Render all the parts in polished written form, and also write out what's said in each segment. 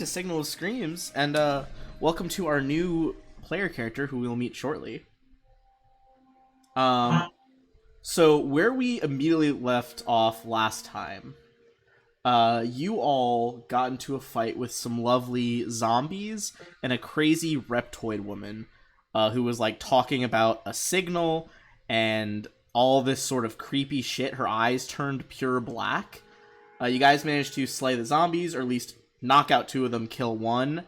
To Signal of Screams, and welcome to our new player character who we'll meet shortly. So where we immediately left off last time, you all got into a fight with some lovely zombies and a crazy reptoid woman, who was like talking about a signal and all this sort of creepy shit. Her eyes turned pure black. You guys managed to slay the zombies, or at least knock out two of them, kill one,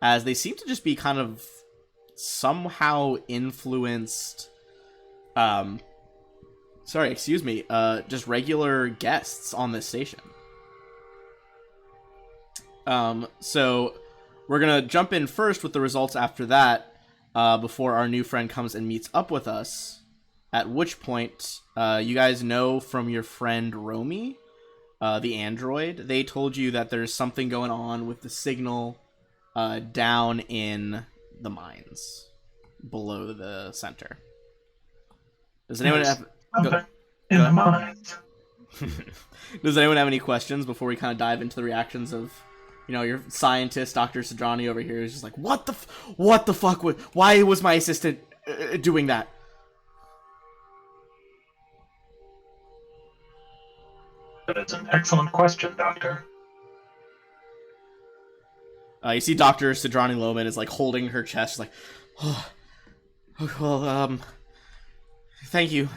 as they seem to just be kind of somehow influenced, just regular guests on this station. So we're gonna jump in first with the results after that, before our new friend comes and meets up with us, at which point, you guys know from your friend Romy, the android, they told you that there's something going on with the signal down in the mines below the center. Does anyone have in the mines? Does anyone have any questions before we kind of dive into the reactions of, your scientist, Dr. Sadrani over here is just like, what the fuck? Why was my assistant doing that? That's an excellent question, Doctor. You see Dr. Sadrani Loman is like holding her chest, like, oh, well, thank you,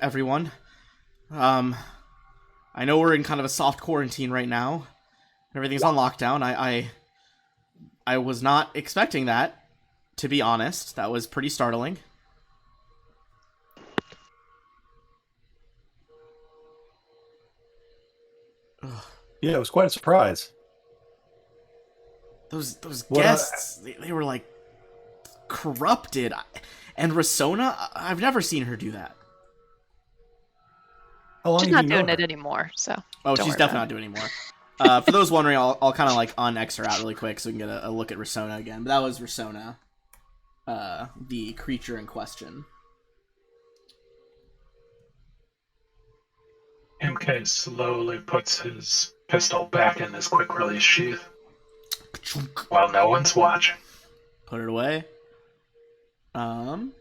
everyone. I know we're in kind of a soft quarantine right now. Everything's on lockdown. I was not expecting that, to be honest. That was pretty startling. Yeah, it was quite a surprise. Those guests, they were like corrupted. And Rasona, I've never seen her do that. How long She's not doing it anymore, so. Oh, she's definitely not doing it anymore. For those wondering, I'll kind of like un-X her out really quick so we can get a look at Rasona again. But that was Rasona, the creature in question. MK slowly puts his pistol back in his quick-release sheath while no one's watching. Put it away. Alright.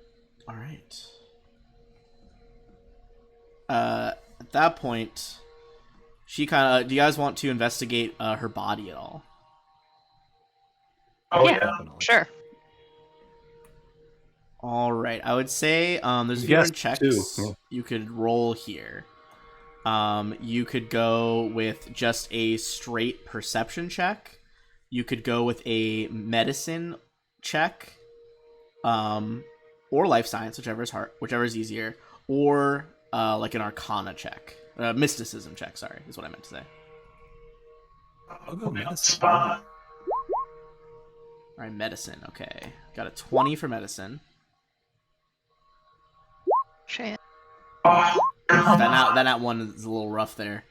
At that point, she kind of... Do you guys want to investigate her body at all? Oh, yeah. Sure. Alright, I would say there's different checks you could roll here. You could go with just a straight perception check. You could go with a medicine check, or life science, whichever is easier, or like an arcana check, mysticism check. Sorry, is what I meant to say. I'll go medicine. Spot. All right, medicine. Okay, got a 20 for medicine. Shit. Oh, that one is a little rough there.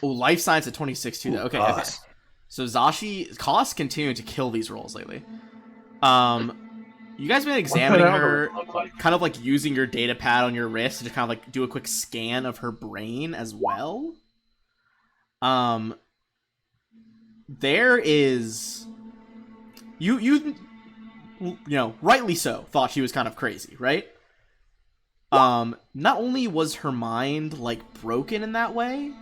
Oh, life science at 26 too. Though. Okay, okay. So Koss continuing to kill these rolls lately. You guys been examining her, kind of like using your data pad on your wrist to just kind of like do a quick scan of her brain as well. There is you rightly so thought she was kind of crazy, right? Not only was her mind like broken in that way,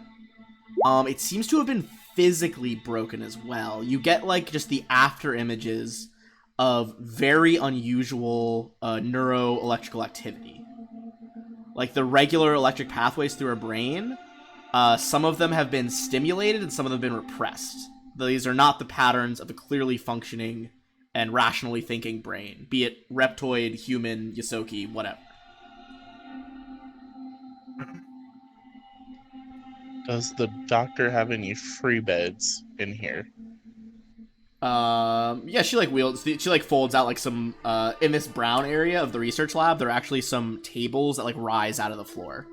it seems to have been physically broken as well. You get like just the after images of very unusual neuroelectrical activity. Like the regular electric pathways through her brain, some of them have been stimulated and some of them have been repressed. These are not the patterns of a clearly functioning and rationally thinking brain, be it reptoid, human, Ysoki, whatever. Does the doctor have any free beds in here? Yeah, she like folds out like some in this brown area of the research lab. There are actually some tables that like rise out of the floor.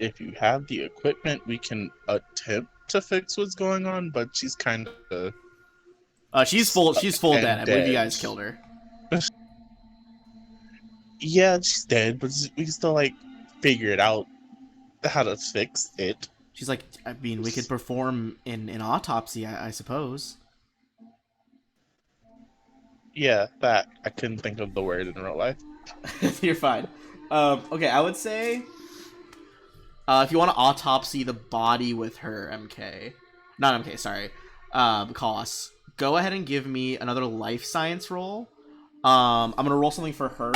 If you have the equipment, we can attempt to fix what's going on, but she's kind of she's full dead. I believe you guys killed her. Yeah, she's dead, but we can still like figure it out how to fix it. She's like, I mean, we could perform an autopsy, I suppose. Yeah, that. I couldn't think of the word in real life. You're fine. Okay, I would say if you want to autopsy the body with her, not MK, sorry, Koss, go ahead and give me another life science roll. I'm gonna roll something for her.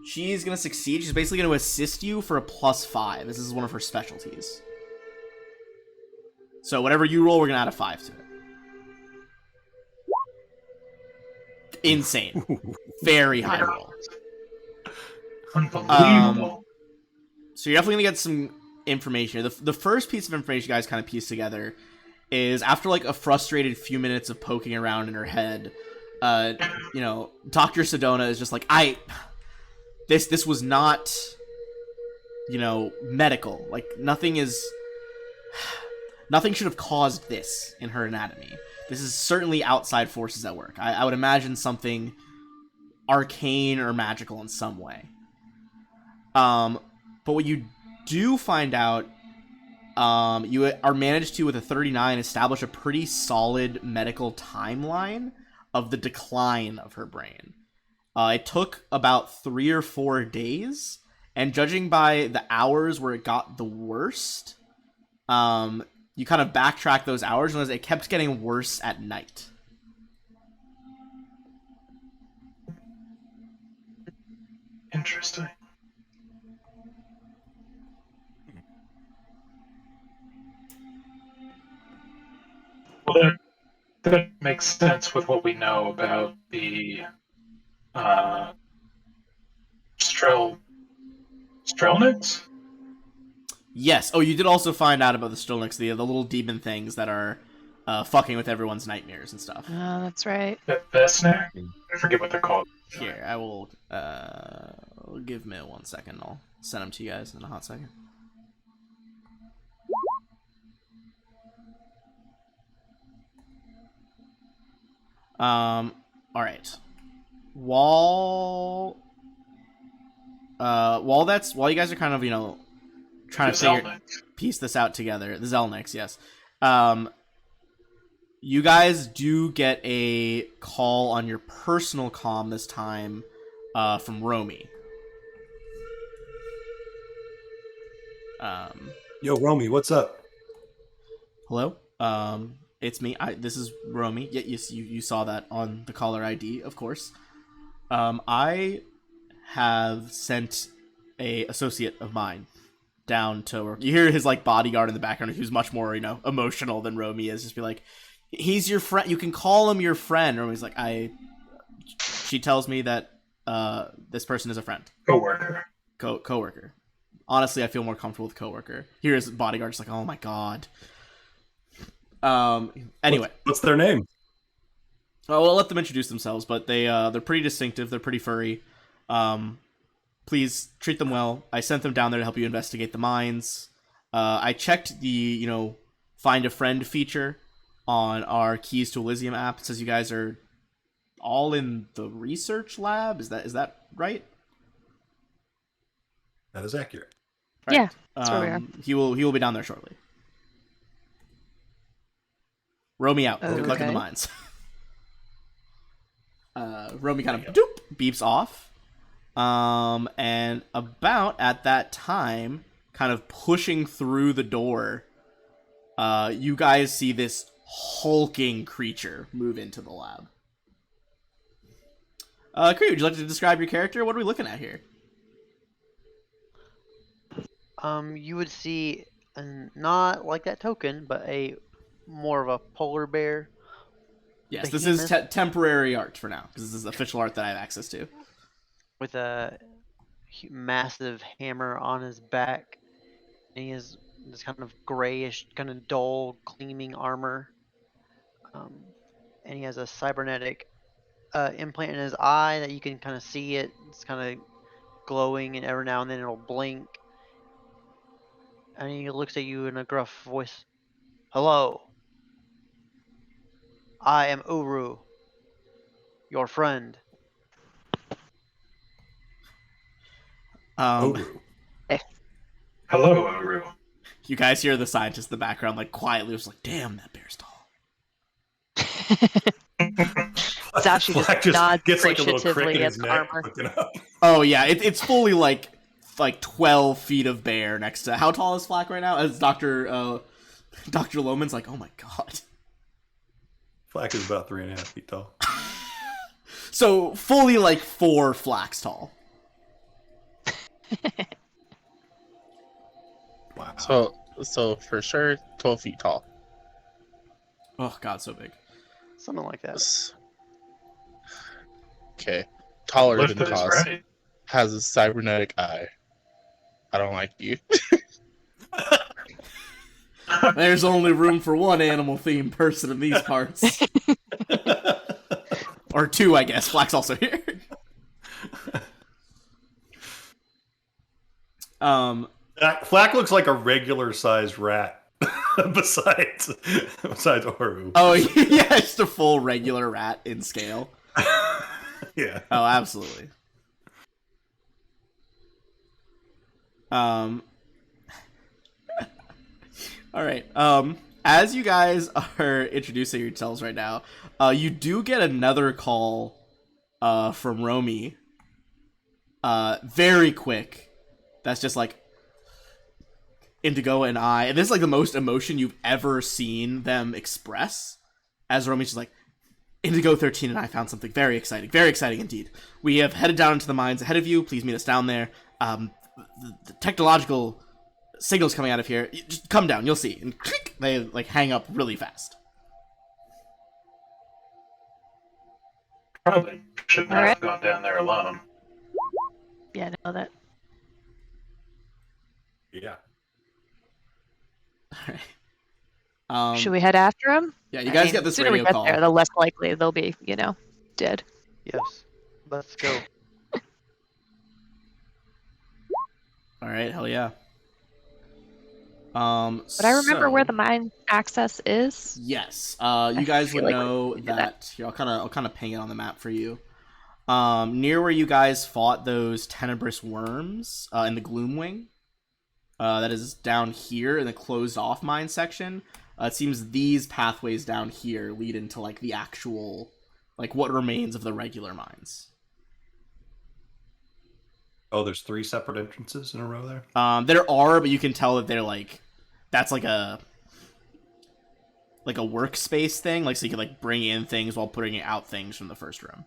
She's gonna succeed. She's basically gonna assist you for a +5. This is one of her specialties. So whatever you roll, we're gonna add a 5 to it. Insane. Very high roll. Unbelievable. So you're definitely gonna get some information. The first piece of information you guys kind of piece together is after like a frustrated few minutes of poking around in her head, you know, Dr. Sedona is just like, this was not, you know, medical. Like nothing should have caused this in her anatomy. This is certainly outside forces at work. I would imagine something arcane or magical in some way. But what you do find out, you are managed to, with a 39, establish a pretty solid medical timeline of the decline of her brain. It took about 3 or 4 days, and judging by the hours where it got the worst, you kind of backtrack those hours and it kept getting worse at night. Interesting. Well, that makes sense with what we know about the Strelniks? Yes. Oh, you did also find out about the Stolniks, the little demon things that are fucking with everyone's nightmares and stuff. Oh, that's right. Vesner? I forget what they're called. Here, I will give me 1 second. I'll send them to you guys in a hot second. All right. While you guys are kind of, you know, trying to piece this out together, the Zelniks, yes. You guys do get a call on your personal comm this time from Romy. Yo, Romy, what's up? Hello? It's me. This is Romy. Yeah, you saw that on the caller ID, of course. I have sent a associate of mine down to work. You hear his like bodyguard in the background, who's much more, you know, emotional than Romy is. Just be like, he's your friend. You can call him your friend. Romy's like, she tells me that this person is a friend. Coworker. Coworker. Honestly, I feel more comfortable with coworker. Here his bodyguard just like, oh my god. Anyway, What's their name? well, we'll let them introduce themselves, but they're pretty distinctive. They're pretty furry. Please treat them well. I sent them down there to help you investigate the mines. I checked the, you know, find a friend feature on our Keys to Elysium app. It says you guys are all in the research lab. Is that right? That is accurate. Right. Yeah, that's where we are. He will be down there shortly. Romy out. Good luck in the Okay. mines. Romy kind of beeps off. And about at that time, kind of pushing through the door, you guys see this hulking creature move into the lab. Kree, would you like to describe your character? What are we looking at here? You would see, not like that token, but a more of a polar bear Yes, this is temporary art for now, because this is official art that I have access to. with a massive hammer on his back, and he has this kind of grayish, kind of dull, gleaming armor. And he has a cybernetic implant in his eye that you can kind of see it. It's kind of glowing, and every now and then it'll blink. And he looks at you in a gruff voice. Hello. I am Uru, your friend. Oru. Hello, Uru. You guys hear the scientist in the background, like, quietly was like, damn, that bear's tall. Zashi Flack just nods gets like a little appreciatively crick in at his the neck. armor. Looking up. Oh, yeah, it's fully, like 12 feet of bear next to... How tall is Flack right now? As Dr. Loman's like, oh my god. Flack is about 3.5 feet tall. So, fully, like, 4 Flacks tall. Wow. So for sure, 12 feet tall. Oh god, so big. Something like that. Okay, taller than Lifted is Toss. right. Has a cybernetic eye. I don't like you. There's only room for one animal-themed person in these parts. Or 2, I guess. Flack's also here. Flack looks like a regular sized rat. besides Oru. Oh, yeah, just a full regular rat in scale. Yeah. Oh, absolutely. All right. As you guys are introducing yourselves right now, you do get another call from Romy. Very quick. That's just like Indigo and I, and this is like the most emotion you've ever seen them express. As Romy's just like, Indigo 13 and I found something very exciting indeed. We have headed down into the mines ahead of you. Please meet us down there. The technological signals coming out of here. Just come down, you'll see. And click, they like hang up really fast. Probably should not Alright. have gone down there alone. Yeah, I know that. Yeah. All right. Should we head after him? Yeah, you guys get this the sooner we radio get call. there, the less likely they'll be, dead. Yes. Let's go. All right, hell yeah. But I remember where the mine access is. Yes. You guys feel would like know we did that. that. Here, I'll kind of ping it on the map for you. Near where you guys fought those tenebrous worms in the Gloomwing. That is down here in the closed off mine section. It seems these pathways down here lead into like the actual, like what remains of the regular mines. Oh, there's 3 separate entrances in a row there? There are, but you can tell that they're like, that's like a workspace thing, like so you can like bring in things while putting out things from the first room.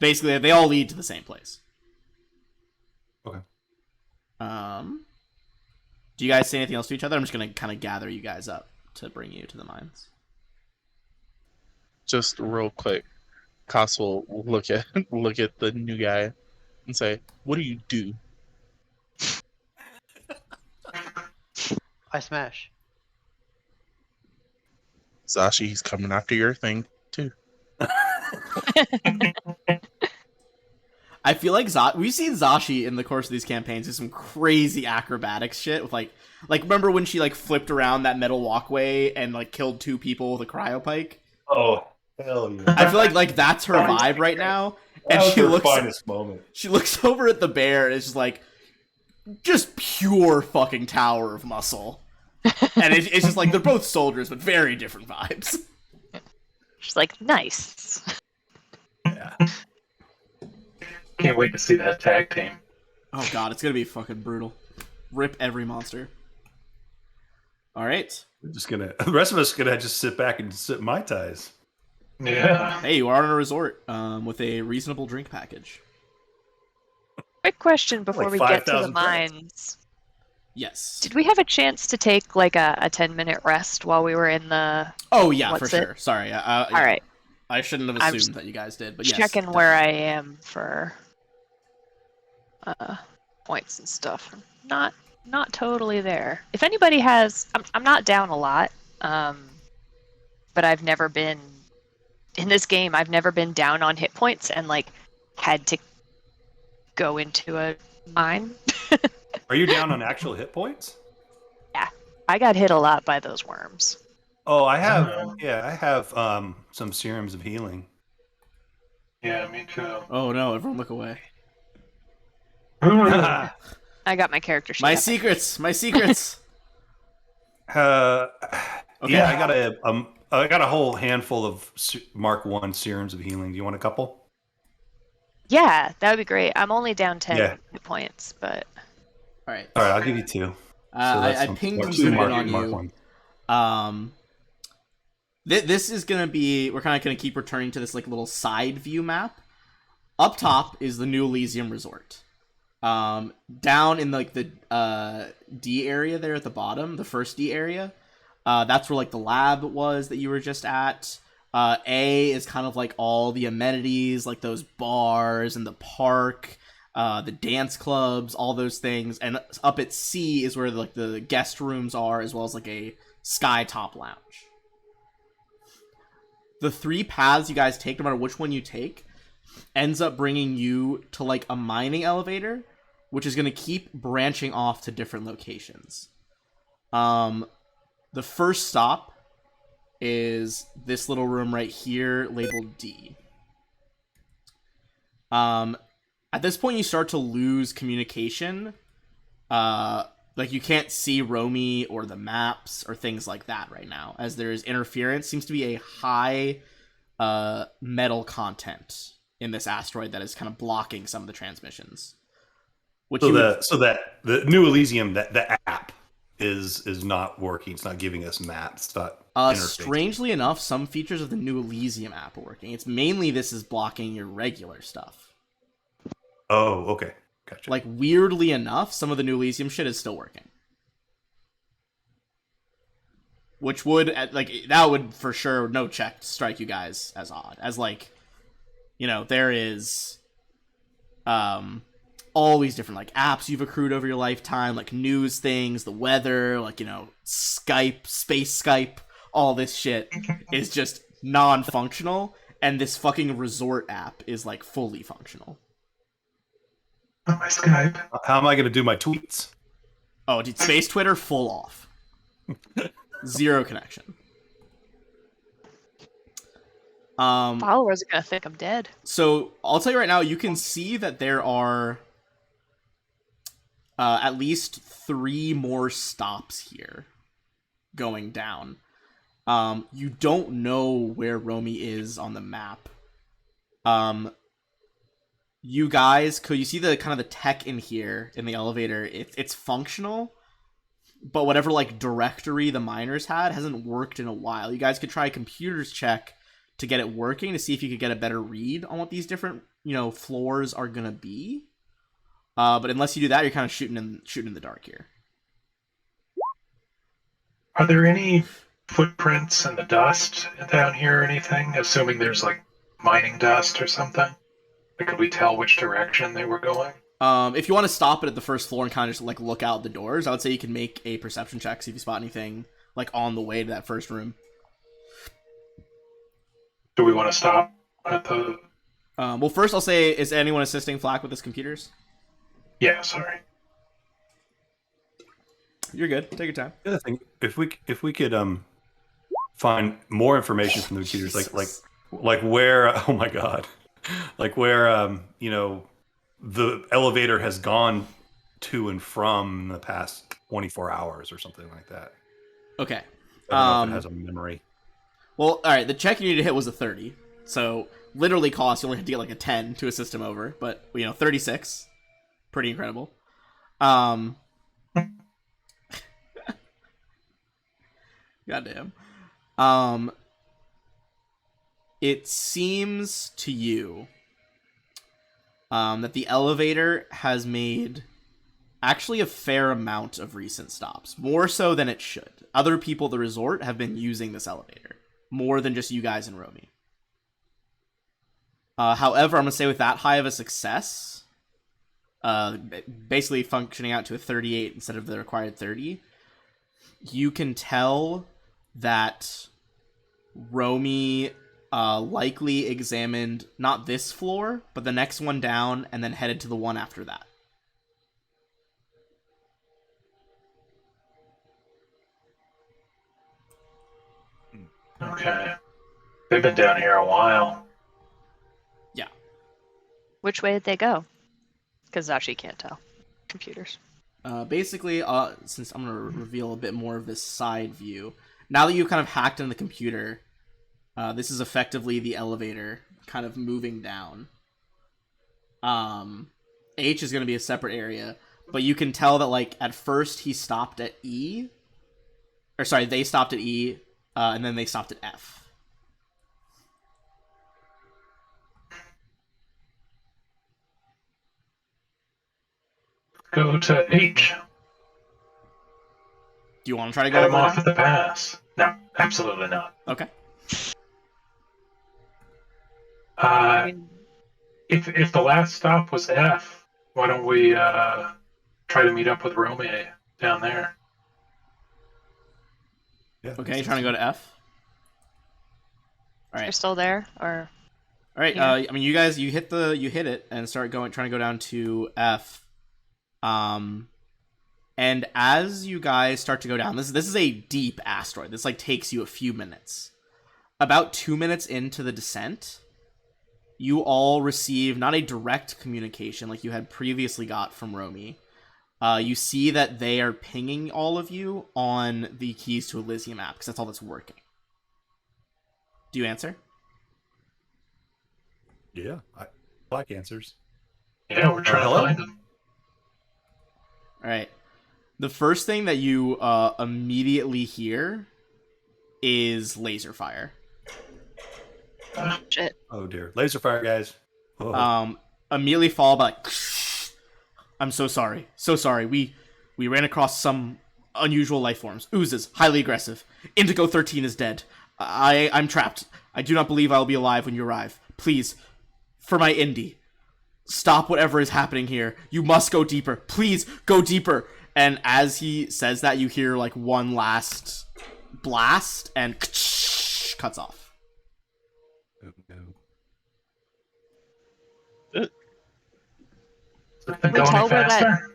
Basically, they all lead to the same place. Okay. Do you guys say anything else to each other? I'm just gonna kind of gather you guys up to bring you to the mines. Just real quick, Koss will look at the new guy and say, "What do you do?" I smash. Zashi, he's coming after your thing too. I feel like we've seen Zashi in the course of these campaigns do some crazy acrobatics shit with like remember when she like flipped around that metal walkway and like killed 2 people with a cryopike? Oh, hell yeah. I feel like that's her vibe right now. That And was she her looks finest moment. She looks over at the bear and it's just pure fucking tower of muscle. And it's just like they're both soldiers, but very different vibes. She's like, nice. Yeah. Can't wait to see that tag team. Oh god, it's gonna be fucking brutal. Rip every monster. Alright. We're just gonna, the rest of us are gonna just sit back and sip Mai Tais. Yeah. Hey, you are on a resort with a reasonable drink package. Quick question before Like we get to the 5,000 credits. mines. Yes. Did we have a chance to take like a 10-minute rest while we were in the... Oh yeah, for What's it? sure. Sorry. All right. I shouldn't have I'm assumed just that you guys did, but yes. Checking where I am for points and stuff. Not totally there. If anybody has... I'm not down a lot, but I've never been... In this game, I've never been down on hit points and like had to go into a mine. Are you down on actual hit points? I got hit a lot by those worms. Oh, I have. Oh. Yeah, I have some serums of healing. Yeah, me too. Oh no, everyone look away. I I got my character sheet. My up. secrets. My secrets. Okay. Okay. Yeah, I got a whole handful of Mark 1 serums of healing. Do you want a couple? Yeah, that would be great. I'm only down 10 Yeah. hit points, but All right. All right, I'll give you 2. I pinged and put it on you. This is gonna be. We're kind of gonna keep returning to this like little side view map. Up top is the New Elysium Resort. Down in like the D area there at the bottom, the first D area, that's where like the lab was that you were just at. A is kind of like all the amenities, like those bars and the park, the dance clubs, all those things. And up at C is where like the guest rooms are, as well as like a sky top lounge. The 3 paths you guys take, no matter which one you take, ends up bringing you to like a mining elevator, which is going to keep branching off to different locations. The first stop is this little room right here labeled D. At this point you start to lose communication. Like you can't see Romy or the maps or things like that right now, as there's interference. Seems to be a high metal content in this asteroid that is kind of blocking some of the transmissions. Which So that the New Elysium, that the app is not working. It's not giving us maps. It's not interfacing. Strangely enough, some features of the New Elysium app are working. It's mainly this is blocking your regular stuff. Oh, okay. Gotcha. Like, weirdly enough, some of the New Elysium shit is still working. Which would, like, that would for sure, no check, strike you guys as odd. As, like, you know, there is all these different, like, apps you've accrued over your lifetime, like news things, the weather, like, you know, Skype, space Skype, all this shit is just non-functional, and this fucking resort app is, like, fully functional. On my Skype. How am I going to do my tweets? Oh, dude, space Twitter, full off. Zero connection. followers are gonna think I'm dead. So I'll tell you right now, you can see that there are at least 3 more stops here going down. You don't know where Romy is on the map. You guys, could you see the kind of the tech in here in the elevator? It's functional, but whatever like directory the miners had hasn't worked in a while. You guys could try a computers check to get it working to see if you could get a better read on what these different, you know, floors are gonna be. But unless you do that, you're kind of shooting in the dark here. Are there any footprints in the dust down here or anything? Assuming there's like mining dust or something. Like, could we tell which direction they were going? If you want to stop it at the first floor and kind of just like look out the doors, I would say you can make a perception check, see if you spot anything like on the way to that first room. Do we want to stop at the... Well, first I'll say, is anyone assisting Flack with his computers? Yeah, sorry. You're good. Take your time. The other thing, if we could find more information from the computers, like where, oh my god, like where you know, the elevator has gone to and from in the past 24 hours or something like that. Okay. I don't know if it has a memory. Well, all right. The check you need to hit was a 30, so literally cost you only had to get like a 10 to assist him over, but you know, 36, pretty incredible. Goddamn. It seems to you that the elevator has made actually a fair amount of recent stops, more so than it should. Other people at the resort have been using this elevator more than just you guys and Romy. However, I'm gonna say with that high of a success, basically functioning out to a 38 instead of the required 30, you can tell that Romy likely examined not this floor, but the next one down, and then headed to the one after that. Okay. They've been down here a while. Yeah. Which way did they go? Because Zachi can't tell. Computers. Basically, since I'm gonna reveal a bit more of this side view, now that you've kind of hacked in the computer, this is effectively the elevator kind of moving down. H is gonna be a separate area, but you can tell that like at first he stopped at E, or sorry, they stopped at E, and then they stopped at F. Go to H. Do you want to try to go Head him over off there? at the pass. No, absolutely not. Okay. I Uh, mean, if the last stop was F, why don't we try to meet up with Romy down there? Yeah. Okay, you're trying to go to F. All you're right. still there, or All right. Yeah. I mean, you guys, you hit it and start trying to go down to F. And as you guys start to go down, this is a deep asteroid. This like takes you a few minutes. About 2 minutes into the descent, you all receive not a direct communication like you had previously got from Romy. You see that they are pinging all of you on the Keys to Elysium app because that's all that's working. Do you answer? Yeah. I like answers. Yeah, we're trying to hello? find them. All right. The first thing that you immediately hear is laser fire. shit. Oh dear. Laser fire, guys. Oh. Immediately followed by like, I'm so sorry. So sorry. We ran across some unusual life forms. Oozes, highly aggressive. Indigo 13 is dead. I'm trapped. I do not believe I will be alive when you arrive. Please, for my Indy, stop whatever is happening here. You must go deeper. Please, go deeper. And as he says that, you hear like one last blast and cuts off. Oh, no. Can we go tell any where that- faster?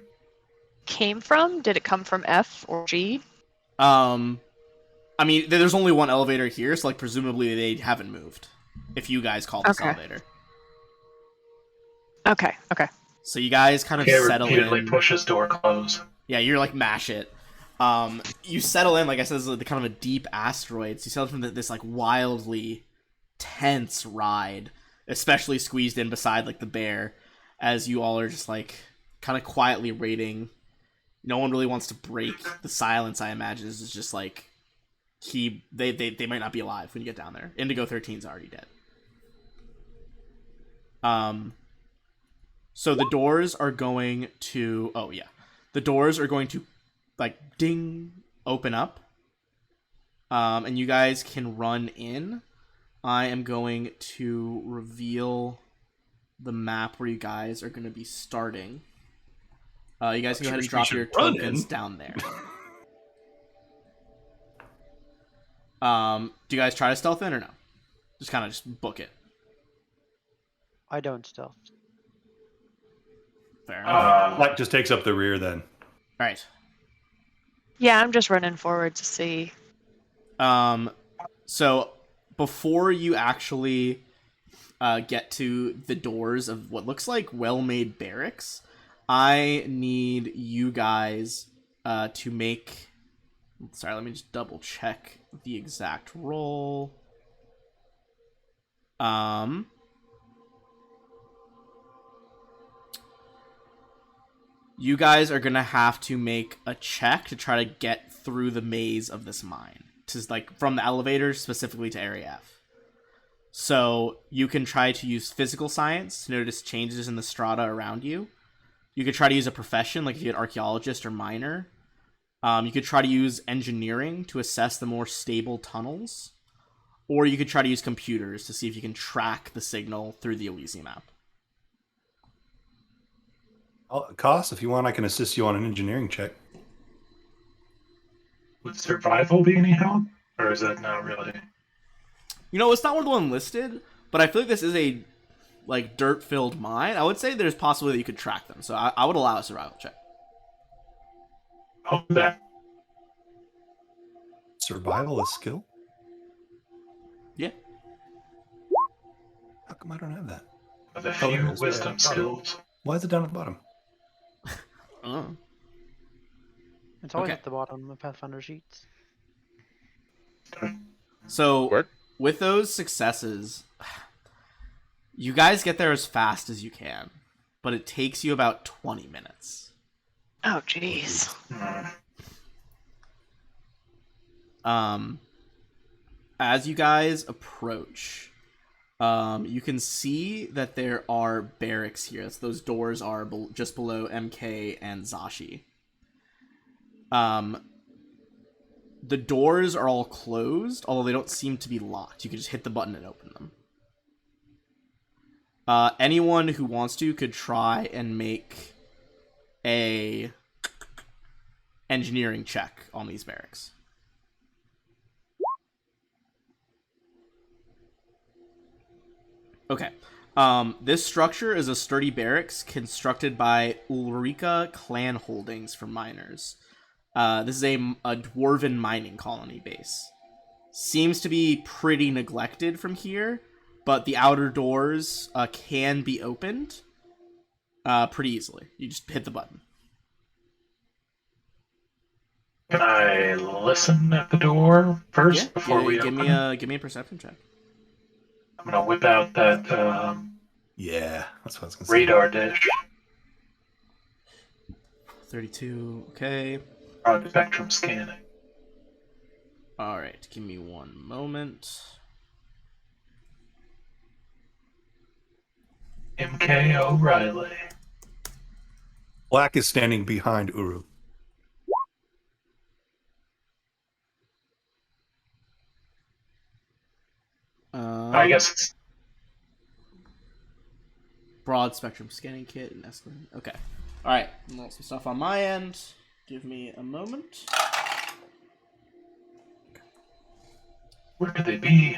Came from? Did it come from F or G? I mean, there's only one elevator here, so like presumably they haven't moved. If you guys call this Okay. elevator, Okay. so you guys kind of Yeah, settle repeatedly in. pushes door close. Yeah, you're like mash it. You settle in, like I said, this is like kind of a deep asteroid. So you settle from this like wildly tense ride, especially squeezed in beside like the bear, as you all are just like kind of quietly waiting. No one really wants to break the silence. I imagine this is just like they might not be alive when you get down there. Indigo 13's already dead. So the doors are going to the doors are going to like ding open up. And you guys can run in. I am going to reveal the map where you guys are going to be starting. You guys can go ahead and drop your tokens down there. Do you guys try to stealth in or no? Just kind of just book it. I don't stealth. Fair enough. Black just takes up the rear then. All right. Yeah, I'm just running forward to see. So before you actually get to the doors of what looks like well-made barracks, I need you guys to make. Sorry, let me just double check the exact roll. You guys are gonna have to make a check to try to get through the maze of this mine, to like from the elevator specifically to Area F. So you can try to use physical science to notice changes in the strata around you. You could try to use a profession, like if you had archaeologist or miner. You could try to use engineering to assess the more stable tunnels. Or you could try to use computers to see if you can track the signal through the Elysium map. Koss, if you want, I can assist you on an engineering check. Would survival be any help? Or is that not really? You know, it's not one of the one listed, but I feel like this is a like dirt-filled mine. I would say there's possibility that you could track them, so I would allow a survival check. I'll do that. Survival is skill? Yeah. How come I don't have that? With a Oh, few there it is. wisdom skills. Why is it down at the bottom? It's always Okay. at the bottom of Pathfinder sheets. So Work. with those successes, you guys get there as fast as you can, but it takes you about 20 minutes. Oh, jeez. As you guys approach, you can see that there are barracks here. So those doors are just below MK and Zashi. The doors are all closed, although they don't seem to be locked. You can just hit the button and open them. Anyone who wants to could try and make a engineering check on these barracks. Okay. This structure is a sturdy barracks constructed by Ulrika Clan Holdings for miners. This is a dwarven mining colony base. Seems to be pretty neglected from here, but the outer doors can be opened pretty easily. You just hit the button. Can I listen at the door first before we give open? me a perception check. I'm gonna whip out that Yeah, that's what I was gonna say. radar dish. 32. Okay. Broad spectrum scanning. All right. Give me one moment. MK O'Reilly. Black is standing behind Uru. I guess it's Broad spectrum scanning kit and escalating. Okay. All right. Roll some stuff on my end. Give me a moment. where could they be?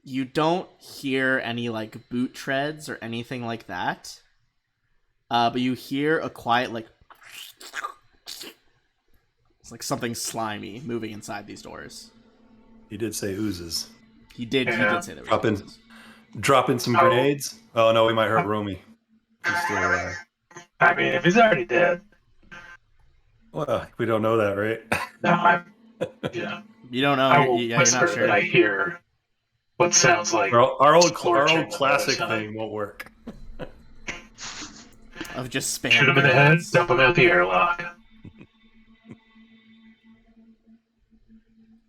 You don't hear any like boot treads or anything like that. But you hear a quiet like it's like something slimy moving inside these doors. He did say oozes. He did say there Drop was in. Drop in some grenades. Oh no, we might hurt Romy. He's still alive. I mean, if he's already dead. Well, we don't know that, right? No, I'm. Yeah. You don't know. I will You're whisper not sure. that I hear what sounds like Our old scorching on the classic other side. thing won't work. Of just spam. Shoot him in the head, grenades. dump him out the airlock.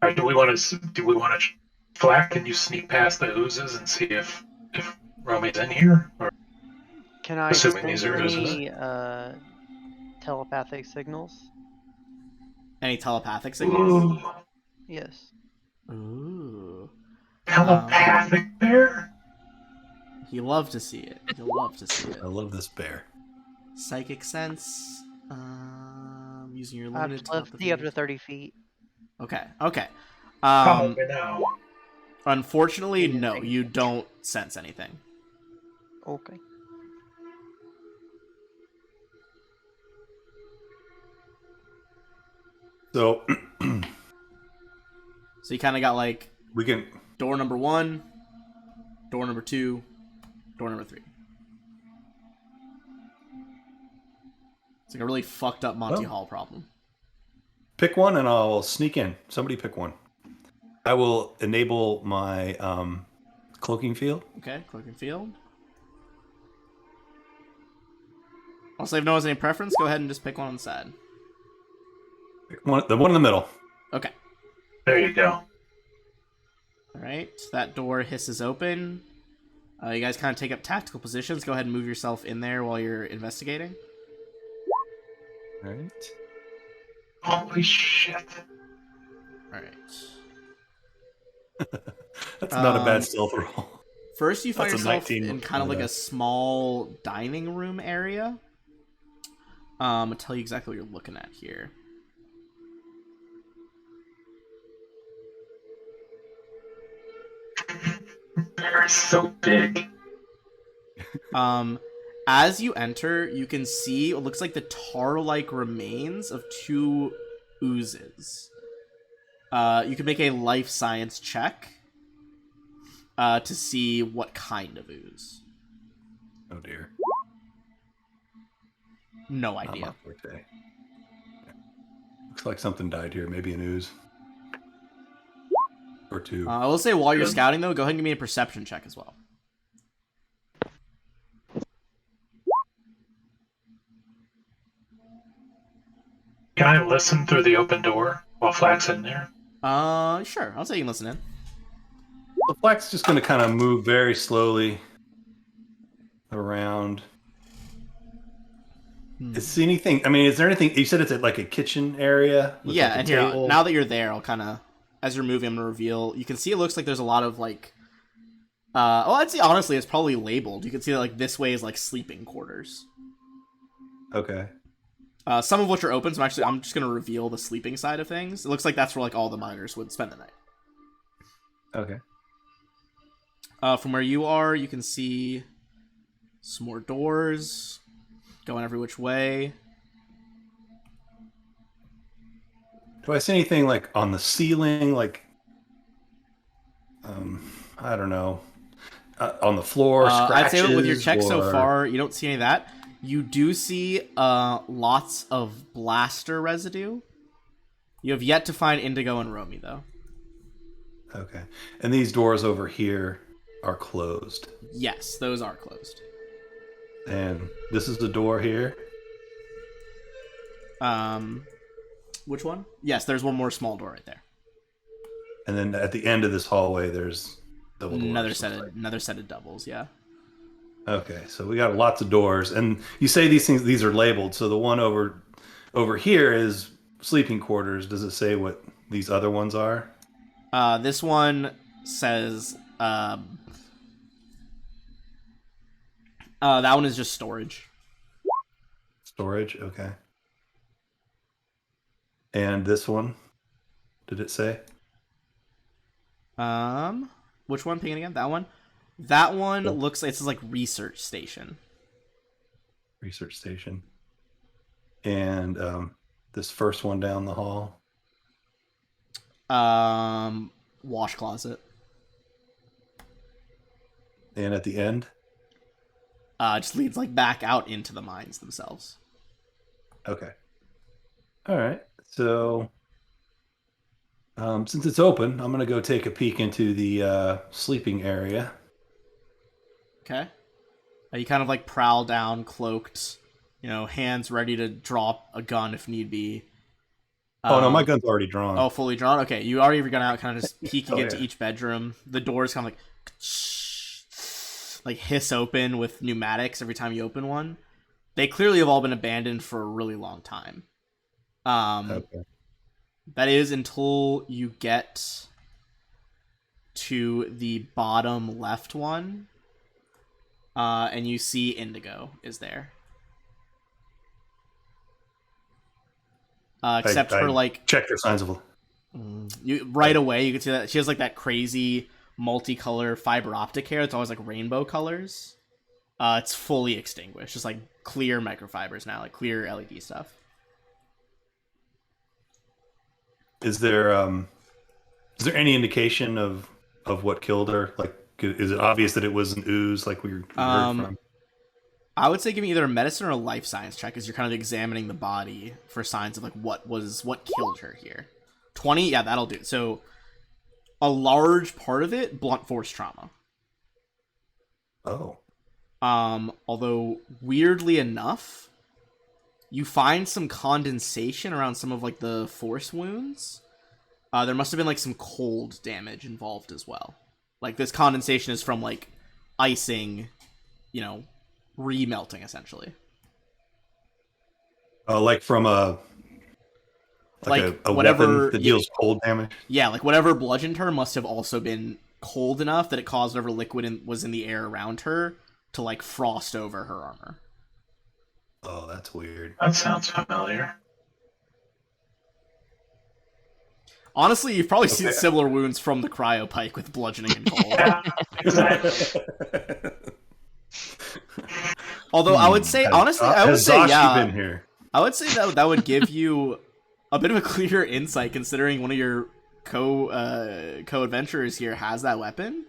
All right, do we want to Flack? Can you sneak past the oozes and see if Romy's in here? Or Can I Assuming send these are oozes. any telepathic signals? Any telepathic signals? ooh, Yes. Ooh. telepathic bear? He love to see it. He'll love to see it. I love this bear. Psychic sense. Using your I've limited lived telepathy. up to 30 feet. Okay. Follow me now. Unfortunately, no. You don't sense anything. Okay. So So you kind of got like we can. door number 1, door number 2, door number 3. It's like a really fucked up Monty Oh. Hall problem. Pick one and I'll sneak in. Somebody pick one. I will enable my cloaking field. Okay, cloak and field. Also, if no one has any preference, go ahead and just pick one on the side. Pick the one in the middle. Okay. There you go. Alright, that door hisses open. You guys kind of take up tactical positions. Go ahead and move yourself in there while you're investigating. All right. Holy shit. Alright. That's not a bad stealth roll. First, you find That's a yourself 19 in kind of like yeah. a small dining room area. I'll tell you exactly what you're looking at here. Bear is so big. As you enter, you can see what looks like the tar-like remains of 2 oozes. You can make a life science check to see what kind of ooze. Oh dear. No Not idea. my forte. Looks like something died here. Maybe an ooze. Or two. I will say while you're scouting though, go ahead and give me a perception check as well. Can I listen through the open door while Flack's in there? Sure. I'll say you can listen in. The Flack's just going to kind of move very slowly around. Is anything? I mean, is there anything? You said it's at like a kitchen area. With Yeah, like a and here, table? now that you're there, I'll kind of, as you're moving, I'm gonna reveal. You can see it looks like there's a lot of like, well, I'd say honestly, it's probably labeled. You can see that like this way is like sleeping quarters. Okay. Some of which are open, so I'm just gonna reveal the sleeping side of things. It looks like that's where like all the miners would spend the night. Okay. From where you are, you can see some more doors going every which way. Do I see anything like on the ceiling, like, I don't know, on the floor? I'd say with your scratches, check so or- far, you don't see any of that. You do see lots of blaster residue. You have yet to find Indigo and Romy, though. Okay. And these doors over here are closed. Yes, those are closed. And this is the door here. Which one? Yes, there's one more small door right there. And then at the end of this hallway, there's double doors. Another set of doubles. Yeah. Okay, so we got lots of doors, and you say these are labeled. So the one over here is sleeping quarters. Does it say what these other ones are? This one says that one is just storage. Storage, okay. And this one, did it say? Which one? Ping it again. That one. That one looks like it says like research station. Research station. And this first one down the hall. Wash closet. And at the end. Just leads like back out into the mines themselves. Okay. All right. So, since it's open, I'm gonna go take a peek into the sleeping area. Okay. You kind of like prowl down, cloaked, hands ready to drop a gun if need be. Oh no, my gun's already drawn. Oh, fully drawn? Okay, you already have your gun out, kind of just peeking Oh, into yeah. each bedroom. The doors kind of like hiss open with pneumatics every time you open one. They clearly have all been abandoned for a really long time. Okay. That is until you get to the bottom left one. And you see Indigo is there. Except I for like check for signs of. right away, you can see that she has like that crazy multicolor fiber optic hair. It's always like rainbow colors. It's fully extinguished, just like clear microfibers now, like clear LED stuff. Is there any indication of what killed her? Like, is it obvious that it was an ooze, like we heard from? I would say give me either a medicine or a life science check as you're kind of examining the body for signs of like what killed her here. 20, yeah, that'll do. So a large part of it, blunt force trauma. Oh. Although weirdly enough, you find some condensation around some of like the force wounds. There must have been like some cold damage involved as well. Like this condensation is from like icing, remelting essentially. Like from a whatever weapon that deals cold damage. Yeah, like whatever bludgeoned her must have also been cold enough that it caused whatever liquid was in the air around her to like frost over her armor. Oh, that's weird. That sounds familiar. Honestly, you've probably seen Okay. similar wounds from the cryopike with bludgeoning and cold. Yeah, exactly. Although I would say, honestly, I would Has say, Zoshki yeah, been here? I would say that would give you a bit of a clearer insight, considering one of your co-adventurers here has that weapon.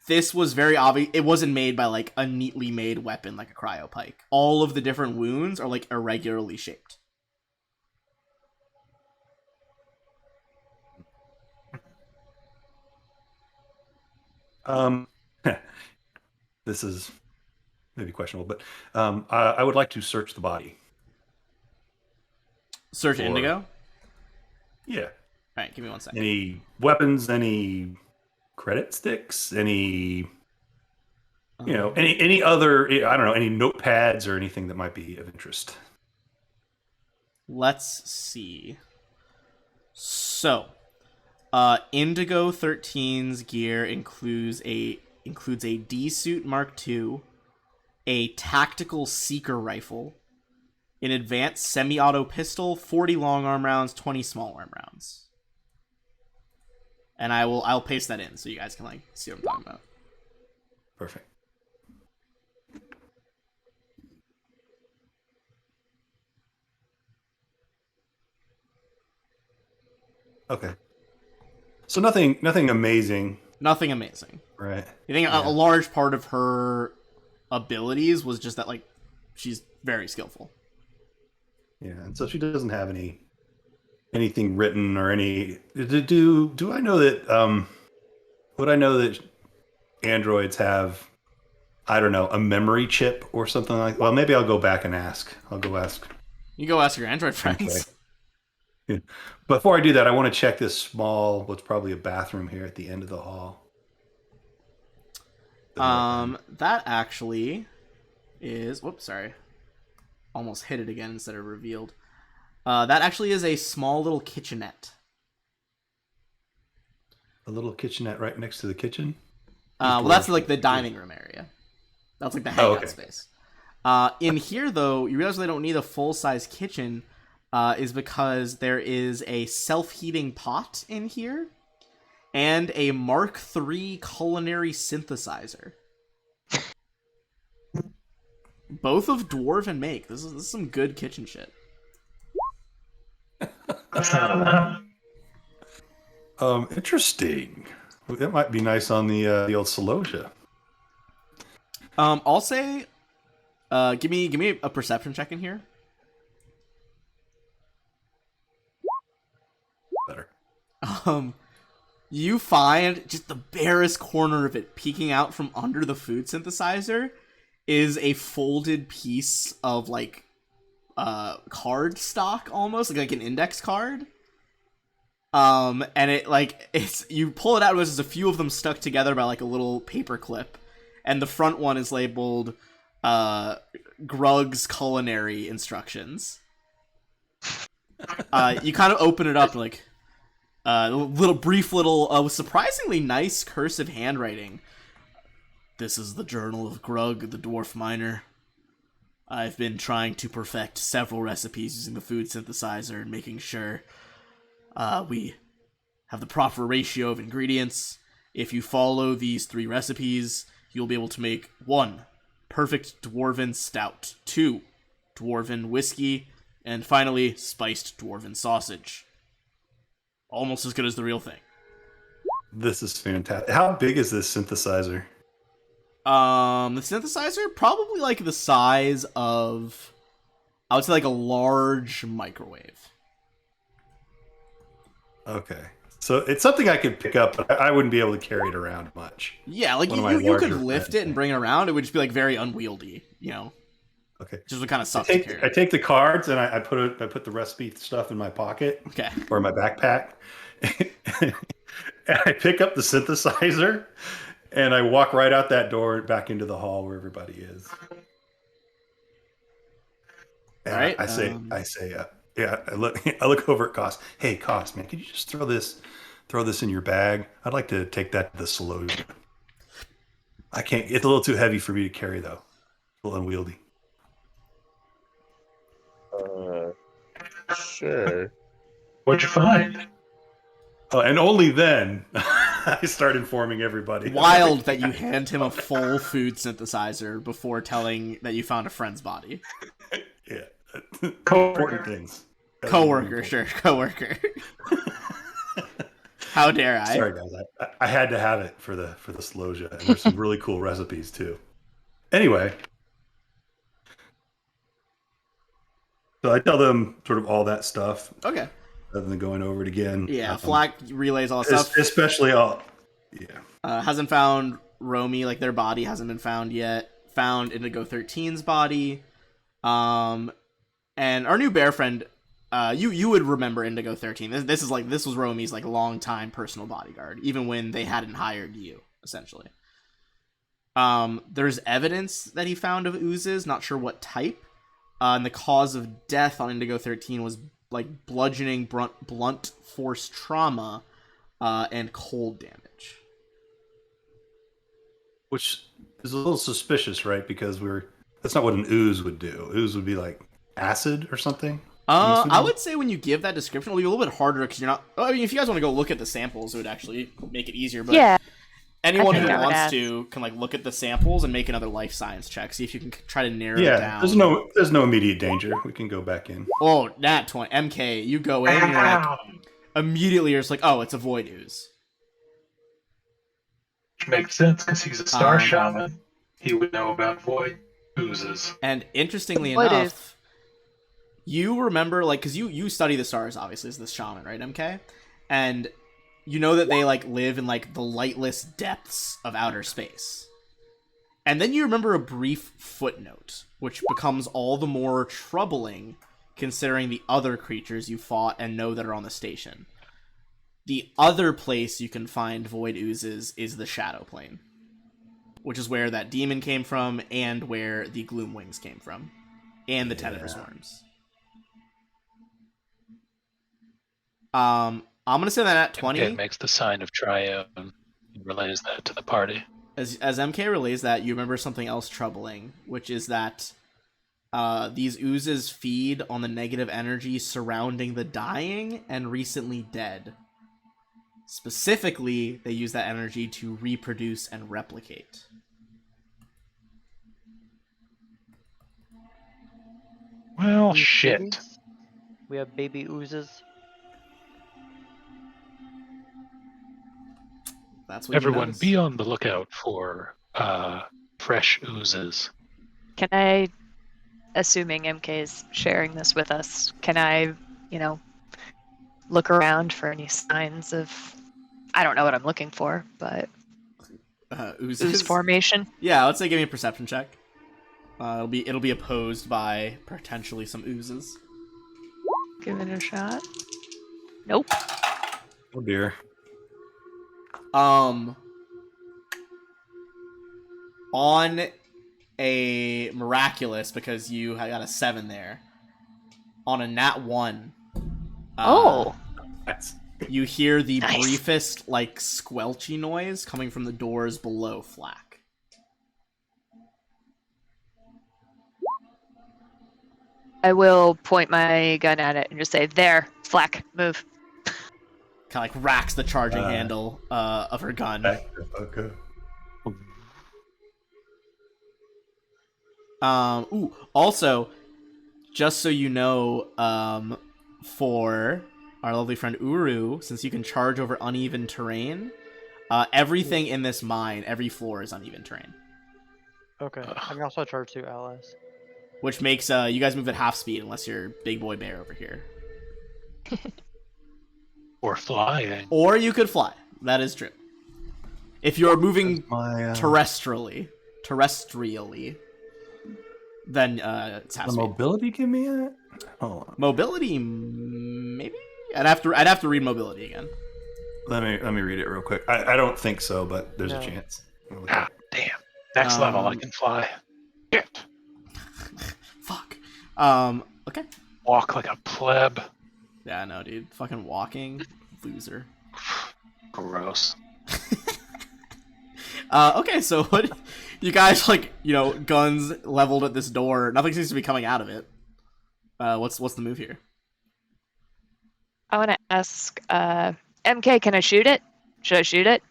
this was very obvious. It wasn't made by like a neatly made weapon like a cryopike. All of the different wounds are like irregularly shaped. This is maybe questionable, but I would like to search the body. Search Or- Indigo. Yeah. All right, give me 1 second. Any weapons? Any credit sticks? Any any other, I don't know, any notepads or anything that might be of interest? Let's see. So, Indigo 13's gear includes a D-Suit Mark II, a tactical seeker rifle, an advanced semi-auto pistol, 40 long arm rounds, 20 small arm rounds. And I'll paste that in so you guys can like see what I'm talking about. Perfect. Okay. So nothing amazing, Nothing amazing. right? I think Yeah. a large part of her abilities was just that like she's very skillful. Yeah, and so she doesn't have anything written or any. Do I know that? Would I know that androids have, I don't know, a memory chip or something like? Well, maybe I'll go back and ask. I'll go ask. You go ask your android friends. Yeah. Before I do that, I want to check this small, what's probably a bathroom here at the end of the hall. That actually is. Whoops, sorry. Almost hit it again instead of revealed. That actually is a small little kitchenette. A little kitchenette right next to the kitchen. Well, that's like the dining room area. That's like the hangout okay. space. In here, though, you realize they don't need a full-size kitchen, is because there is a self-heating pot in here and a Mark III culinary synthesizer. Both of Dwarven make. This is some good kitchen shit. That's not enough. Interesting. Well, that might be nice on the old Celosia. I'll say, give me a perception check in here. Better. You find just the barest corner of it peeking out from under the food synthesizer is a folded piece of like card stock, almost like an index card. And it's you pull it out, there's a few of them stuck together by like a little paper clip, and the front one is labeled Grug's culinary instructions. You kind of open it up like little with surprisingly nice cursive handwriting. This is the journal of Grug, the dwarf miner. I've been trying to perfect several recipes using the food synthesizer and making sure we have the proper ratio of ingredients. If you follow these 3 recipes, you'll be able to make 1. Perfect dwarven stout, 2. Dwarven whiskey, and finally, spiced dwarven sausage. Almost as good as the real thing. This is fantastic. How big is this synthesizer? The synthesizer, probably like the size of, I would say like a large microwave. Okay. So it's something I could pick up, but I wouldn't be able to carry it around much. Yeah, like One of my you could larger lift friends. it and bring it around. It would just be like very unwieldy, you know? Okay. Just would kind of I suck to carry. take, I take the cards and I put the recipe stuff in my pocket Okay. or my backpack. And I pick up the synthesizer and I walk right out that door back into the hall where everybody is. And Alright, I say, I look over at Koss. Hey, Koss, man, could you just throw this in your bag? I'd like to take that to the Celosia. I can't. It's a little too heavy for me to carry, though. A little unwieldy. Sure. What'd you find? Oh, and only then I start informing everybody. Wild that you hand him a full food synthesizer before telling that you found a friend's body. Yeah. Coworker. Important things. Coworker, sure, coworker. How dare I? Sorry, guys. I had to have it for the Sloja, and there's some really cool recipes too. Anyway, so I tell them sort of all that stuff, Okay. rather than going over it again. Yeah, Flack relays all the stuff. Especially all. Yeah. Hasn't found Romy, like their body hasn't been found yet. Found Indigo 13's body. And our new bear friend, you would remember Indigo 13. This was Romy's like longtime personal bodyguard, even when they hadn't hired you, essentially. There's evidence that he found of oozes, not sure what type. And the cause of death on Indigo 13 was like bludgeoning, blunt force trauma, and cold damage. Which is a little suspicious, right? Because that's not what an ooze would do. Ooze would be like acid or something. I would say when you give that description, it'll be a little bit harder because you're not. I mean, if you guys want to go look at the samples, it would actually make it easier. But Yeah. anyone I who think I would wants ask. to can like look at the samples and make another life science check. See if you can try to narrow it Yeah, down. there's no immediate danger. We can go back in. Oh, nat 20. MK, you go in, you're like, Ow. immediately you're just like, oh, it's a void ooze. Which makes sense because he's a star Um, shaman. He would know about void oozes. And interestingly Void enough, you remember, like, because you study the stars, obviously, as the shaman, right, MK? And you know that they, like, live in, like, the lightless depths of outer space. And then you remember a brief footnote, which becomes all the more troubling considering the other creatures you fought and know that are on the station. The other place you can find void oozes is the Shadow Plane, which is where that demon came from and where the Gloom Wings came from, and the Tenebrous Worms. I'm gonna say that at 20. MK makes the sign of triumph and relays that to the party. As MK relays that, you remember something else troubling, which is that these oozes feed on the negative energy surrounding the dying and recently dead. Specifically, they use that energy to reproduce and replicate. Well, Baby shit. oozes? We have baby oozes. That's what Everyone, you be on the lookout for fresh oozes. Can I, assuming MK is sharing this with us, can I, look around for any signs of, I don't know what I'm looking for, but oozes. ooze formation? Yeah, let's say give me a perception check. It'll be opposed by potentially some oozes. Give it a shot. Nope. Oh dear. On a miraculous, because you got a 7 there. On a nat 1. Oh. That's You hear the Nice. briefest, like, squelchy noise coming from the doors below Flack. I will point my gun at it and just say, there, Flack, move. Kind of like racks the charging Uh, handle of her gun. back the fuck up. Also, just so you know, for our lovely friend Uru, since you can charge over uneven terrain, everything in this mine, every floor is uneven terrain. Okay. I can also charge through allies. Which makes you guys move at half speed unless you're Big Boy Bear over here. Or flying. Or you could fly. That is true. If you're moving My terrestrially, then it's half the speed. mobility give me it? Hold on. Mobility, maybe. I'd have to read mobility again. Let me read it real quick. I don't think so, but there's No. a chance. I'll look Ah, at it. damn. Next level, I Um, can fly. Shit. Fuck. Okay. Walk like a pleb. Yeah, no, dude. Fucking walking, loser. Gross. Okay, so what? You guys guns leveled at this door. Nothing seems to be coming out of it. What's the move here? I want to ask, MK, can I shoot it? Should I shoot it?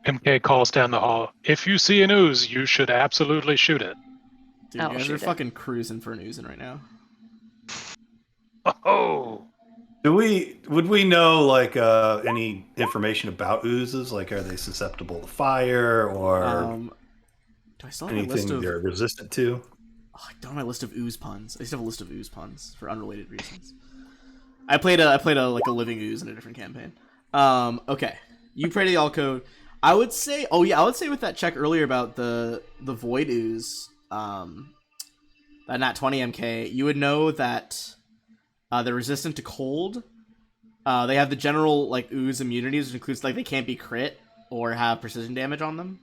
MK calls down the hall. If you see an ooze, you should absolutely shoot it. Dude, I'll you guys shoot are it. fucking cruising for an oozing right now. Oh, Do we Would we know like any information about oozes? Like, are they susceptible to fire or Do I still have my list anything of? they're resistant to? Oh, I don't have my list of ooze puns. I just have a list of ooze puns for unrelated reasons. I played a like a living ooze in a different campaign. Okay, you pray to the all code. I would say, I would say with that check earlier about the void ooze, that nat 20 MK, you would know that they're resistant to cold. They have the general like ooze immunities, which includes like they can't be crit or have precision damage on them.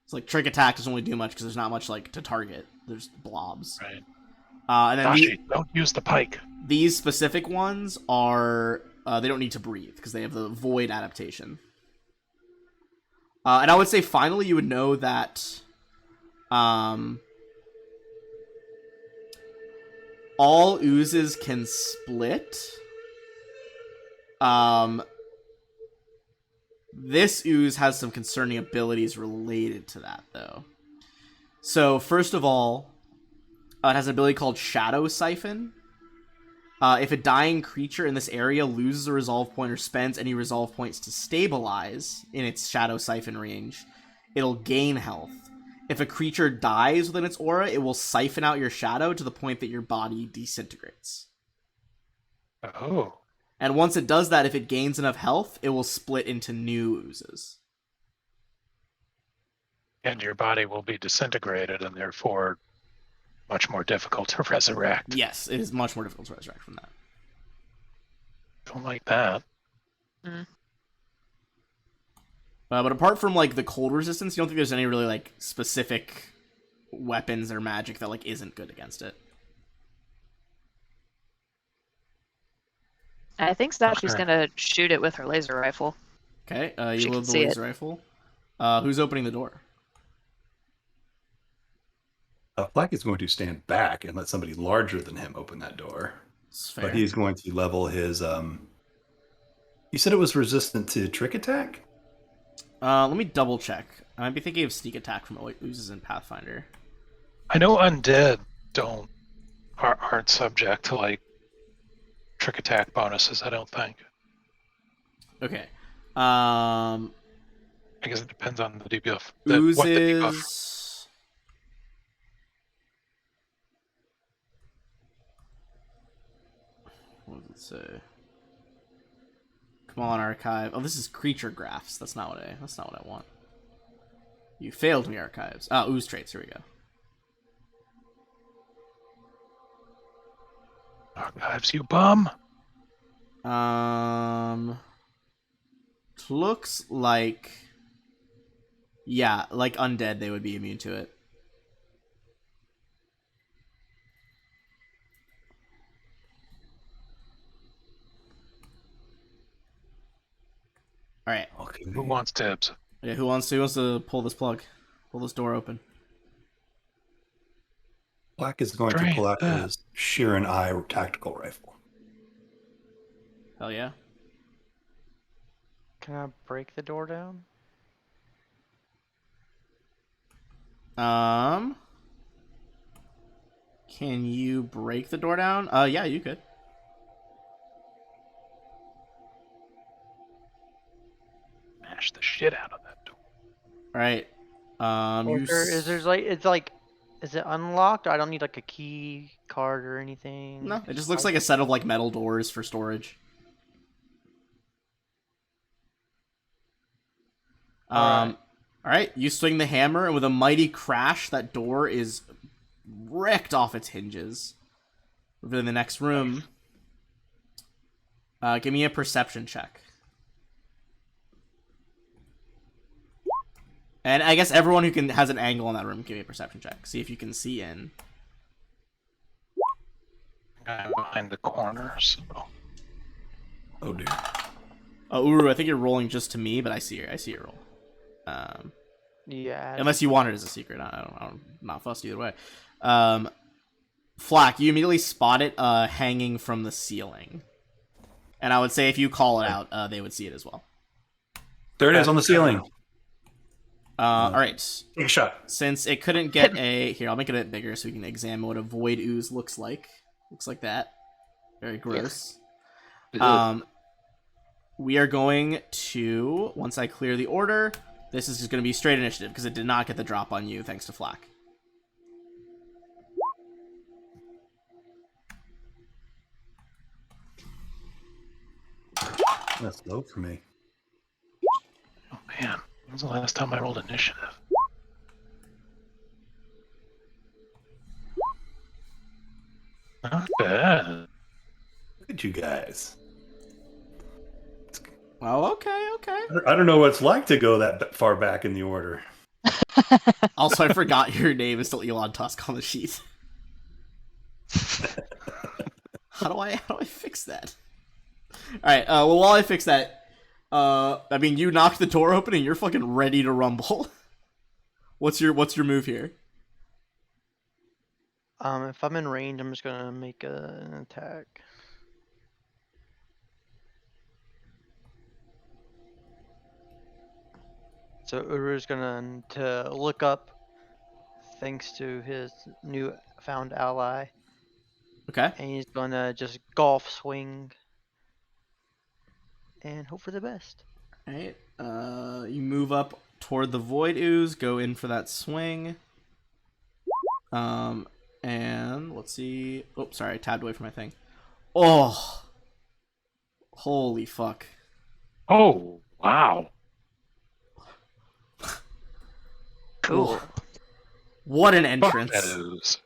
It's like trick attack doesn't really do much because there's not much like to target. There's blobs. Right. And then Dashi, don't use the pike. these specific ones are they don't need to breathe because they have the void adaptation. And I would say finally you would know that all oozes can split. This ooze has some concerning abilities related to that, though. So, first of all, it has an ability called Shadow Siphon. If a dying creature in this area loses a resolve point or spends any resolve points to stabilize in its Shadow Siphon range, it'll gain health. If a creature dies within its aura, it will siphon out your shadow to the point that your body disintegrates. Oh. And once it does that, if it gains enough health, it will split into new oozes. And your body will be disintegrated and therefore much more difficult to resurrect. Yes, it is much more difficult to resurrect from that. Don't like that. But apart from like the cold resistance, you don't think there's any really like specific weapons or magic that like isn't good against it. I think Sashi's Okay. gonna shoot it with her laser rifle. Okay, She you can load the see laser rifle. Who's opening the door? Black is going to stand back and let somebody larger than him open that door. It's fair. But he's going to level his. You said it was resistant to trick attack? Let me double check. I might be thinking of sneak attack from oozes in Pathfinder. I know undead aren't subject to like trick attack bonuses, I don't think. Okay. I guess it depends on the debuff. What the debuff. Oozes. What does it say? Come on, archive. Oh, this is creature graphs. That's not what I want. You failed me, archives. Ooze traits. Here we go. Archives, you bum. Looks like, yeah, like undead, they would be immune to it. All right. Okay. Who wants tips? Yeah, who wants to pull this plug? Pull this door open. Black is going to Drain pull out that. his Sheeran Eye tactical rifle. Hell yeah. Can I break the door down? Can you break the door down? Yeah, you could. Smash the shit out of that door. All right. Is it unlocked? I don't need like a key card or anything. No, it just looks like a set of like metal doors for storage. Alright. All right. You swing the hammer, and with a mighty crash, that door is wrecked off its hinges. Over in the next room. Give me a perception check. And I guess everyone who has an angle in that room, give me a perception check. See if you can see in. I'm behind the corner, so. Oh dear. Oh, Uru, I think you're rolling just to me, but I see your roll. Yeah. Unless you want it as a secret, I'm not fussed either way. Flack, you immediately spot it hanging from the ceiling, and I would say if you call it out, they would see it as well. There it is on the ceiling. All right. Take a shot. Since it couldn't get here, I'll make it a bit bigger so we can examine what a void ooze looks like. Looks like that. Very gross. Ugh. We are going to, once I clear the order, this is just going to be straight initiative because it did not get the drop on you thanks to Flack. That's low for me. Oh man, when was the last time I rolled initiative? Not bad. Look at you guys. Oh, okay. I don't know what it's like to go that far back in the order. Also, I forgot your name is still Elon Tusk on the sheet. How do I fix that? All right. Well, while I fix that, I mean, you knocked the door open and you're fucking ready to rumble. What's your move here? If I'm in range, I'm just gonna make an attack. So Uru's gonna to look up, thanks to his new found ally, Okay. and he's gonna just golf swing and hope for the best. All right. You move up toward the void ooze. Go in for that swing. And let's see. Oh, sorry, I tabbed away from my thing. Oh, holy fuck! Oh wow. Cool. What an Fuck entrance. that ooze.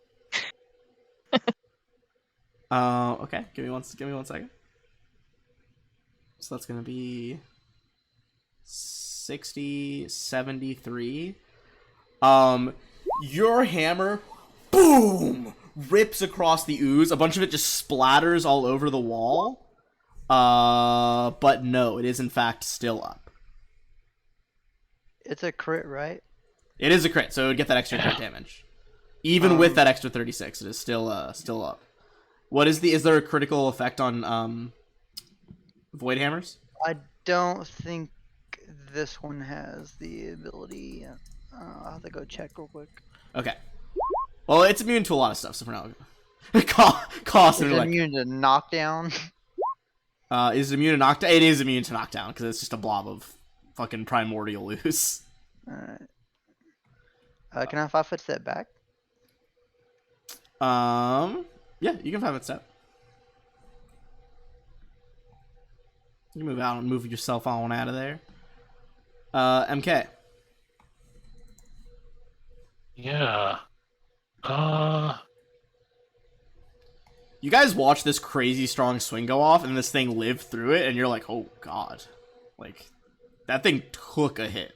Okay. Give me one second. So that's gonna be 60, 73. Your hammer, boom, rips across the ooze. A bunch of it just splatters all over the wall. But no, it is in fact still up. It's a crit, right? It is a crit, so it would get that extra crit damage. Even with that extra 36, it is still up. What is is there a critical effect on Void Hammers? I don't think this one has the ability. I'll have to go check real quick. Okay. Well, it's immune to a lot of stuff, so for now, cost Is and it like, immune to knockdown? is it immune to knockdown? It is immune to knockdown because it's just a blob of fucking primordial ooze. Alright. Can I 5-foot step back? Yeah, you can 5-foot step. You can move out and move yourself on out of there. MK. Yeah. You guys watch this crazy strong swing go off, and this thing lived through it, and you're like, oh god. Like, that thing took a hit.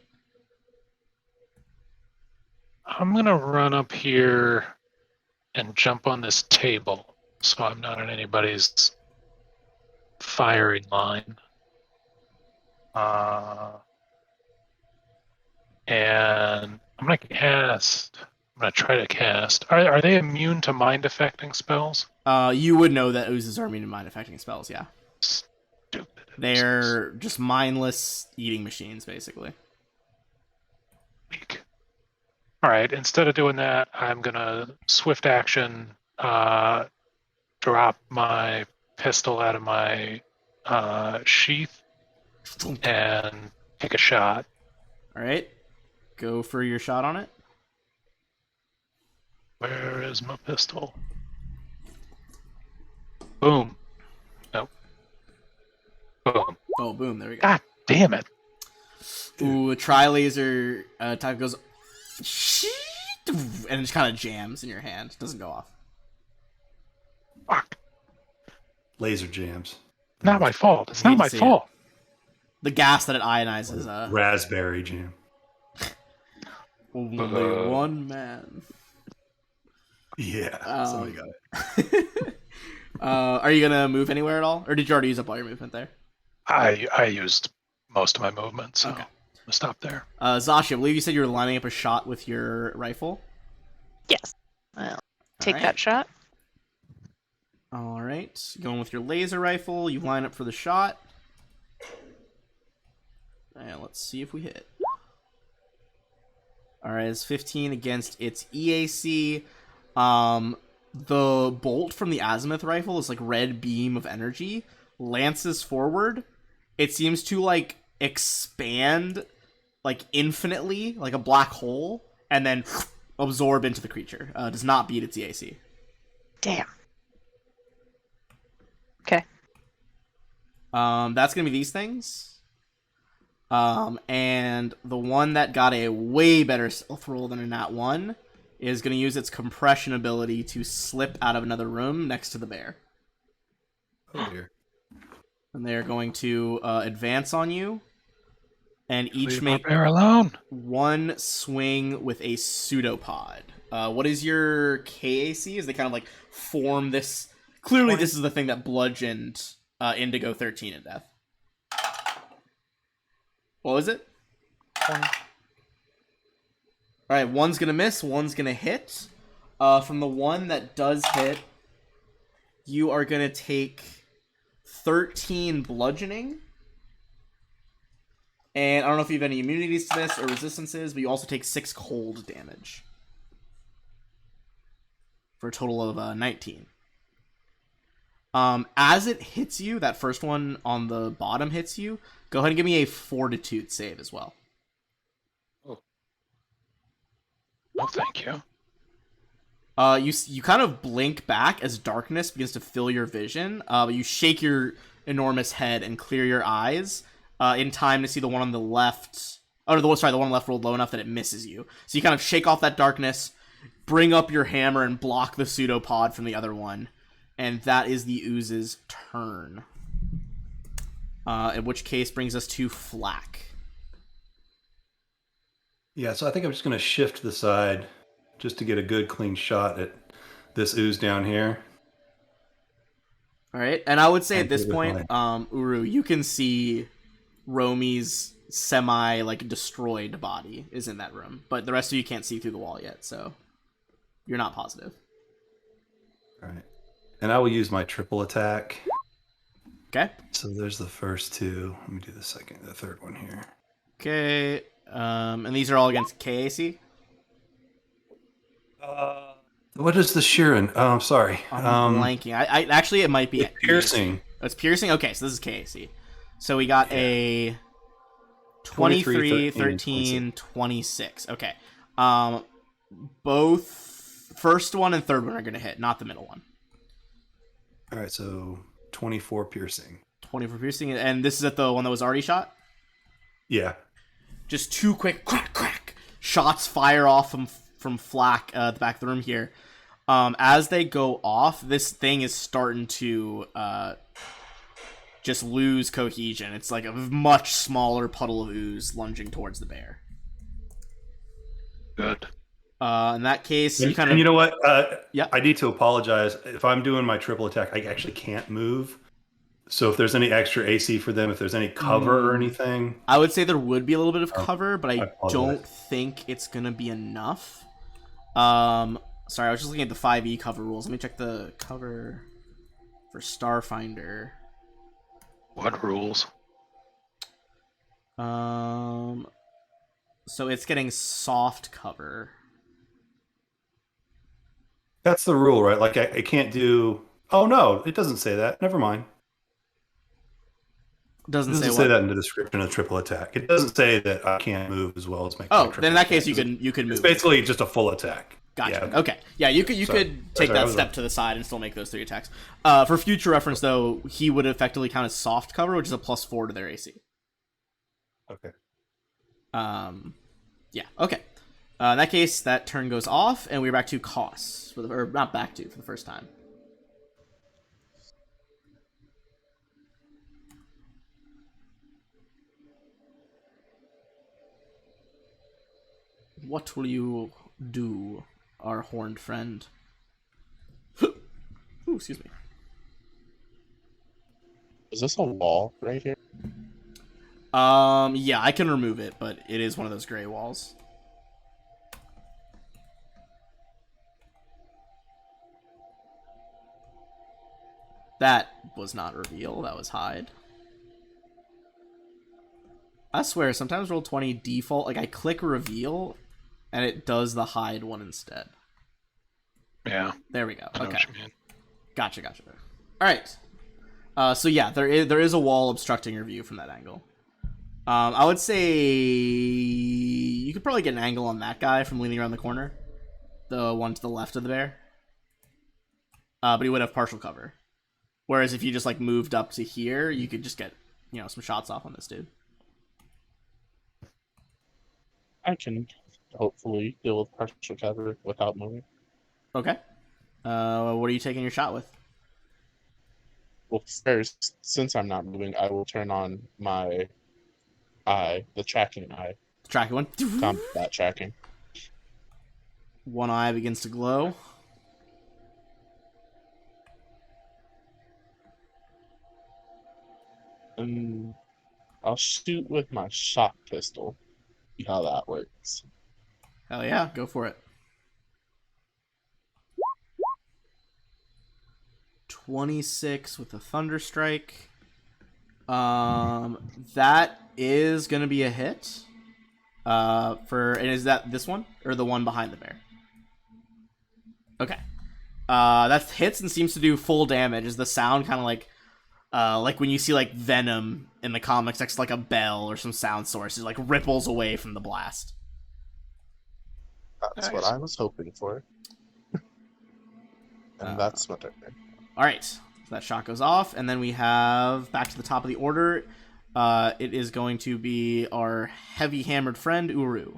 I'm gonna run up here and jump on this table so I'm not in anybody's firing line. And I'm gonna try to cast. Are they immune to mind affecting spells? You would know that oozes are immune to mind affecting spells, yeah. Stupid. They're just mindless eating machines, basically. Weak. All right. Instead of doing that, I'm gonna swift action, drop my pistol out of my sheath and take a shot. Alright. Go for your shot on it. Where is my pistol? Boom. Nope. Boom. Oh, boom, there we go. God damn it. Ooh, a tri-laser type goes... And it just kind of jams in your hand. Doesn't go off. Fuck. Laser jams. Not my fault. It's Hate not to my see fault. The gas that it ionizes, Raspberry jam. only one man. Yeah. Somebody got it. Are you gonna move anywhere at all? Or did you already use up all your movement there? I used most of my movement, so Okay. I'm gonna stop there. Zasha, I believe you said you were lining up a shot with your rifle. Yes. Well, take Alright. that shot. Alright. Going with your laser rifle, you line up for the shot. And let's see if we hit. Alright, it's 15 against its EAC. the bolt from the azimuth rifle, this like red beam of energy, lances forward. It seems to like expand like infinitely, like a black hole, and then absorb into the creature. Does not beat its EAC. Damn. Okay. That's gonna be these things. And the one that got a way better stealth roll than a nat 1 is gonna use its compression ability to slip out of another room next to the bear. Oh dear. And they're going to advance on you, and each Leave my make bear alone. one swing with a pseudopod. What is your KAC? As they kind of like form this. Clearly, this is the thing that bludgeoned Indigo 13 to death. What was it? 20. Alright, one's gonna miss, one's gonna hit. From the one that does hit, you are gonna take 13 bludgeoning. And I don't know if you have any immunities to this or resistances, but you also take 6 cold damage. For a total of 19. As it hits you, that first one on the bottom hits you, go ahead and give me a fortitude save as well. No, thank you. You kind of blink back as darkness begins to fill your vision. You shake your enormous head and clear your eyes in time to see the one on the left. Oh, the one on the left rolled low enough that it misses you. So you kind of shake off that darkness, bring up your hammer, and block the pseudopod from the other one. And that is the ooze's turn. In which case brings us to Flack. Yeah, so I think I'm just going to shift to the side just to get a good clean shot at this ooze down here. All right, and I would say And at this give it point, Uru, you can see Romi's like destroyed body is in that room, but the rest of you can't see through the wall yet, so you're not positive. All right. And I will use my triple attack. Okay. So there's the first two. Let me do the third one here. Okay. And these are all against KAC? What is the Sheeran? Oh, I'm sorry. I'm blanking. I actually, it might be It's piercing. Oh, it's piercing? Okay, so this is KAC. So we got a 23, 13, 26. Okay. Both first one and third one are going to hit, not the middle one. All right, so 24 piercing. 24 piercing, and this is at the one that was already shot? Yeah. Just two quick crack, crack shots fire off from Flack at the back of the room here. As they go off, this thing is starting to just lose cohesion. It's like a much smaller puddle of ooze lunging towards the bear. Good. In that case, And, you kind and of... you know what? Yeah. I need to apologize. If I'm doing my triple attack, I actually can't move. So if there's any extra AC for them, if there's any cover or anything... I would say there would be a little bit of cover, but I apologize. don't think it's going to be enough. Sorry, I was just looking at the 5e cover rules. Let me check the cover for Starfinder. What rules? So it's getting soft cover. That's the rule, right? Like, I can't do... Oh, no, it doesn't say that. Never mind. Doesn't It doesn't say say what? that in the description of triple attack. It doesn't say that I can't move as well as make. Oh, my triple then in that case, attack. you can move. It's basically just a full attack. Gotcha. Yeah. Okay. Yeah, you could Sorry. take Sorry, I that was step wrong. to the side and still make those 3 attacks. For future reference, though, he would effectively count as soft cover, which is a +4 to their AC. Okay. Yeah. Okay. In that case, that turn goes off, and we're back to costs or not back to for the first time. What will you do, our horned friend? Ooh, excuse me. Is this a wall right here? Yeah, I can remove it, but it is one of those gray walls. That was not reveal, that was hide. I swear, sometimes Roll20 default, like I click reveal, and it does the hide one instead. Yeah. There we go. I know Okay. what you mean. Gotcha. All right. So yeah, there is a wall obstructing your view from that angle. I would say you could probably get an angle on that guy from leaning around the corner, the one to the left of the bear. But he would have partial cover. Whereas if you just like moved up to here, you could just get some shots off on this dude. I can hopefully deal with partial cover without moving. Okay. What are you taking your shot with? Well, first, since I'm not moving, I will turn on my eye, the tracking eye, Tracking one. combat tracking. One eye begins to glow. And I'll shoot with my shot pistol. See how that works. Hell yeah, go for it. 26 with a thunder strike. That is gonna be a hit. And is that this one or the one behind the bear? Okay. That hits and seems to do full damage. Is the sound kind of like when you see like Venom in the comics next to like a bell or some sound source, it like ripples away from the blast. That's what I was hoping for. And that's what I did. All right, so that shot goes off, and then we have back to the top of the order. It is going to be our heavy hammered friend Uru.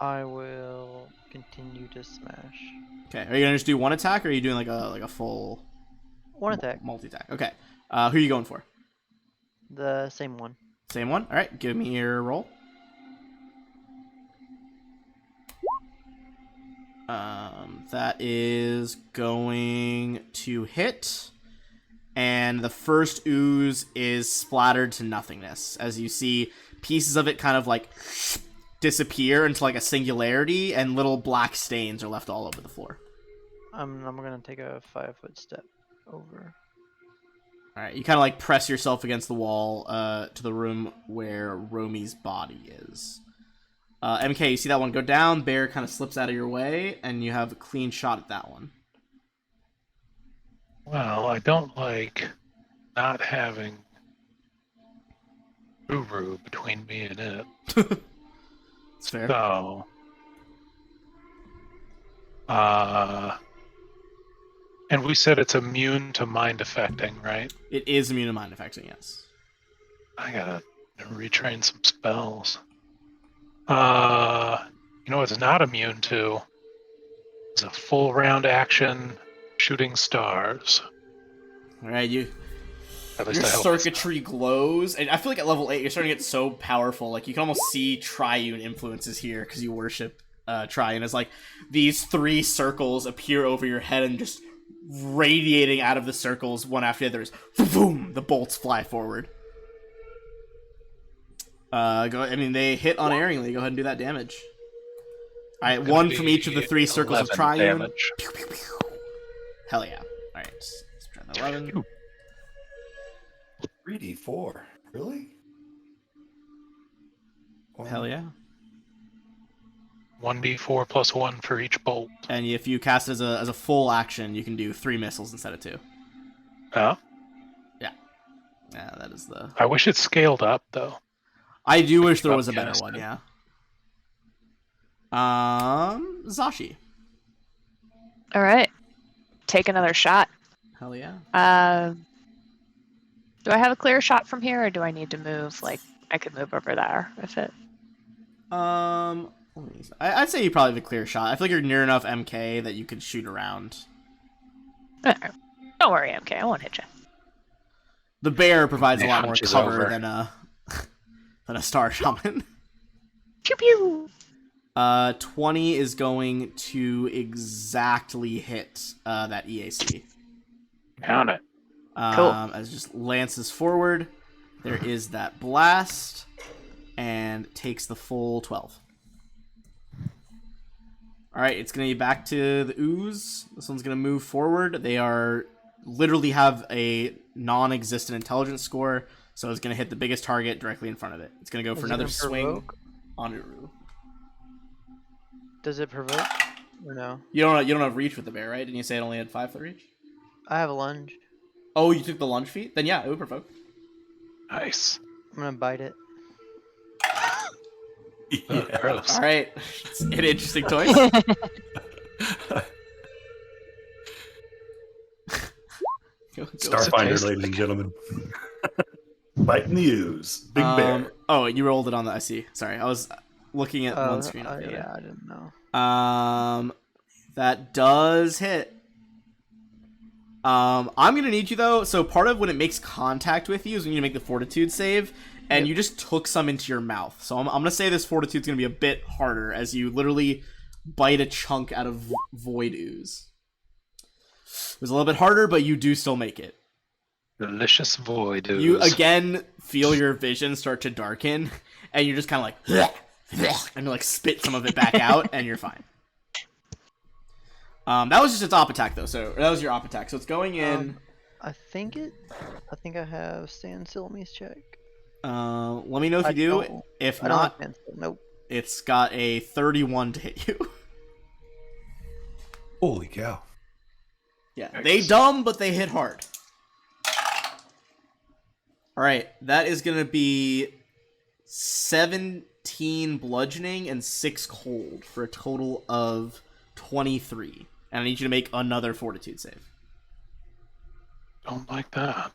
I will continue to smash. Okay, are you gonna just do one attack, or are you doing like a full One attack. multi attack? Okay, who are you going for? The same one. Same one. All right, give me your roll. That is going to hit, and the first ooze is splattered to nothingness as you see pieces of it kind of like disappear into like a singularity, and little black stains are left all over the floor. I'm gonna take a 5-foot step over. All right, you kind of like press yourself against the wall to the room where Romi's body is. MK, you see that one go down, bear kind of slips out of your way, and you have a clean shot at that one. Well, I don't like not having Uru between me and it. It's fair. So, and we said it's immune to mind affecting, right? It is immune to mind affecting, yes. I gotta retrain some spells. You know what it's not immune to? It's a full round action shooting stars. All right, At least your I hope. circuitry glows, and I feel like at level 8 you're starting to get so powerful. Like you can almost see Triune influences here because you worship Triune. As like these 3 circles appear over your head and just radiating out of the circles one after the other. Boom! The bolts fly forward. They hit unerringly. Go ahead and do that damage. All right, 1 from each of the 3 circles of 11 Triune. damage. Pew, pew, pew. Hell yeah! All right, let's try that 11. 3d4. Really? Hell yeah! 1d4 plus 1 for each bolt. And if you cast it as a full action, you can do 3 missiles instead of 2. Oh? Yeah, that is the. I wish it scaled up, though. I do wish there was a better Yes. one. Yeah. Zashi. All right. Take another shot. Hell yeah. Do I have a clear shot from here, or do I need to move? Like, I could move over there if it. I'd say you probably have a clear shot. I feel like you're near enough MK that you could shoot around. Don't worry, MK. I won't hit you. The bear provides a It lot more hunches cover over. than a star shaman. Pew pew. 20 is going to exactly hit that EAC. Count it. Cool. As it just lances forward, there is that blast, and takes the full 12. Alright, it's going to be back to the ooze. This one's going to move forward. They literally have a non-existent intelligence score, so it's going to hit the biggest target directly in front of it. It's going to go for Is it another gonna swing provoke? on Uru. Does it provoke? Or no? You don't have reach with the bear, right? Didn't you say it only had 5 foot reach? I have a lunge. Oh, you took the lunge feat? Then yeah, it would provoke. Nice. I'm gonna bite it. Oh, Yeah. gross. All right, it's an interesting choice. Starfinder, taste ladies and gentlemen. Biting the ooze. Big bear. Oh, you rolled it on the. I see. Sorry, I was looking at one screen. Off the yeah, other. I didn't know. That does hit. I'm gonna need you though. So part of when it makes contact with you is when you make the fortitude save, and you just took some into your mouth. So I'm gonna say this fortitude's gonna be a bit harder as you literally bite a chunk out of void ooze. It was a little bit harder, but you do still make it. Delicious void ooze. You again feel your vision start to darken, and you're just kind of like, and you like spit some of it back out, and you're fine. That was just its op attack though, so that was your op attack. So it's going in. I think I have Stan Silmi's check. Let me know if I you do. don't- If I don't have not, Stan Sil- Nope. it's got a 31 to hit you. Holy cow. Yeah, they dumb, but they hit hard. All right, that is gonna be 17 bludgeoning and 6 cold for a total of 23. And I need you to make another fortitude save. Don't like that.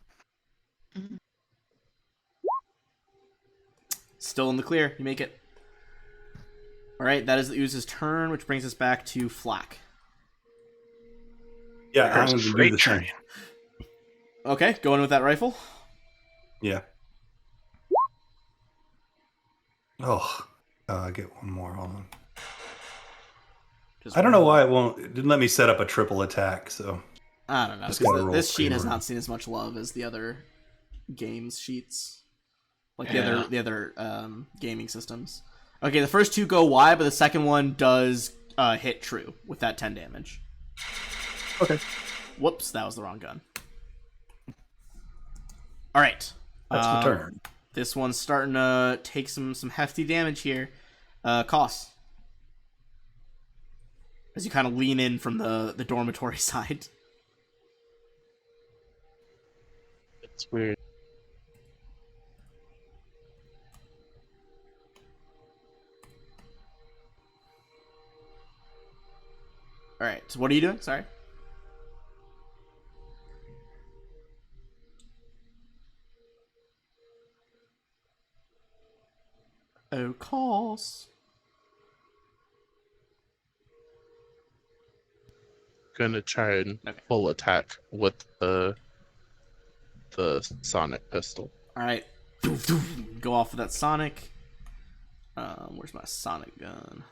Still in the clear. You make it. All right, that is the ooze's turn, which brings us back to Flack. Yeah, I'm There's a going to do freight the same. train. Okay, going with that rifle. Yeah. Oh, I get one more. Hold on. Just I don't know one. why it didn't let me set up a triple attack. So I don't know. Just 'Cause gotta roll this sheet has three more. not seen as much love as the other games sheets, like Yeah. the other gaming systems. Okay, the first two go wide, but the second one does hit true with that 10 damage. Okay. Whoops, that was the wrong gun. All right. That's the turn. This one's starting to take some hefty damage here. Cost. As you kind of lean in from the dormitory side. It's weird. All right. So what are you doing? Sorry. Oh, Cost. Gonna try and Okay. full attack with the sonic pistol. All right. Go off with that Sonic. Where's my Sonic gun?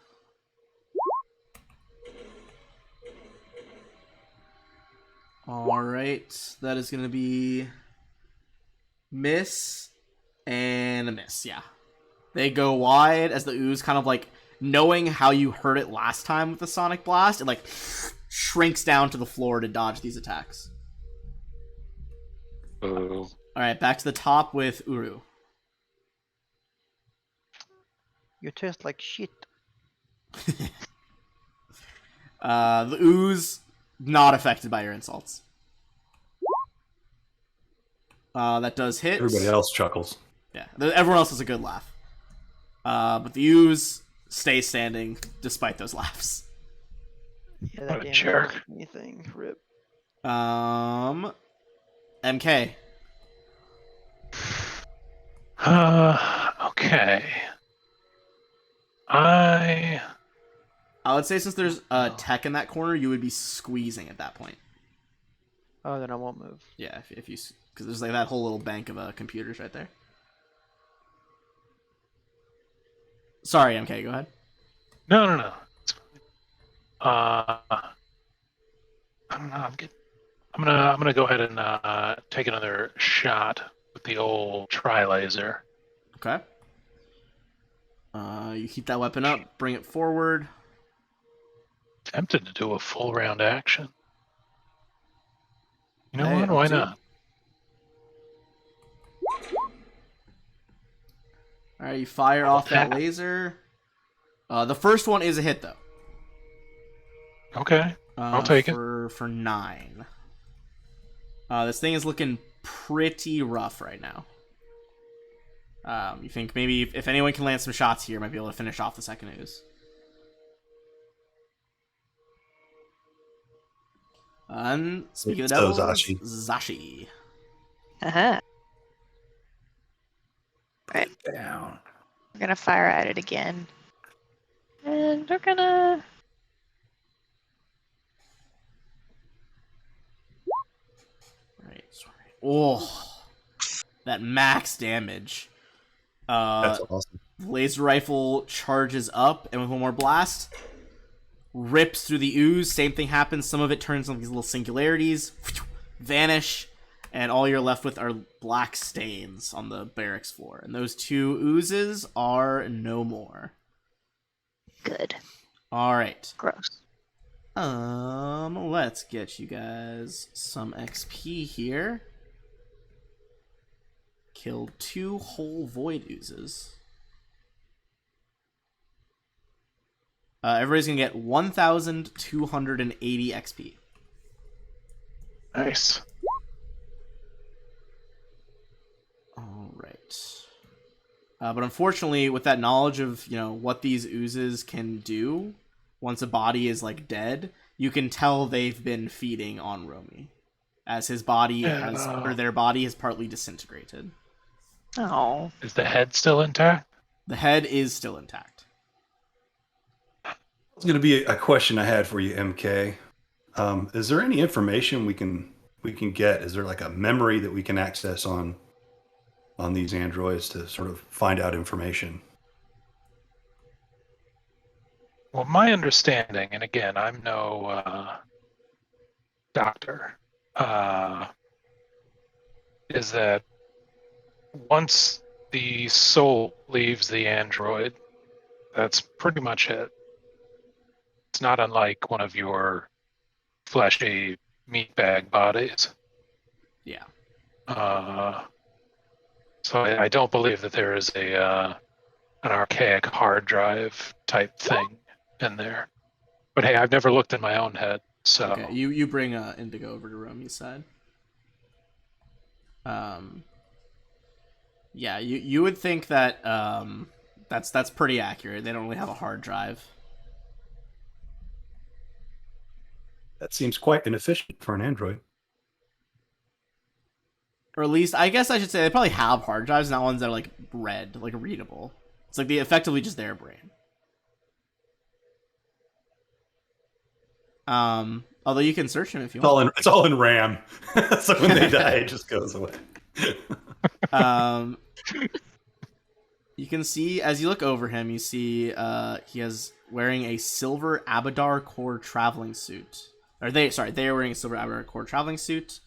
All right. That is going to be miss and a miss. Yeah. They go wide as the ooze kind of like knowing how you hurt it last time with the Sonic Blast. It like shrinks down to the floor to dodge these attacks. Oh. All right. Back to the top with Uru. You taste like shit. The ooze not affected by your insults. That does hit. Everybody else chuckles. Yeah, everyone else has a good laugh. But the ooze stays standing despite those laughs. Yeah, What that a game jerk. wasn't anything. Rip. MK. Okay. I would say since there's a tech in that corner, you would be squeezing at that point. Oh, then I won't move. Yeah, if you because there's like that whole little bank of computers right there. Sorry, MK. Go ahead. no. It's fine. I don't know. I'm gonna go ahead and take another shot with the old tri laser. Okay. You keep that weapon up. Bring it forward. Tempted to do a full round action. You know Hey, what? Why up to you. not? All right, you fire off that laser. The first one is a hit though. Okay. I'll take it. For 9. This thing is looking pretty rough right now. You think maybe if anyone can land some shots here, might be able to finish off the second ooze. And speaking of the devils, Zashi. Uh-huh. Down. We're gonna fire at it again. And we're gonna... Right. Oh, that max damage. That's awesome. Laser rifle charges up, and with one more blast, rips through the ooze. Same thing happens. Some of it turns into these little singularities, vanish, and all you're left with are black stains on the barracks floor. And those 2 oozes are no more. Good. All right. Gross. Let's get you guys some XP here. Killed 2 whole void oozes. Everybody's gonna get 1,280 XP. Nice. All right. But unfortunately, with that knowledge of what these oozes can do, once a body is like dead, you can tell they've been feeding on Romy, as his body or their body has partly disintegrated. Oh. Is the head still intact? The head is still intact. It's going to be a question I had for you, MK. Is there any information we can get? Is there like a memory that we can access on these androids to sort of find out information? Well, my understanding, and again, I'm no doctor, is that once the soul leaves the android, that's pretty much it. It's not unlike one of your fleshy meatbag bodies. Yeah. So I don't believe that there is an archaic hard drive type thing in there. But hey, I've never looked in my own head, so... Okay, you bring Indigo over to Romy's side. Yeah, you would think that that's pretty accurate. They don't really have a hard drive. That seems quite inefficient for an android. Or at least, I guess I should say they probably have hard drives, not ones that are like read, like readable. It's like effectively just their brain. Although you can search them if you want. It's all in RAM. So when they die, it just goes away. You can see, as you look over him, you see he is wearing a silver Abadar core traveling suit. They are wearing a silver Abadar core traveling suit.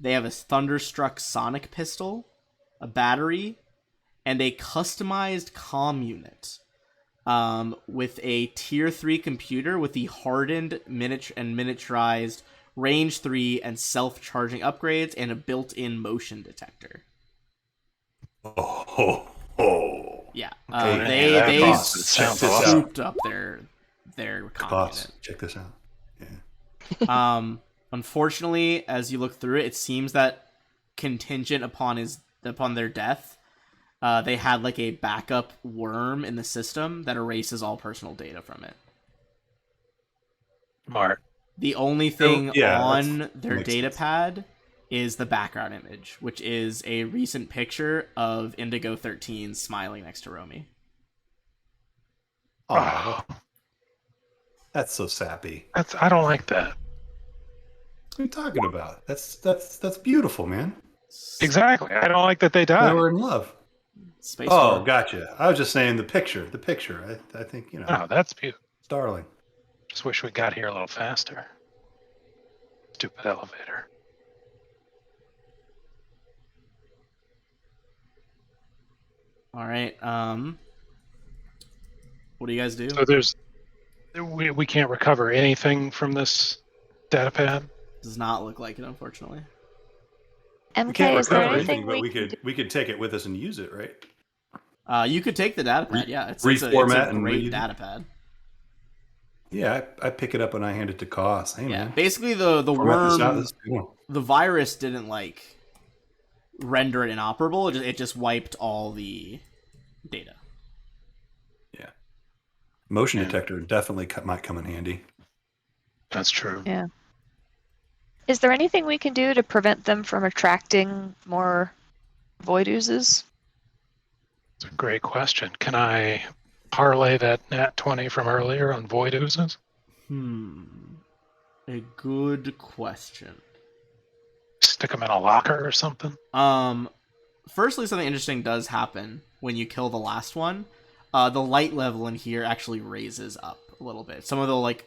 They have a Thunderstruck sonic pistol, a battery, and a customized comm unit. With a tier 3 computer with the hardened miniaturized range 3 and self-charging upgrades and a built-in motion detector. Yeah, they scooped up their comm unit. Check this out. Yeah. Unfortunately, as you look through it, it seems that contingent upon their death, they had like a backup worm in the system that erases all personal data from it. Smart. The only thing on their makes data sense. pad is the background image, which is a recent picture of Indigo 13 smiling next to Romy. Oh, that's so sappy. I don't like that. What are you talking about? That's beautiful, man. Exactly. I don't like that they They died. were in love. Space Oh, War. gotcha. I was just saying the picture. I think, Oh, that's beautiful. it's darling. Just wish we got here a little faster. Stupid elevator. All right. What do you guys do? So we can't recover anything from this data pad. Does not look like it, unfortunately. We can't MK, is there recover anything anything, but we could take it with us and use it, right? You could take the datapad. Yeah, it's a reformat and great read. datapad. Yeah, I pick it up and I hand it to Koss. Hey, Yeah, man. basically the Format this out, worm, this is a good one. the virus didn't like render it inoperable. It just wiped all the data. Yeah. Motion detector definitely might come in handy. That's true. Yeah. Is there anything we can do to prevent them from attracting more void oozes? It's a great question. Can I parlay that nat 20 from earlier on void oozes? A good question. Stick them in a locker or something? Firstly, something interesting does happen when you kill the last one. The light level in here actually raises up a little bit. Some of the like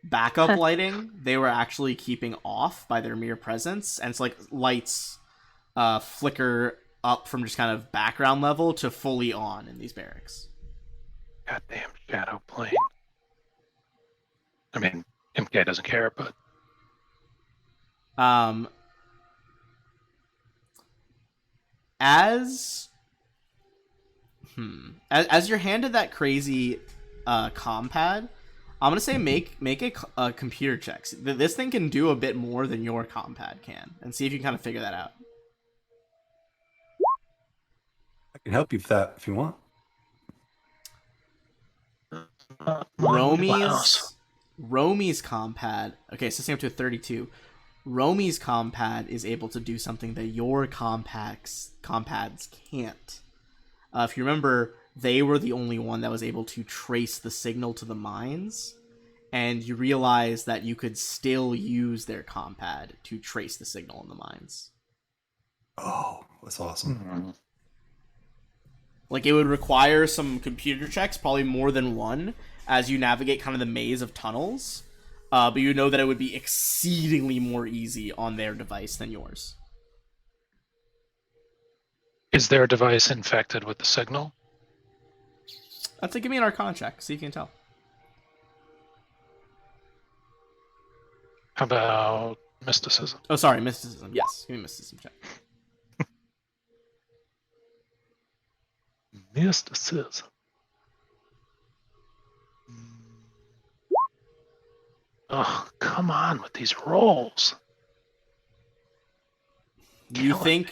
backup lighting they were actually keeping off by their mere presence, and it's like lights flicker up from just kind of background level to fully on in these barracks. Goddamn shadow plane. I mean, MK doesn't care, but As you're handed that crazy compad, I'm gonna say make a computer check. This thing can do a bit more than your compad can, and see if you can kind of figure that out. I can help you with that if you want. Romy's compad. Okay, so same up to a 32. Romy's compad is able to do something that your compads can't. If you remember, they were the only one that was able to trace the signal to the mines, and you realize that you could still use their compad to trace the signal in the mines. Oh, that's awesome. Like, it would require some computer checks, probably more than one, as you navigate kind of the maze of tunnels. But you know that it would be exceedingly more easy on their device than yours. is their device infected with the signal? I'd say give me an Arcana check, see if you can tell. How about mysticism? Oh, sorry, mysticism. Yes, give me a mysticism check. Mysticism. Oh, come on with these rolls. You Killing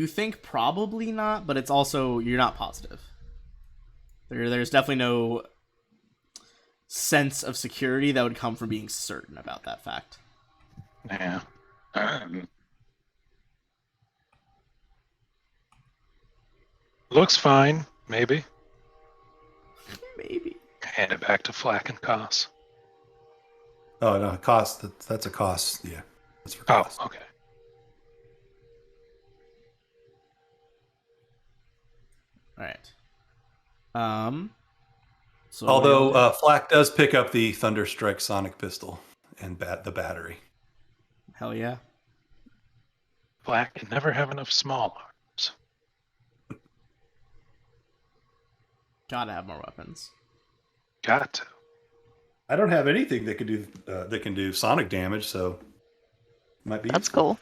think probably not, but it's also you're not positive. There's definitely no sense of security that would come from being certain about that fact. Yeah. Looks fine, maybe. Maybe. Hand it back to Flack and Koss. Oh no, cost. That's a cost. Yeah, that's for Oh, cost. okay. All right. So Although Flack does pick up the Thunderstrike sonic pistol and the battery. hell yeah. Flack can never have enough small arms. Gotta have more weapons. Got to. I don't have anything that can do sonic damage, so might be. That's cool.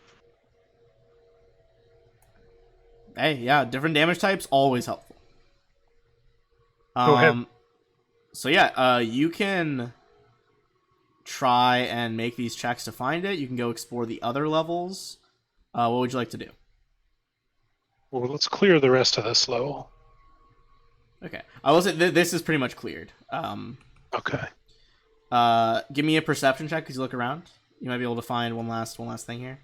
Hey, yeah, different damage types always helpful. Go ahead. So yeah, you can try and make these checks to find it. You can go explore the other levels. What would you like to do? Well, let's clear the rest of this level. Okay, I will say this is pretty much cleared. Okay. Give me a perception check because you look around. You might be able to find one last thing here.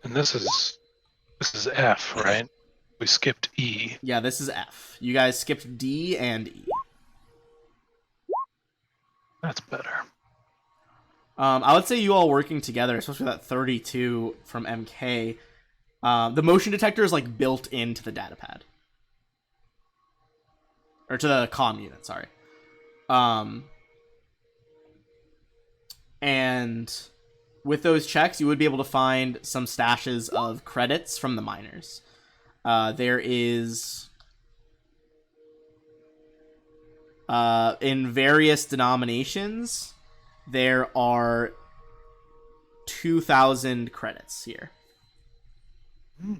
And this is F, right? We skipped E. Yeah, this is F. You guys skipped D and E. That's better. I would say you all working together, especially that 32 from MK. The motion detector is like built into the datapad. Or to the comm unit, sorry. And with those checks, you would be able to find some stashes of credits from the miners. There is... in various denominations, there are 2,000 credits here. Hmm.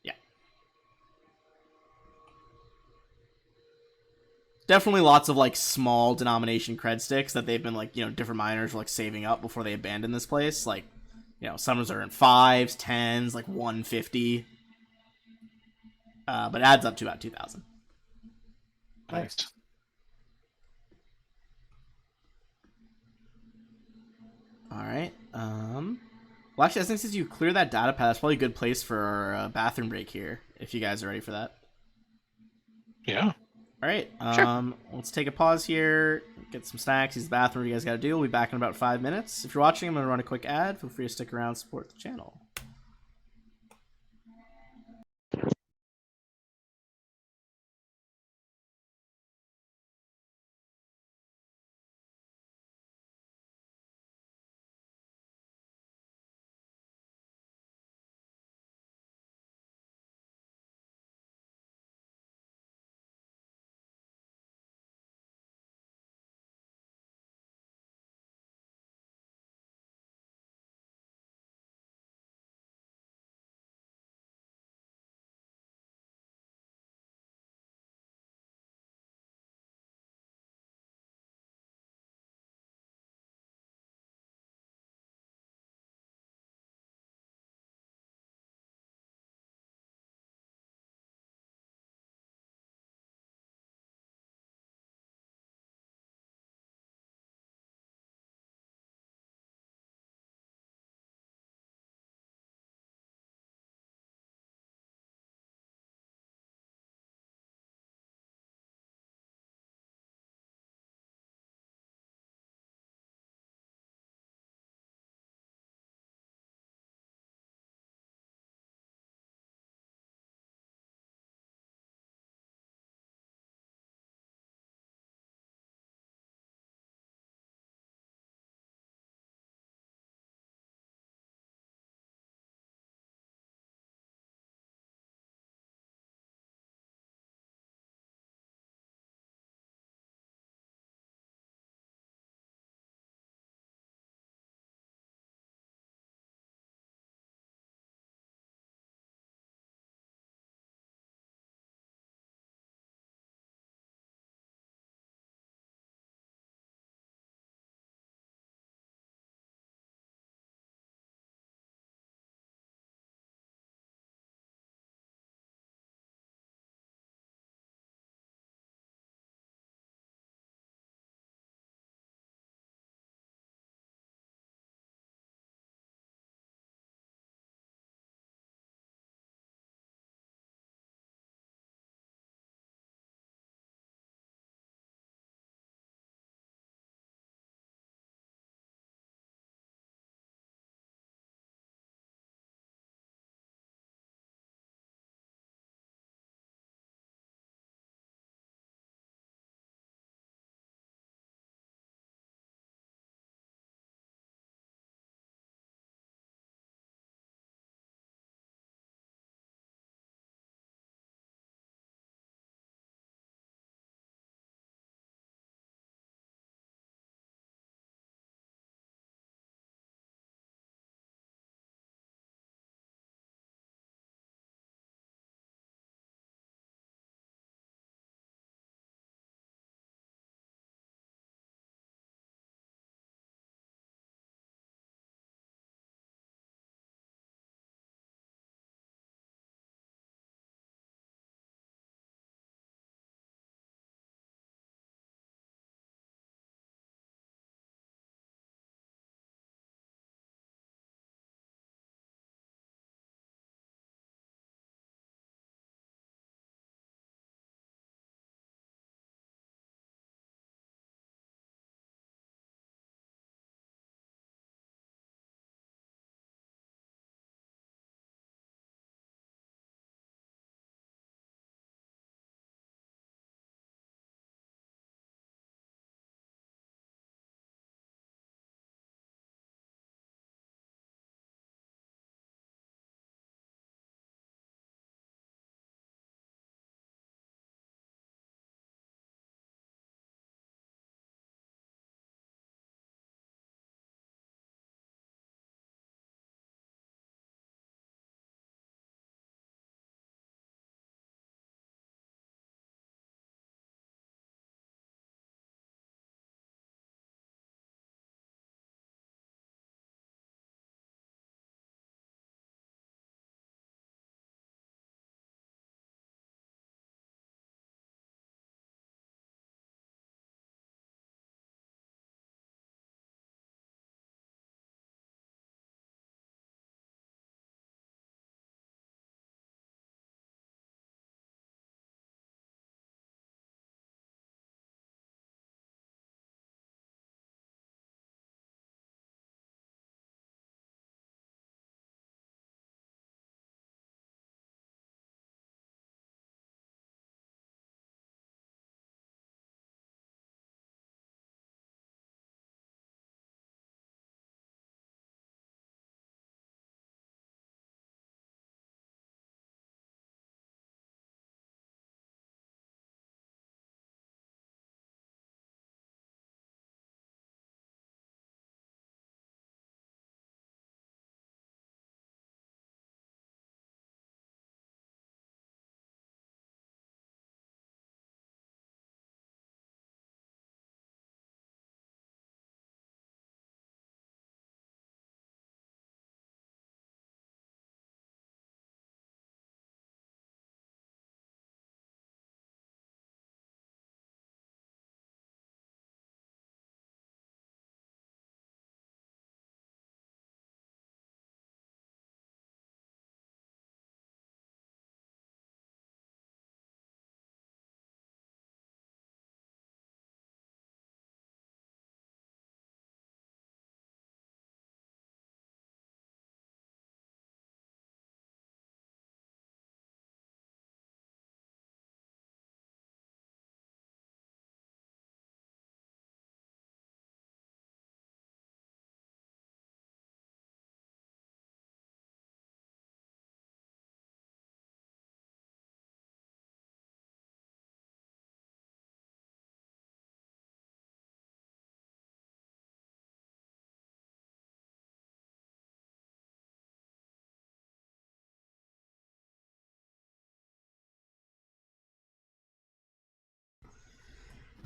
Yeah. definitely lots of like small denomination cred sticks that they've been like, different miners are like saving up before they abandon this place. Like, some of them are in 5s, 10s, like 150. But it adds up to about 2,000. Nice. All right. Well, actually, I think since you clear that data pad, that's probably a good place for our bathroom break here. If you guys are ready for that. Yeah. All right. Sure. Let's take a pause here, get some snacks, use the bathroom. You guys got to do. We'll be back in about 5 minutes. If you're watching, I'm gonna run a quick ad. Feel free to stick around, support the channel.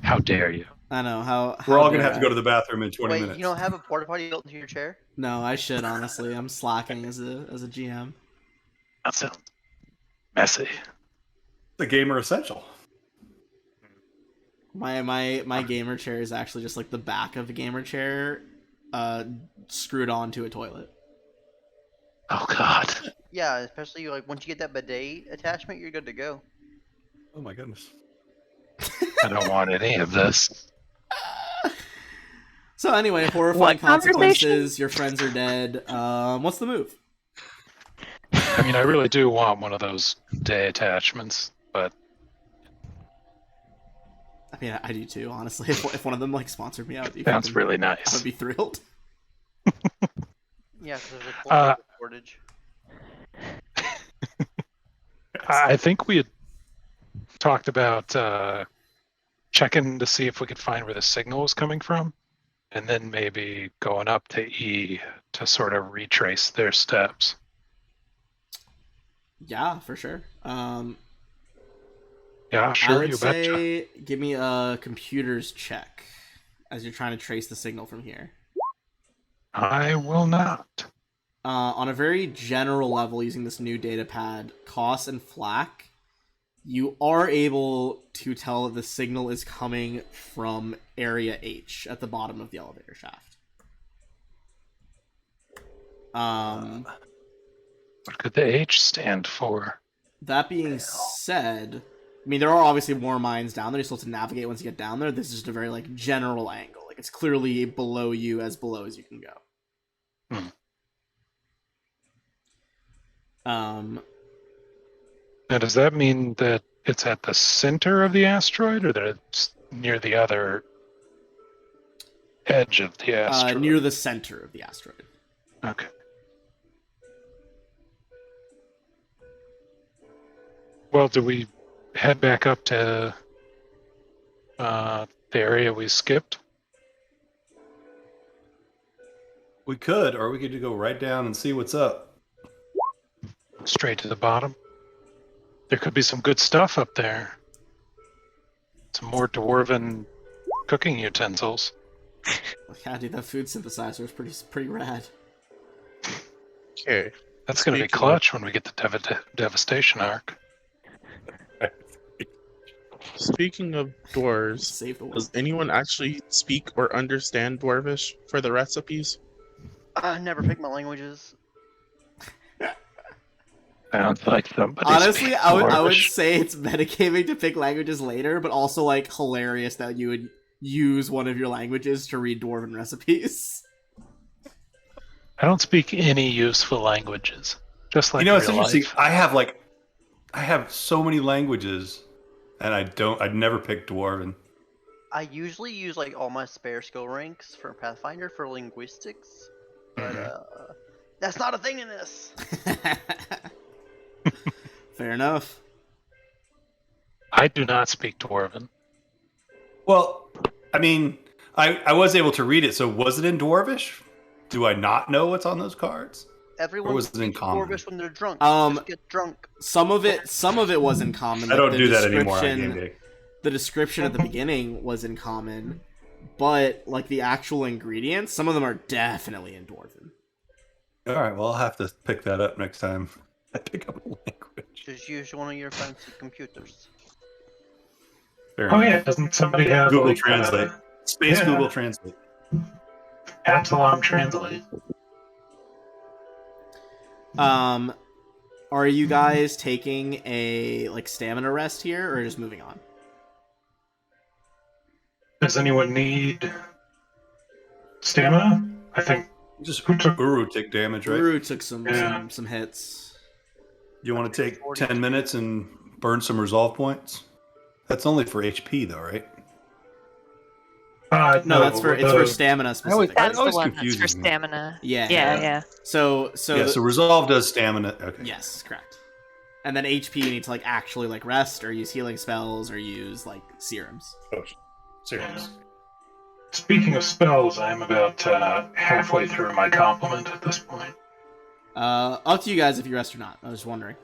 How dare you? I know how. We're all dare gonna have to I? go to the bathroom in 20 Wait, minutes. you don't have a porta potty built into your chair? No, I should honestly. I'm slacking as a GM. That sounds messy. The gamer essential. My gamer chair is actually just like the back of the gamer chair, screwed onto a toilet. Oh God. Yeah, especially like once you get that bidet attachment, you're good to go. Oh my goodness. I don't want any of this. So anyway, horrifying What consequences. conversation? Your friends are dead. What's the move? I mean, I really do want one of those day attachments, but I mean, I do too. Honestly, if one of them like sponsored me, I would be sounds fucking- really I would nice. be thrilled. Yeah, because there's a Uh, shortage. I think we had talked about checking to see if we could find where the signal was coming from, and then maybe going up to E to sort of retrace their steps. Yeah, for sure. Yeah, I sure, would you betcha. say give me a computers check as you're trying to trace the signal from here. I will not. On a very general level, using this new data pad, Koss and Flack, you are able to tell that the signal is coming from area H at the bottom of the elevator shaft. What could the H stand for? That being said, I mean, there are obviously more mines down there. You still have to navigate once you get down there. This is just a very like general angle. Like it's clearly below you as you can go. Now, does that mean that it's at the center of the asteroid, or that it's near the other edge of the asteroid? Near the center of the asteroid. Okay. Well, do we head back up to the area we skipped? We could, or we could go right down and see what's up. Straight to the bottom? There could be some good stuff up there. Some more dwarven cooking utensils. Yeah, dude, that food synthesizer is pretty rad. Okay. That's going to be Speaking clutch when we get the devastation arc. Speaking of dwarves, Save the world. does anyone actually speak or understand Dwarvish for the recipes? I never picked my languages. Sounds like somebody. Honestly, speaks I would Dwarvish. say it's metagaming to pick languages later, but also like hilarious that you would use one of your languages to read dwarven recipes. I don't speak any useful languages. Just like You know, it's real interesting. life. I have so many languages, and I'd never pick Dwarven. I usually use like all my spare skill ranks for Pathfinder for linguistics, but that's not a thing in this. Fair enough. I do not speak Dwarven. Well, I mean, I was able to read it, so was it in Dwarvish? Do I not know what's on those cards? Everyone was it in speaks common? Dwarvish when they're drunk. Just get drunk. Some of it was in common. I like, don't the do that anymore on description- game day. The description at the beginning was in common, but like the actual ingredients, some of them are definitely in dwarven. All right, well, I'll have to pick that up next time I pick up a language. Just use one of your fancy computers. Fair Oh enough. yeah, doesn't somebody have Google like, Translate. Space yeah. Google Translate. Absalom Translate? Are you guys taking a like stamina rest here, or just moving on? Does anyone need stamina? I think Just Who took- Uru take damage, right? Uru took some Yeah. some hits. You want to take 10 minutes and burn some resolve points? That's only for HP, though, right? No, that's for it's for stamina specifically. That's the always one that's for confuses me. stamina. Yeah. Yeah. So Yeah, so resolve does stamina. Okay. yes, correct. And then HP you need to like actually like rest or use healing spells or use like serums. Oh, serious. Speaking of spells, I'm about halfway through my complement at this point. Up to you guys if you rest or not. I was just wondering.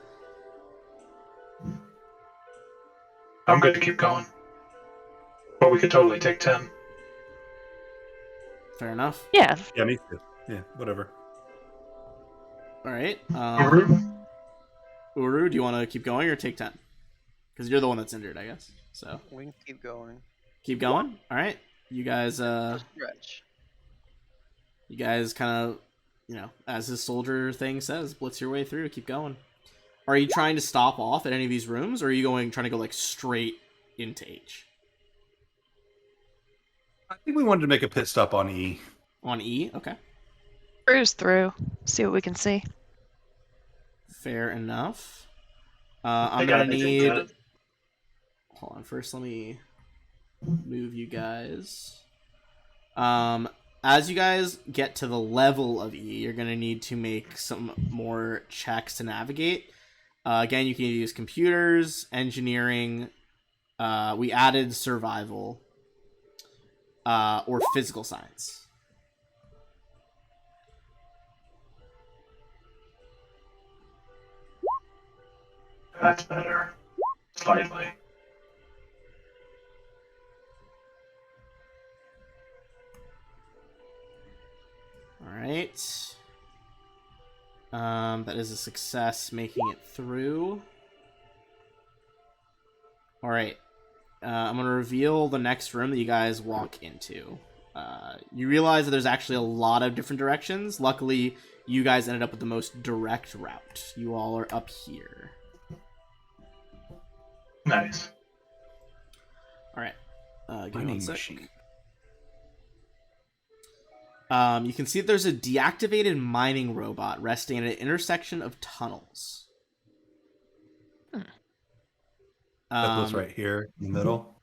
I'm good to keep going. But we could totally take 10. Fair enough. Yeah. Yeah, me too. Yeah, whatever. All right. Uru? Uru, do you want to keep going or take 10? Because you're the one that's injured, I guess. So We can keep going. keep going. All right. You guys. Stretch. You guys kind of, as his soldier thing says, blitz your way through. Keep going. Are you trying to stop off at any of these rooms, or are you trying to go like straight into H? I think we wanted to make a pit stop on E. On E? Okay. Cruise through. See what we can see. Fair enough. I'm They gonna got anything need. good? Hold on. First, let me move you guys. As you guys get to the level of E, you're gonna need to make some more checks to navigate. Again, you can use computers, engineering. We added survival, or physical science. That's better. Slightly. All right. That is a success, making it through. All right. I'm gonna reveal the next room that you guys walk into. You realize that there's actually a lot of different directions. Luckily, you guys ended up with the most direct route. You all are up here. Nice. All right. Give me Mining one sec. machine. You can see that there's a deactivated mining robot resting at an intersection of tunnels. That was right here in the middle.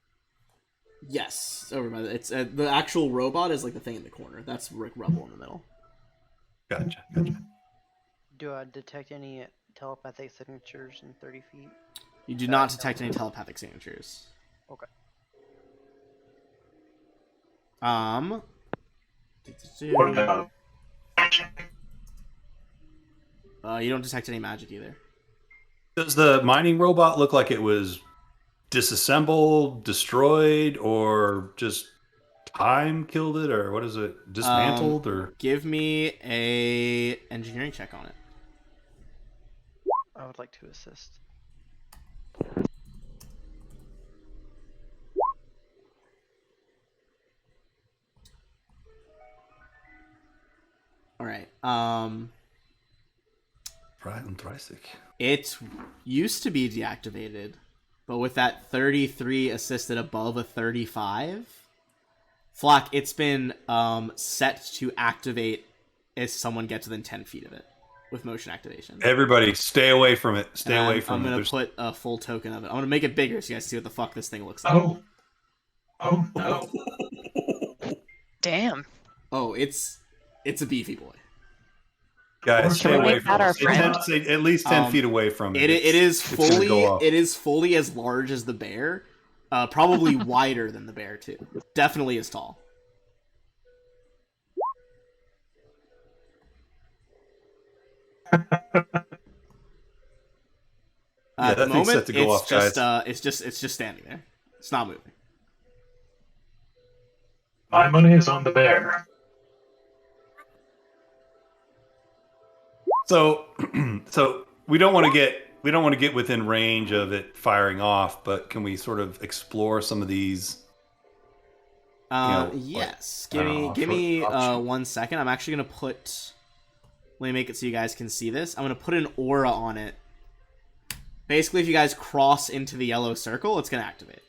Yes, over by it's the actual robot is like the thing in the corner. That's Rick Rubble in the middle. Gotcha. Do I detect any telepathic signatures in 30 feet? You do not detect any telepathic signatures. Okay. What about magic? You don't detect any magic either. Does the mining robot look like it was disassembled, destroyed, or just time killed it, or what is it? Dismantled, or Give me a engineering check on it. I would like to assist. All right. right and Thrysic. It used to be deactivated, but with that 33 assisted above a 35, Flock, it's been set to activate as someone gets within 10 feet of it with motion activation. Everybody, stay away from it. Stay away from I'm it. gonna There's- put a full token of it. I'm gonna make it bigger so you guys see what the fuck this thing looks like. Oh no. Damn. Oh, it's a beefy boy. Guys, stay Can we away make from that our it. Stay friend? stay at least 10 feet away from it. It is It's gonna go off. fully as large as the bear. Probably wider than the bear too. Definitely as tall. Yeah, At the that thing's moment, set to go off, guys. it's just standing there. It's not moving. My money is on the bear. So, so we don't want to get within range of it firing off, but can we sort of explore some of these? Yes. I don't know, Give me option. 1 second. I'm actually gonna put. Let me make it so you guys can see this. I'm gonna put an aura on it. Basically, if you guys cross into the yellow circle, it's gonna activate.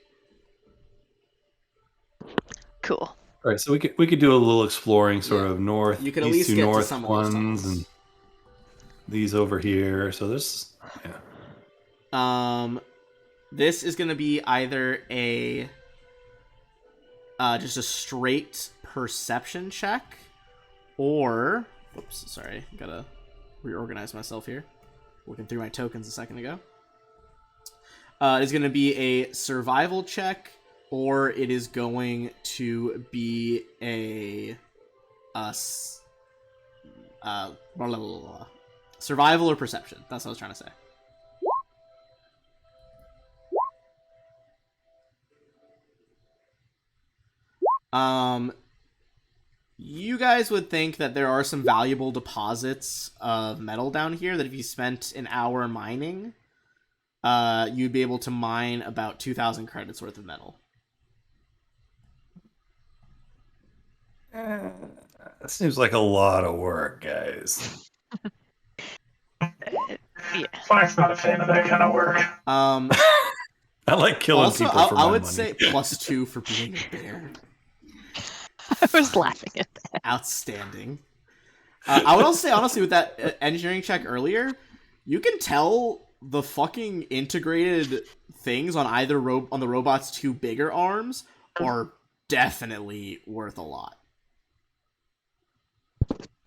Cool. All right, so we could do a little exploring, sort Yeah. of north. You could at these least two get to north some of those ones tunnels. and these over here. So there's This is gonna be either a just a straight perception check, or oops, sorry, gotta reorganize myself here. Looking through my tokens a second ago. It's gonna be a survival check, or it is going to be a blah, blah, blah, blah. Survival or perception. That's what I was trying to say. You guys would think that there are some valuable deposits of metal down here that if you spent an hour mining, you'd be able to mine about 2,000 credits worth of metal. That seems like a lot of work, guys. Yeah. Flank's not a fan of that kind of work. I like killing Also, people for my I would money. say +2 for being a bear. I was laughing at that. Outstanding. I would also say, honestly, with that engineering check earlier, you can tell the fucking integrated things on either on the robot's 2 bigger arms are definitely worth a lot.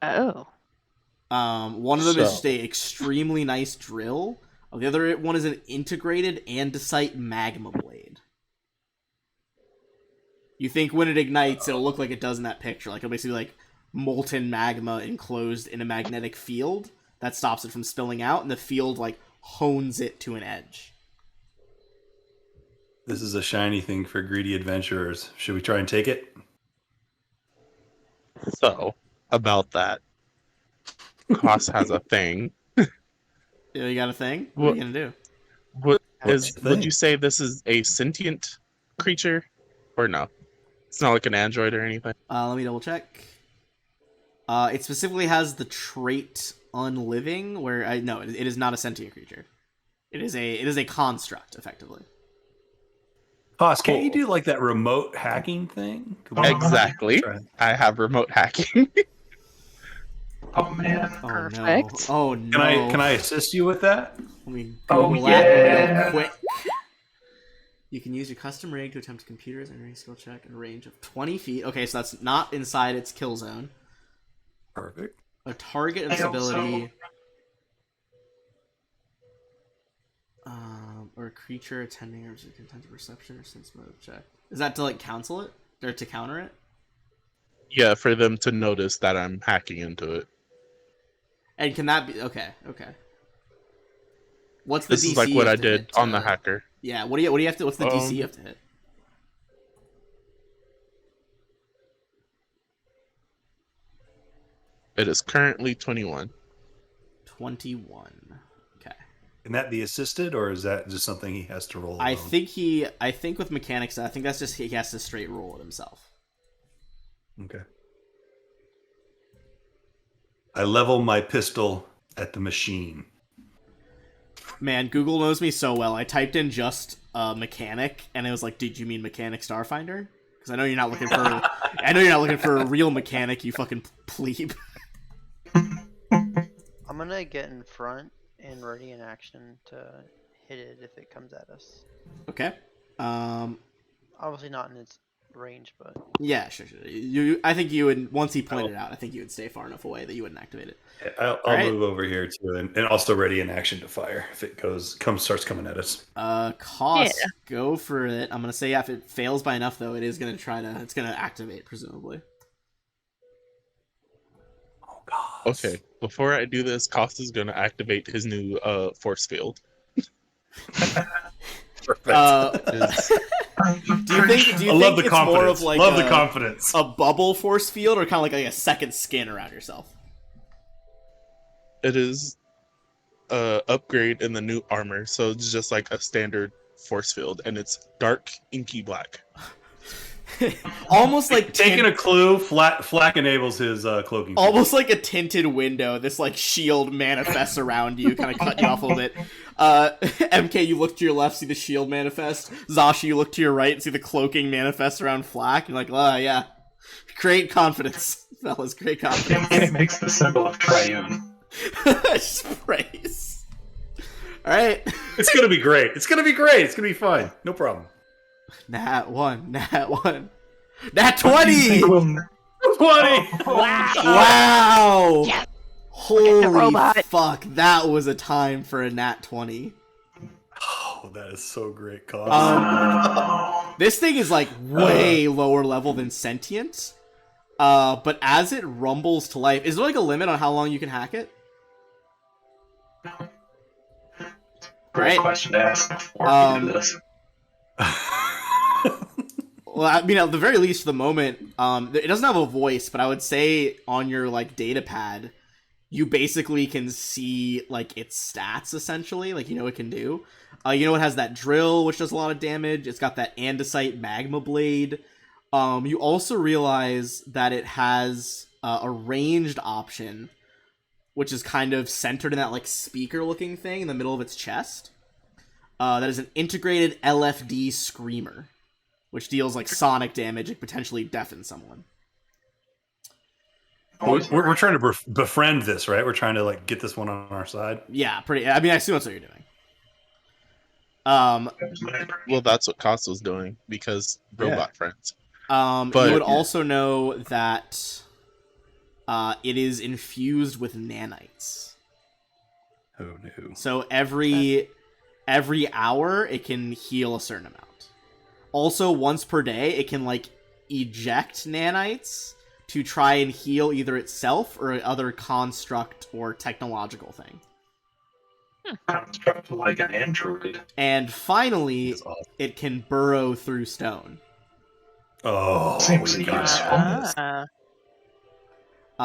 Oh. One of them is So- just a extremely nice drill. The other one is an integrated andesite magma blade. You think when it ignites, it'll look like it does in that picture. Like, it'll basically be like molten magma enclosed in a magnetic field that stops it from spilling out, and the field, like, hones it to an edge. This is a shiny thing for greedy adventurers. Should we try and take it? So, about that, Koss has a thing. You got a thing? What are What- you gonna do? Would What's your would thing? you say this is a sentient creature, or no? It's not like an android or anything. Let me double check. It specifically has the trait unliving, where it is not a sentient creature. It is a construct, effectively. Hoss, can't you do like that remote hacking thing? Could we Exactly. try? I have remote hacking. Oh man. Oh Perfect. no! Oh no! Can I assist you with that? Let me Oh, Google that yeah. real quick. You can use your custom rig to attempt computers and ring skill check in a range of 20 feet. Okay, so that's not inside its kill zone. Perfect. A target of I this hope so. ability, or a creature attending or content perception or sense mode check. Is that to like cancel it or to counter it? Yeah, for them to notice that I'm hacking into it. And can that be okay? Okay. What's the This DC is like you what I have to did hit on the to- hacker. Yeah. What do you have to? What's the DC you have to hit? It is currently 21. 21. Okay. Can that be assisted, or is that just something he has to roll? I alone? think with mechanics, I think that's just he has to straight roll it himself. Okay. I level my pistol at the machine. Man, Google knows me so well. I typed in just mechanic, and it was like, "Did you mean mechanic Starfinder?" Because I know you're not looking for. I know you're not looking for a real mechanic. You fucking plebe. I'm gonna get in front and ready in action to hit it if it comes at us. Okay. Obviously not in its range, but Yeah, sure. I think you would once he pointed it out. I think you would stay far enough away that you wouldn't activate it. I'll Alright. move over here too, and also ready in action to fire if it starts coming at us. Cost, go for it. I'm gonna say if it fails by enough though, it's gonna activate presumably. Oh God. Okay, before I do this, Koss is going to activate his new force field. Perfect. It's- Do you think I love the it's confidence. more of like love the a- confidence. a bubble force field, or kind of like a second skin around yourself? It is upgrade in the new armor, so it's just like a standard force field, and it's dark inky black. Almost like Taking a clue, Flack enables his cloaking. almost like a tinted window. This like shield manifests around you, kind of cut you off a little bit. MK, you look to your left, see the shield manifest. Zasha, you look to your right and see the cloaking manifest around Flack. You're like, yeah, great confidence, fellas, great confidence. It makes the symbol of triune. Just praise. All right. It's gonna be great. It's gonna be great. It's gonna be fun. No problem. Nat 1. Nat 20! 20. Wow! Yes. Holy robot. fuck, that was a time for a nat 20. Oh, that is so great, Cos. This thing is like way lower level than sentient. But as it rumbles to life, is there like a limit on how long you can hack it? Great Right. question to ask before we do this. Well, I mean, at the very least, for the moment, it doesn't have a voice, but I would say on your like data pad, you basically can see like its stats essentially, like it can do. It has that drill, which does a lot of damage. It's got that andesite magma blade. You also realize that it has a ranged option, which is kind of centered in that like speaker-looking thing in the middle of its chest. That is an integrated LFD screamer, which deals like sonic damage and potentially deafen someone. We're trying to befriend this, right? We're trying to like get this one on our side. Yeah, pretty. I mean, I assume that's what you're doing. Well, that's what Costa's doing because robot friends. You would also know that it is infused with nanites. Oh no! So every hour it can heal a certain amount. Also, once per day it can like eject nanites to try and heal either itself or other construct or technological thing. Construct like an android. And finally, Awesome. it can burrow through stone. Oh, Seems we got useful.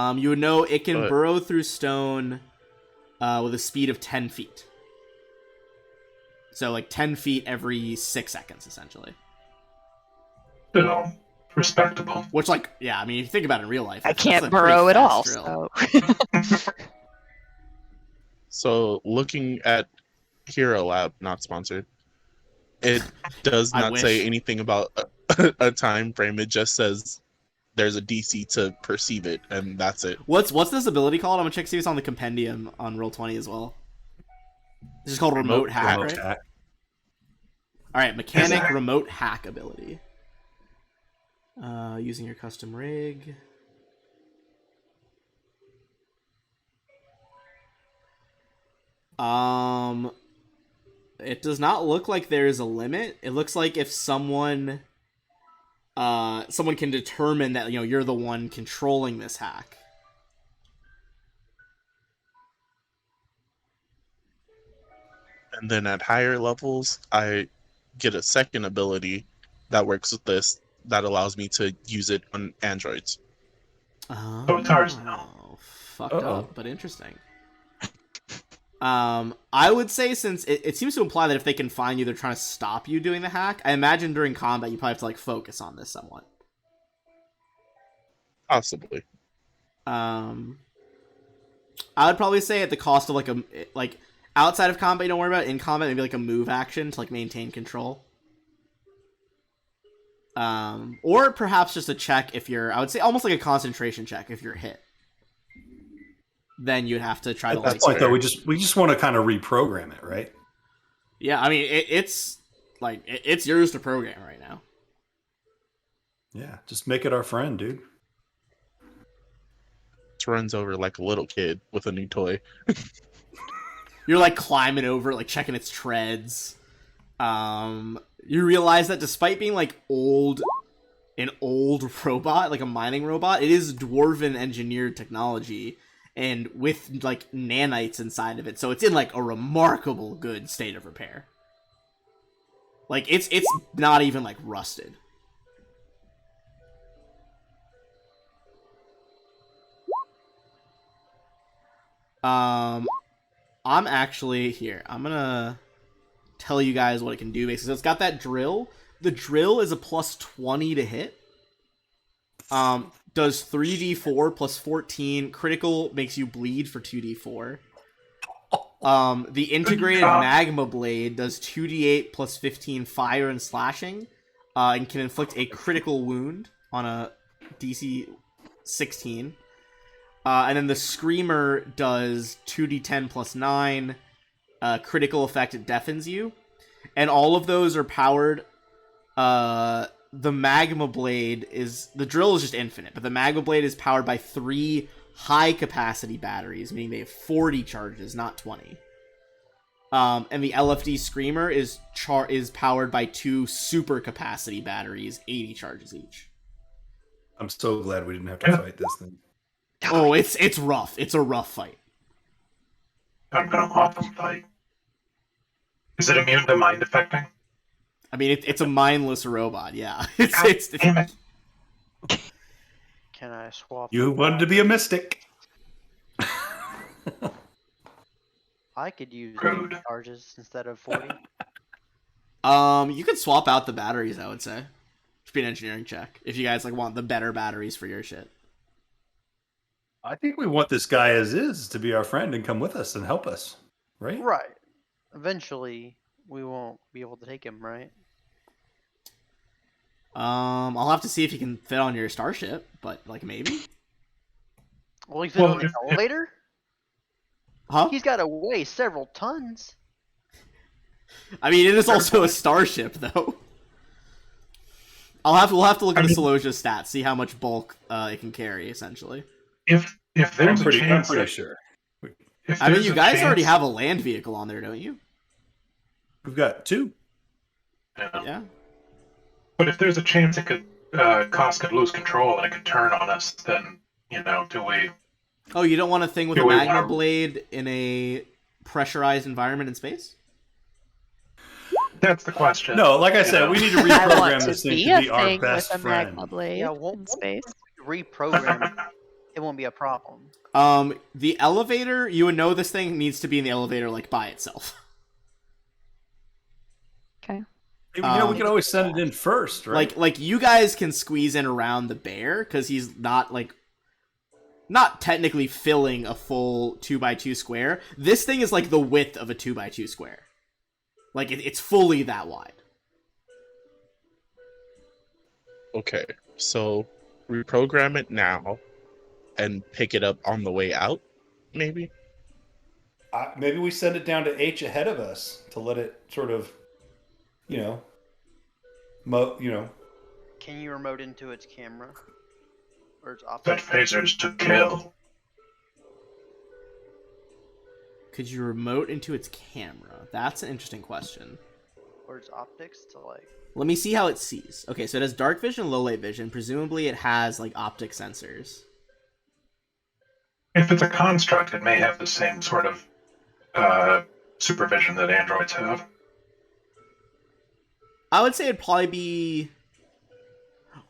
it. You would know it can But- burrow through stone with a speed of 10 feet. So, like, 10 feet every 6 seconds, essentially. Respectable. Which, like, yeah, I mean, if you think about it in real life, I that's can't a pretty burrow at all. fast drill. So So looking at Hero Lab, not sponsored, it does I not say wish. anything about a time frame. It just says there's a DC to perceive it, and that's it. What's this ability called? I'm gonna check see if it's on the compendium on Roll20 as well. This is called remote hack, Remote right? hack. Alright, mechanic that- remote hack ability. Using your custom rig. It does not look like there is a limit. It looks like if someone can determine that you're the one controlling this hack. And then at higher levels, I get a second ability that works with this that allows me to use it on androids. Oh, it's ours now. Fucked Uh-oh. up, but interesting. I would say since it seems to imply that if they can find you, they're trying to stop you doing the hack. I imagine during combat you probably have to like focus on this somewhat. Possibly. I would probably say at the cost of like outside of combat, you don't worry about it. In combat, maybe like a move action to like maintain control. Or perhaps just a check if you're. I would say almost like a concentration check if you're hit. Then you'd have to try to At that like. point, though, we just want to kind of reprogram it, right? Yeah, I mean it's like it's yours to program right now. Yeah, just make it our friend, dude. It runs over like a little kid with a new toy. You're like climbing over, like checking its treads. You realize that despite being like an old robot, like a mining robot, it is dwarven engineered technology and with like nanites inside of it. So it's in like a remarkable good state of repair. Like it's not even like rusted. I'm actually here. I'm gonna tell you guys what it can do basically. So it's got that drill. The drill is a plus 20 to hit. Does 3d4 plus 14. Critical makes you bleed for 2d4. The integrated magma blade does 2d8 plus 15 fire and slashing. And can inflict a critical wound on a DC 16. And then the Screamer does 2d10 plus 9. Critical effect, it deafens you. And all of those are powered. The Magma Blade is... The drill is just infinite, but the Magma Blade is powered by 3 high-capacity batteries, meaning they have 40 charges, not 20. And the LFD Screamer is powered by 2 super-capacity batteries, 80 charges each. I'm so glad we didn't have to fight this thing. Oh, it's rough. It's a rough fight. I'm gonna mop them fight. Is it immune to mind affecting? I mean, it's a mindless robot. Yeah, it's Damn it. Can I swap? You the wanted to be a mystic. I could use Rude. 80 charges instead of 40. You could swap out the batteries. I would say, should be an engineering check if you guys like want the better batteries for your shit. I think we want this guy as is to be our friend and come with us and help us, right? Right. Eventually, we won't be able to take him, right? I'll have to see if he can fit on your starship, but like maybe. Will he fit Well, on the if- elevator? Huh? He's got to weigh several tons. I mean, it is also a starship, though. We'll have to look at the Celosia stats, see how much bulk it can carry, essentially. If I'm there's a pretty chance that, sure. if I mean, there's you a guys already chance- have a land vehicle on there, don't you? We've got 2. Yeah. Yeah. But if there's a chance it could, Koss could lose control and it could turn on us, then do we? Oh, you don't want a thing with Do a we magma wanna- blade in a pressurized environment in space? That's the question. No, like I said, we need to I reprogram want this to thing be to a be our thing best with a friend. magma blade Yeah, in space. Reprogram it. It won't be a problem. The elevator, you would know this thing needs to be in the elevator, like, by itself. Okay. We can always send it in first, right? Like you guys can squeeze in around the bear, because he's not technically filling a full 2x2 square. This thing is like the width of a 2x2 square. Like, it's fully that wide. Okay, so reprogram it now and pick it up on the way out, maybe? Maybe we send it down to H ahead of us to let it sort of, Can you remote into its camera? Or its That optics? phaser's to kill. Could you remote into its camera? That's an interesting question. Or its optics to like... Let me see how it sees. Okay, so it has dark vision, low light vision. Presumably it has, like, optic sensors. If it's a construct, it may have the same sort of supervision that androids have. I would say it'd probably be...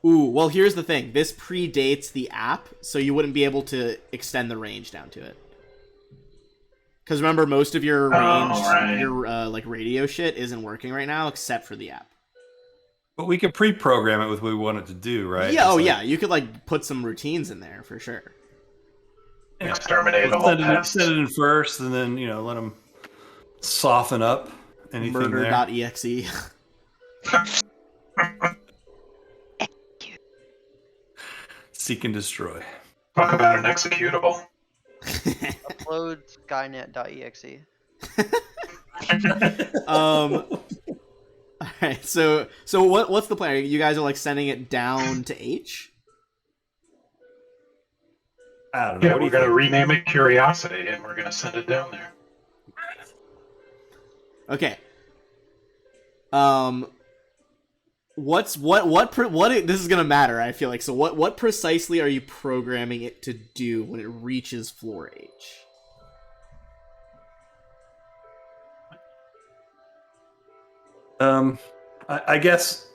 Ooh, well, here's the thing. This predates the app, so you wouldn't be able to extend the range down to it. Because remember, most of your range, right. your like radio shit isn't working right now, except for the app. but we could pre-program it with what we want it to do, right? Yeah, It's oh like- yeah, you could like put some routines in there for sure. Yeah. Exterminate Let's all send pests. it in first, and then let them soften up anything there. Murder.exe. Seek and destroy. Talk about an executable. Upload Skynet.exe. Alright, so what's the plan? You guys are like sending it down to H? I don't know. Yeah, what do we're you gonna think? rename it Curiosity, and we're gonna send it down there. Okay. This is gonna matter, I feel like. So what precisely are you programming it to do when it reaches floor H? I guess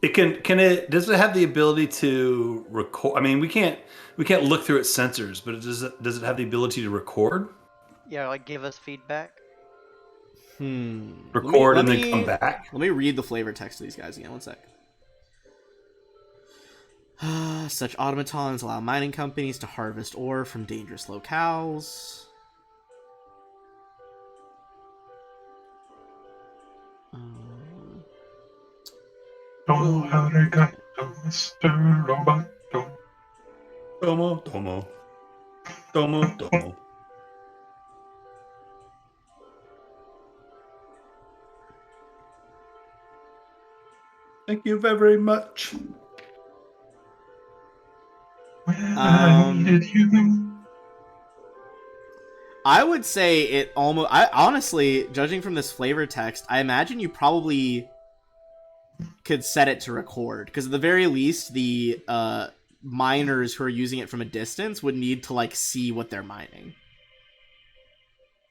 it does it have the ability to record? I mean, we can't look through its sensors, but does it have the ability to record? Yeah, like give us feedback. Record Let and me- then come back? Let me read the flavor text to these guys again. One sec. Such automatons allow mining companies to harvest ore from dangerous locales. Oh, arigato, Mr. Roboto. Tomo. Thank you very much. When I needed you. I would say it almost. I honestly, judging from this flavor text, I imagine you probably could set it to record, because at the very least, the miners who are using it from a distance would need to like see what they're mining.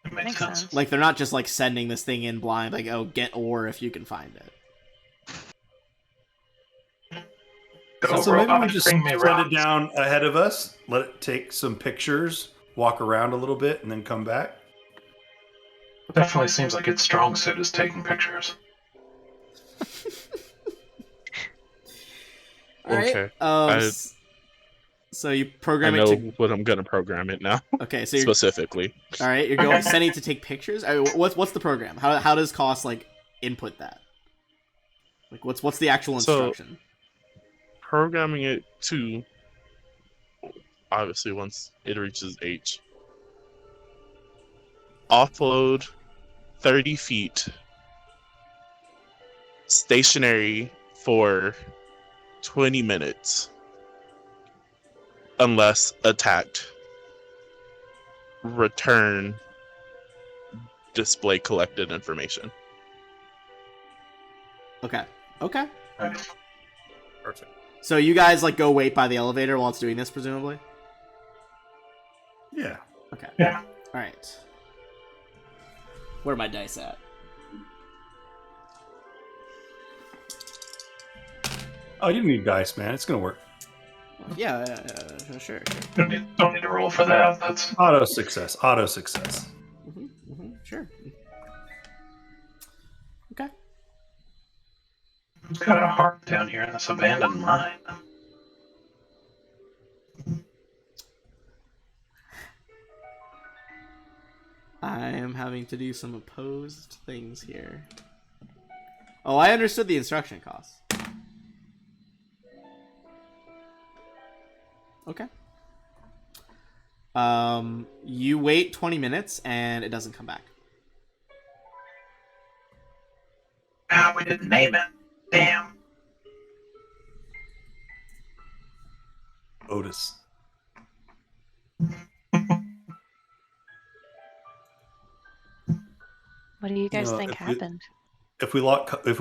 It makes Makes sense. sense. Like they're not just like sending this thing in blind, like, oh, get ore if you can find it. Go, So maybe we robot, just bring me send rocks. it down ahead of us, let it take some pictures, walk around a little bit, and then come back. Definitely seems like its strong suit is taking pictures. All right. Okay. So you I program know it to. what I'm gonna program it now Okay, so you're specifically. all right. You're going sending it to take pictures. All right, what's the program? How does cost like input that? Like what's the actual So- instruction? Programming it to obviously once it reaches H. Offload 30 feet stationary for 20 minutes unless attacked. Return display collected information. Okay. Right. Perfect. So you guys like go wait by the elevator while it's doing this, presumably. Yeah. Okay. Yeah. All right. Where are my dice at? Oh, you don't need dice, man. It's gonna work. Yeah, sure. Don't need to roll for that. That's Auto success. Auto success. Sure. Okay. Who's got a heart down here in this abandoned mine? I am having to do some opposed things here. Oh, I understood the instruction costs. Okay. You wait 20 minutes and it doesn't come back. Ah, we didn't name it. Damn. Otis. What do you guys know, think if you- happened? If we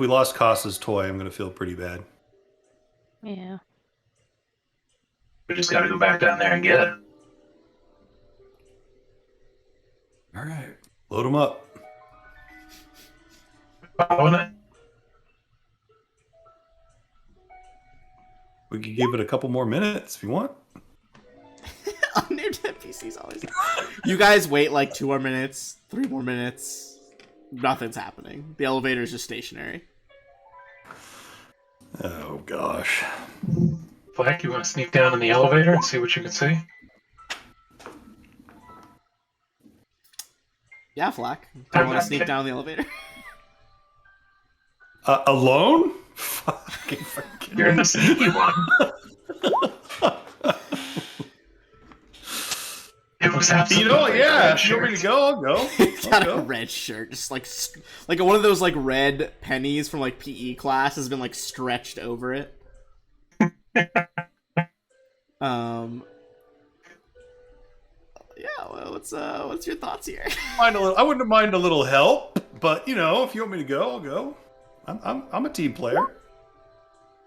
lost Costa's toy, I'm gonna feel pretty bad. Yeah. We just gotta go back down there and get it. All right. Load them up. Following it? We could give it a couple more minutes if you want. Unnamed NPCs always. You guys wait like 2 more minutes, 3 more minutes. Nothing's happening. The elevator is just stationary. Oh gosh. Flack, you want to sneak down in the elevator and see what you can see? Yeah, Flack. Do you want to sneak down the elevator? Alone? Fucking forget. You're the sneaky one. It was absolutely If you want me to go, I'll go. He's I'll got a go. red shirt, just like one of those like red pennies from like PE class has been like stretched over it. Yeah. Well, what's your thoughts here? I wouldn't mind a little help, but if you want me to go, I'll go. I'm a team player.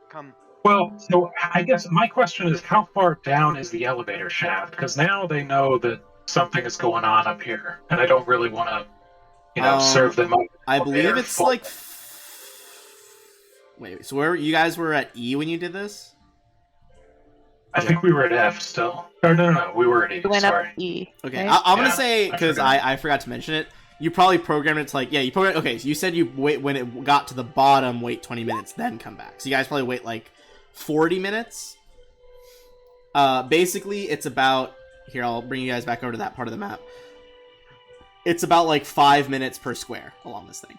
Come. Well, so I guess my question is, how far down is the elevator shaft? Because now they know that something is going on up here, and I don't really want to, serve them up. I believe They're it's full. like. Wait. So where you guys were at E when you did this? I think we were at F still. Or no, we were at E. We went Sorry. up E. Okay, right? I'm gonna Yeah, say I because forgot. I forgot to mention it. You probably programmed it to like you programmed. Okay, so you said you wait when it got to the bottom, wait 20 minutes, then come back. So you guys probably wait like 40 minutes. Basically, it's about here. I'll bring you guys back over to that part of the map. It's about like 5 minutes per square along this thing.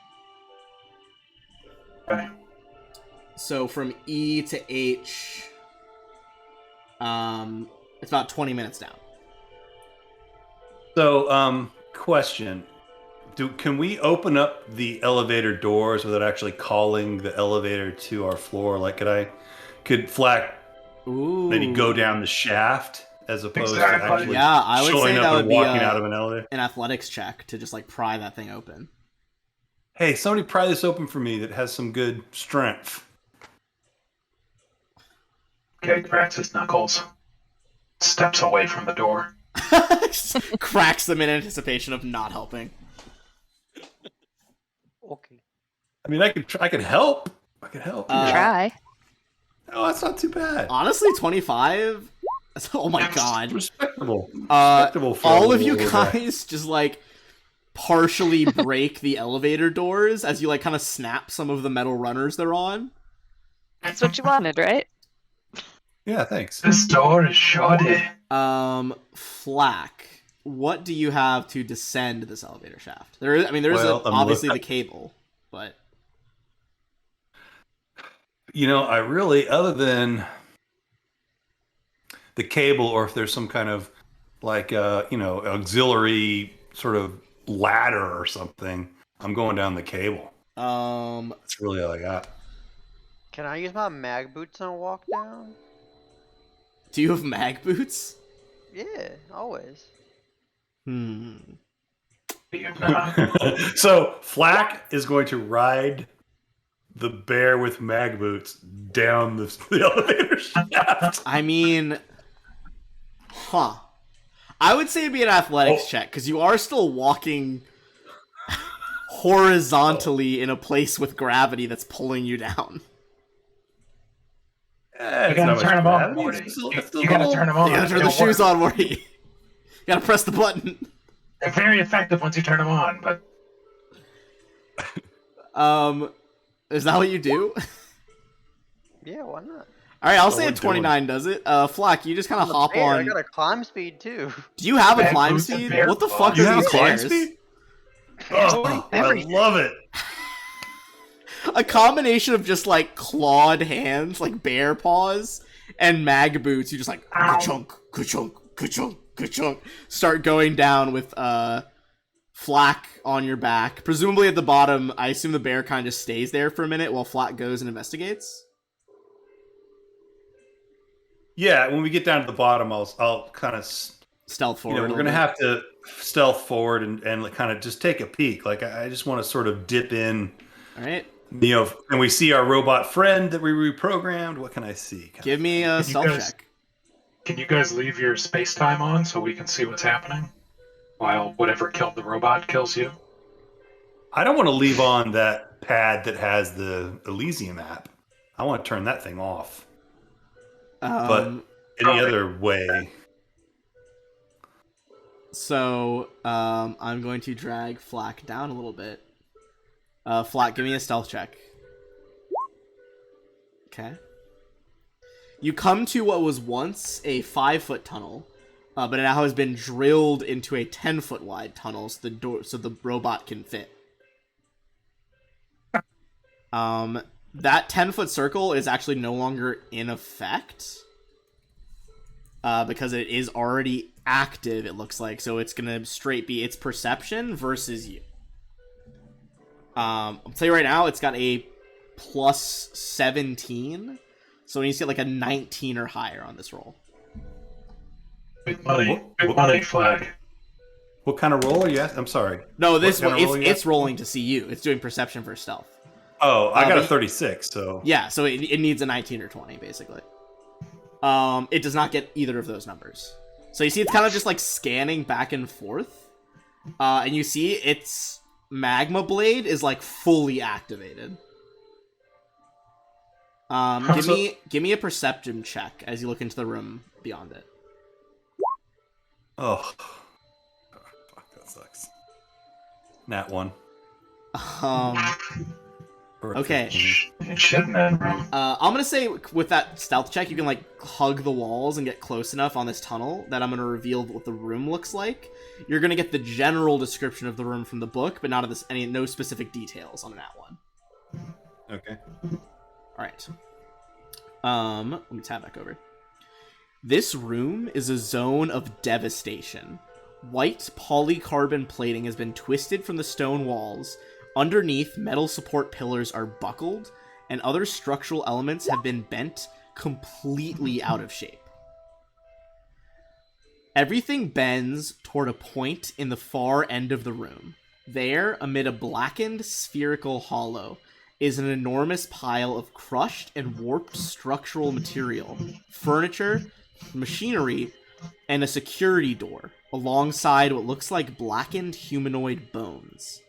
Okay. So from E to H, it's about 20 minutes down. So, question: Can we open up the elevator doors without actually calling the elevator to our floor? Like, could Flack Ooh. maybe go down the shaft as opposed Exactly. to actually Yeah, I would showing say up that and would be walking out of an elevator? an athletics check to just like pry that thing open. Hey, somebody pry this open for me that has some good strength. Okay, cracks his knuckles. Steps away from the door. Cracks them in anticipation of not helping. Okay. I mean, I could help. I could help. Uh, Try. Oh, that's not too bad. Honestly, 25. Oh my god. Respectable. Uh, Respectable for all a of you little guy. guys just like partially break the elevator doors as you like kind of snap some of the metal runners they're on. That's what you wanted, right? Yeah, thanks. This door is shoddy. Flack, what do you have to descend this elevator shaft? There is, I mean, there's Well, I'm obviously look- the cable, but You know, I really, other than the cable, or if there's some kind of like, auxiliary sort of ladder or something, I'm going down the cable. That's really all I got. Can I use my mag boots and walk down? do you have mag boots? Yeah, always. So Flack is going to ride the bear with mag boots down the elevator shaft. I mean, I would say it'd be an athletics check because you are still walking horizontally in a place with gravity that's pulling you down. You gotta turn them on, Morty. You gotta turn them on. You gotta turn the It'll shoes work. on, Morty. You gotta press the button. They're very effective once you turn them on, but Is that what you do? Yeah, why not? All right, I'll So say we're a 29 does it. Flack, you just kind of I'm a hop bear, I on. got a climb speed too. Do you have a Bad climb boots and speed? bear What the claws. fuck You are have these climb stairs? speed? Oh, I love it. A combination of just like clawed hands, like bear paws, and mag boots. You just like ka-chunk, ka-chunk, ka-chunk, ka-chunk, start going down with Flack on your back. Presumably at the bottom, I assume the bear kind of just stays there for a minute while Flack goes and investigates. Yeah, when we get down to the bottom, I'll kind of, Stealth forward. we're a going little to bit. have to stealth forward and like, kind of just take a peek. Like, I just want to sort of dip in, All right, and we see our robot friend that we reprogrammed. What can I see? give me a you stealth guys- check. can you guys leave your space time on so we can see what's happening? While whatever killed the robot kills you? I don't want to leave on that pad that has the Elysium app. I want to turn that thing off. But any other way? So, I'm going to drag Flack down a little bit. Flack, give me a stealth check. Okay. You come to what was once a 5-foot tunnel, but it now has been drilled into a 10-foot wide tunnel, so the robot can fit. That 10-foot circle is actually no longer in effect. Because it is already active, it looks like. So it's gonna straight be its perception versus you. I'll tell you right now, it's got a plus 17. So it needs to get like a 19 or higher on this roll. Big money flag. What kind of roll are you at? I'm sorry. No, this What one, kind of roll you it's got? rolling to see you. It's doing perception versus stealth. Oh, I got a but- 36, so... Yeah, so it needs a 19 or 20, basically. It does not get either of those numbers. So you see it's kind of just like scanning back and forth. And you see its magma blade is like fully activated. Give me a perception check as you look into the room beyond it. Oh. Fuck, that sucks. Nat 1. Or a Okay. 15. Shit in that room. I'm gonna say with that stealth check, you can like hug the walls and get close enough on this tunnel that I'm gonna reveal what the room looks like. You're gonna get the general description of the room from the book, but not of this no specific details on that one. Okay. All right. Let me tab back over. This room is a zone of devastation. White polycarbon plating has been twisted from the stone walls. Underneath, metal support pillars are buckled, and other structural elements have been bent completely out of shape. Everything bends toward a point in the far end of the room. There, amid a blackened spherical hollow, is an enormous pile of crushed and warped structural material, furniture, machinery, and a security door, alongside what looks like blackened humanoid bones.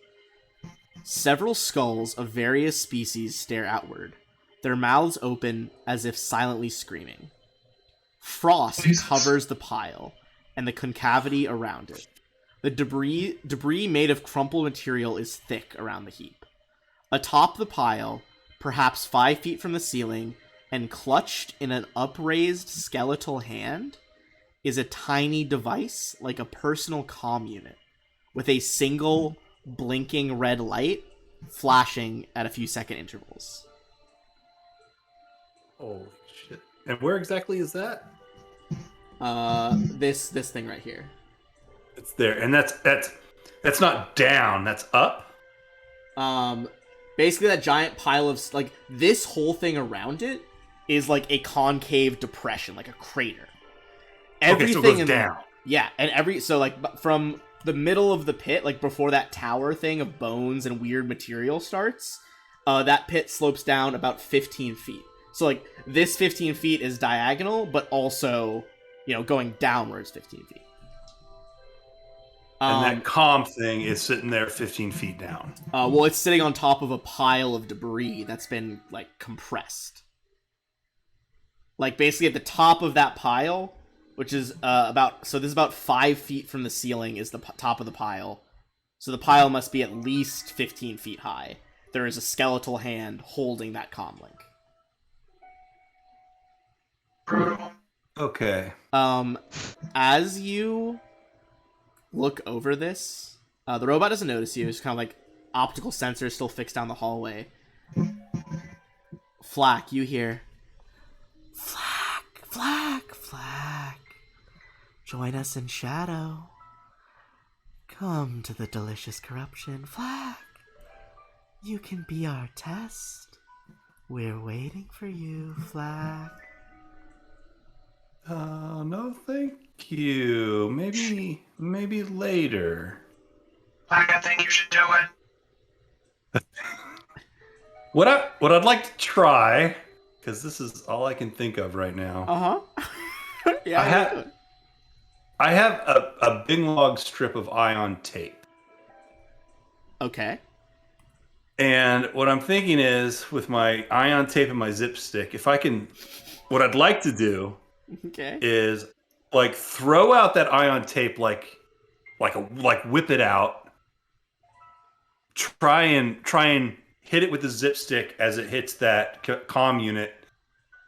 Several skulls of various species stare outward. their mouths open as if silently screaming. Frost Jesus. covers the pile and the concavity around it. The debris made of crumpled material is thick around the heap. Atop the pile, perhaps 5 feet from the ceiling, and clutched in an upraised skeletal hand, is a tiny device like a personal comm unit, with a single blinking red light flashing at a few second intervals. Holy shit! And where exactly is that? This thing right here. It's there, and that's not down. That's up. Basically that giant pile of like this whole thing around it is like a concave depression, like a crater. Okay, so it goes down. Yeah, and so like from the middle of the pit, like before that tower thing of bones and weird material starts, that pit slopes down about 15 feet. So like this 15 feet is diagonal, but also, going downwards 15 feet. And that comm thing is sitting there 15 feet down. Well, it's sitting on top of a pile of debris that's been, like, compressed. Like, basically at the top of that pile, which is this is about 5 feet from the ceiling is the top of the pile. So the pile must be at least 15 feet high. There is a skeletal hand holding that comm link. Brutal. Okay. As you look over this, the robot doesn't notice you. It's kind of like optical sensors still fixed down the hallway. Flack, you hear, Flack, Flack, Flack. Join us in shadow. Come to the delicious corruption, Flack. You can be our test. We're waiting for you, Flack. No, thank you. Maybe later. I think you should do it. What I'd like to try, because this is all I can think of right now. Yeah. I have a big log strip of ion tape. Okay. And what I'm thinking is, with my ion tape and my zip stick, what I'd like to do is like throw out that ion tape, like whip it out, try and hit it with the zip stick as it hits that comm unit,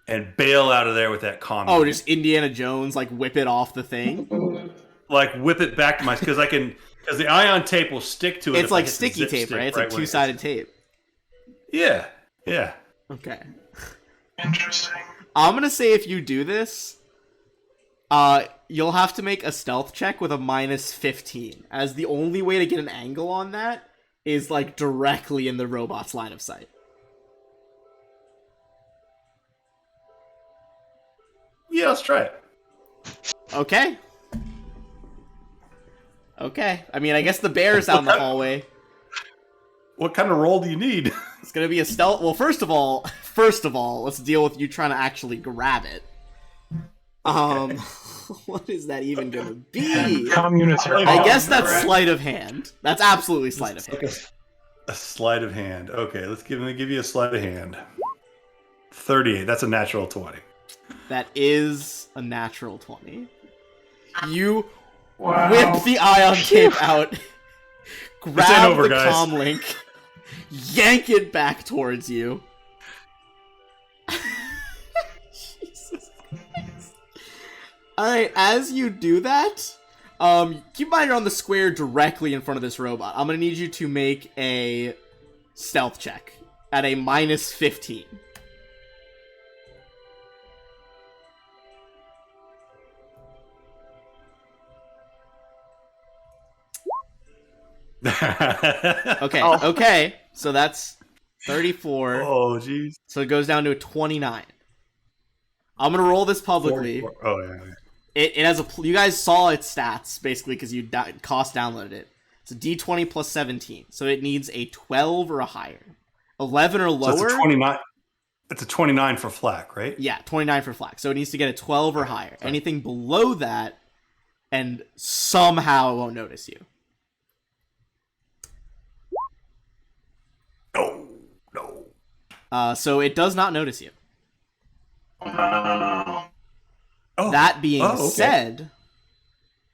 and bail out of there with that comm. Oh, unit. just Indiana Jones, like whip it off the thing. Like whip it back to because the ion tape will stick to it. It's like sticky tape, right? It's like two-sided tape. Yeah. Okay. Interesting. I'm gonna say if you do this, you'll have to make a stealth check with a -15, as the only way to get an angle on that is like directly in the robot's line of sight. Yeah, let's try it. Okay. I mean, I guess the bear's out in the hallway. What kind of roll do you need? It's gonna be a stealth. Well, first of all, let's deal with you trying to actually grab it. What is that even gonna be? Comm units are. I guess that's correct. sleight of hand. That's absolutely sleight of hand. A sleight of hand. Okay, let me give you a sleight of hand. 38. That's a natural 20. That is a natural 20. You Wow. whip the ion tape out, grab over, the guys. comm link, yank it back towards you. Jesus Christ. Alright, as you do that, keep in mind you're on the square directly in front of this robot. I'm gonna need you to make a stealth check at a -15. Okay, so that's 34. Oh, jeez. So it goes down to a 29. I'm gonna roll this publicly. Oh, yeah. It has you guys saw its stats, basically, because you cost downloaded it. It's a D20 plus 17, so it needs a 12 or a higher. 11 or lower. So it's a 29. It's a 29 for Flack, right? Yeah, 29 for Flack. So it needs to get a 12 or higher. Anything below that, and somehow it won't notice you. No. So it does not notice you. Wow. Oh, That being okay. said,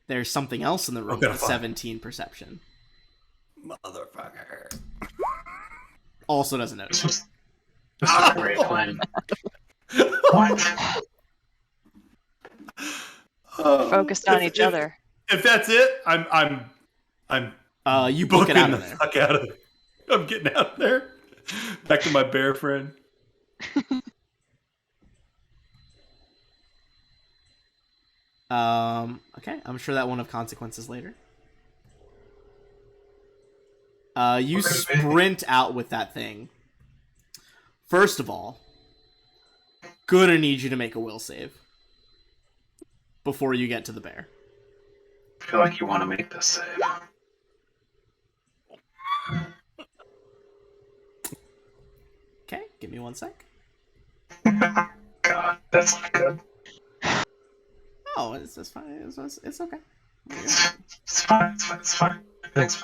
there's something else in the room Okay, with fine. 17 perception. Motherfucker. Also doesn't notice you. This is a great plan. What? Focused on each other. If that's it, I'm You book it booking out the of there. fuck out of there. I'm getting out of there. Back to my bear friend. Okay, I'm sure that won't have consequences later. You Okay. sprint out with that thing. First of all, gonna need you to make a will save before you get to the bear. I feel like you want to make this save. Okay, give me 1 sec. God, that's not good. Oh, it's fine. It's okay. It's fine. It's fine. It's fine. Thanks.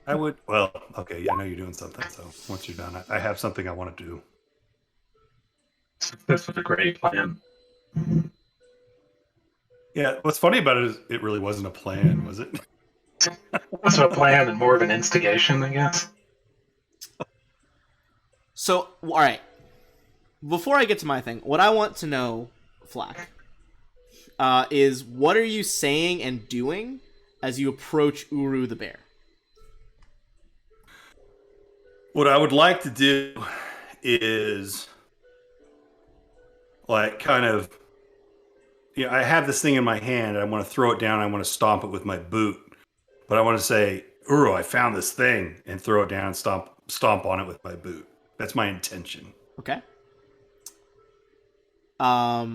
I would. Well, okay. I know you're doing something. So once you're done, I have something I want to do. This was a great plan. Yeah. What's funny about it is it really wasn't a plan, was it? Less of a plan and more of an instigation, I guess. So, all right. Before I get to my thing, what I want to know, Flack, is what are you saying and doing as you approach Uru the bear? What I would like to do is, like, kind of, I have this thing in my hand. I want to throw it down. I want to stomp it with my boot. But I want to say, Uru, I found this thing, and throw it down and stomp on it with my boot. That's my intention. Okay. I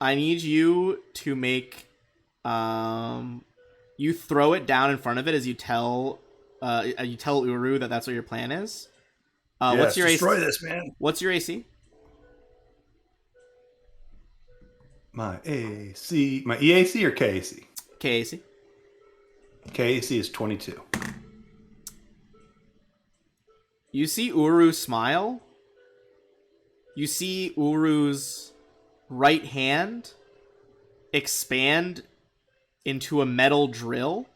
need you to make, you throw it down in front of it as you tell Uru that that's what your plan is. Yes, What's your destroy AC? this, man. What's your AC? My AC, my EAC or KAC? KAC. KAC is 22. You see Uru smile. You see Uru's right hand expand into a metal drill.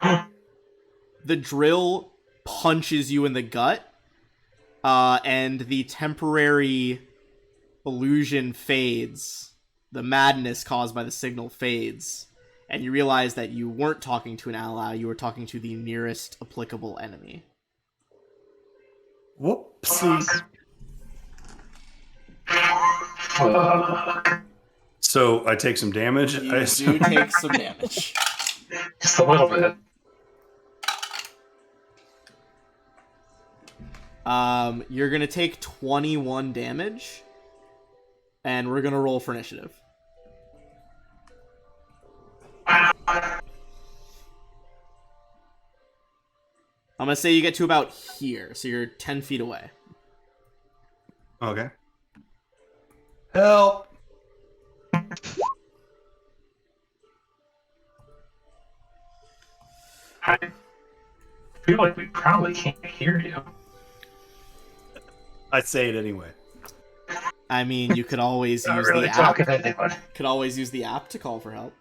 The drill punches you in the gut, and the temporary illusion fades. The madness caused by the signal fades, and you realize that you weren't talking to an ally, you were talking to the nearest applicable enemy. Whoopsie. Fuck. So I take some damage. You I do assume. take some damage. Just a little bit. You're gonna take 21 damage, and we're gonna roll for initiative. I'm gonna say you get to about here, so you're 10 feet away. Okay. Help! I feel like we probably can't hear you. I say it anyway. I mean, you could always Not use really the app. talking to anyone. Could always use the app to call for help.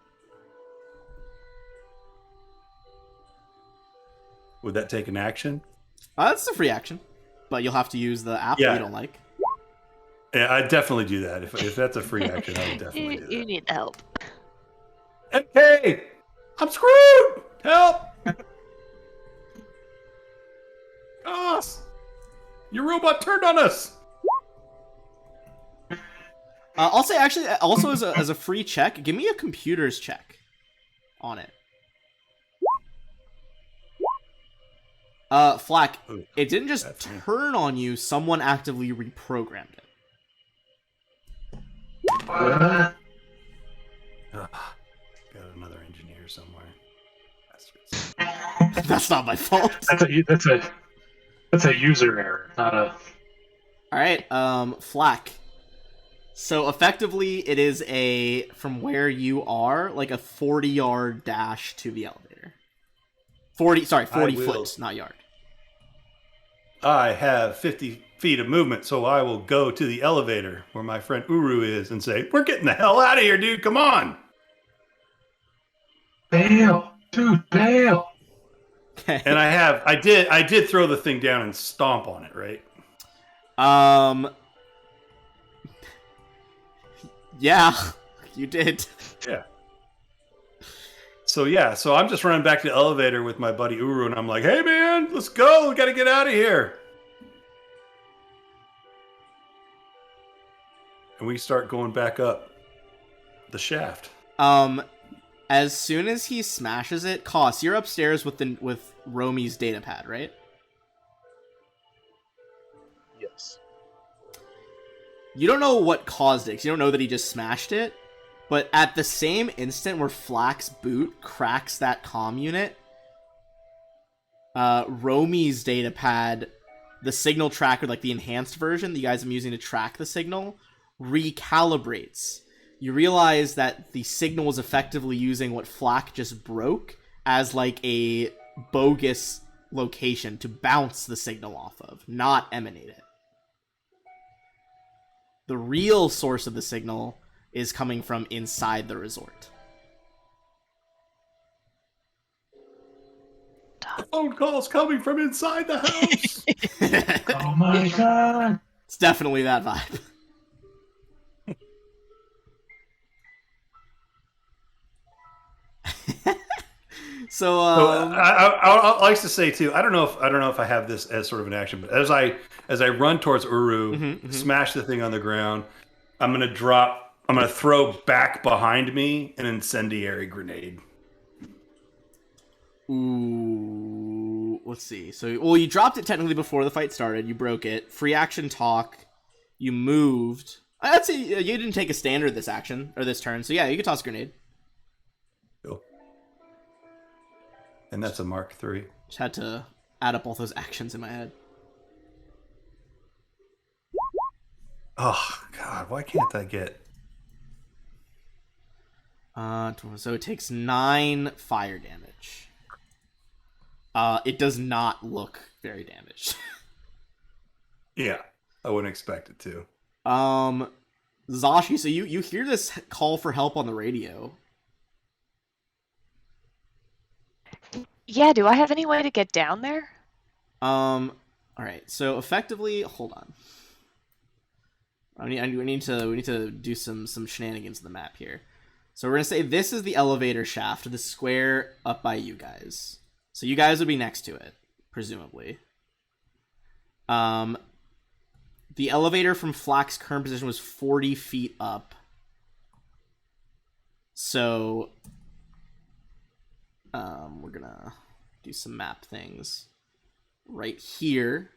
Would that take an action? That's a free action, but you'll have to use the app that Yeah. you don't like. Yeah, I'd definitely do that. If that's a free action, I would definitely do You that. need help. Hey! I'm screwed! Help! Us! Your robot turned on us! I'll say actually, also as a free check, give me a computers check on it. Flack, Ooh, it didn't just that's me. turn on you, someone actively reprogrammed it. What? Ugh, got another engineer somewhere. Bastards. That's not my fault. That's a user error, not a. Alright, Flack. So effectively, it is from where you are, like a 40-yard dash to the elevator. 40 will- foot, not yard. I have 50 feet of movement, so I will go to the elevator where my friend Uru is and say, "We're getting the hell out of here, dude. Come on." Bail, dude, bail. Okay. And I did throw the thing down and stomp on it, right? Yeah, you did. Yeah. So I'm just running back to the elevator with my buddy Uru, and I'm like, "Hey man, let's go. We got to get out of here." And we start going back up the shaft. As soon as he smashes it, Koss, you're upstairs with Romy's data pad, right? Yes. You don't know what caused it, 'cause you don't know that he just smashed it. But at the same instant where Flack's boot cracks that comm unit, Romy's data pad, the signal tracker, like the enhanced version that you guys have been using to track the signal, recalibrates. You realize that the signal was effectively using what Flack just broke as like a bogus location to bounce the signal off of, not emanate it. The real source of the signal is coming from inside the resort. The phone call's coming from inside the house. Oh my god. It's definitely that vibe. So, I like to say too. I don't know if I have this as sort of an action, but as I run towards Uru, smash the thing on the ground, I'm gonna throw back behind me an incendiary grenade. ooh, let's see. So, well, you dropped it technically before the fight started. You broke it. Free action talk. You moved. I'd say you didn't take a standard this action or this turn. So yeah, you could toss a grenade. Cool. And that's a Mark III. Just had to add up all those actions in my head. Oh God, why can't I get? So it takes 9 fire damage. It does not look very damaged. Yeah, I wouldn't expect it to. Zashi, so you hear this call for help on the radio. Yeah, do I have any way to get down there? All right. So effectively, hold on. We need to do some shenanigans in the map here. So we're gonna say this is the elevator shaft, the square up by you guys. So you guys would be next to it, presumably. The elevator from Flack's current position was 40 feet up. So we're gonna do some map things. Right here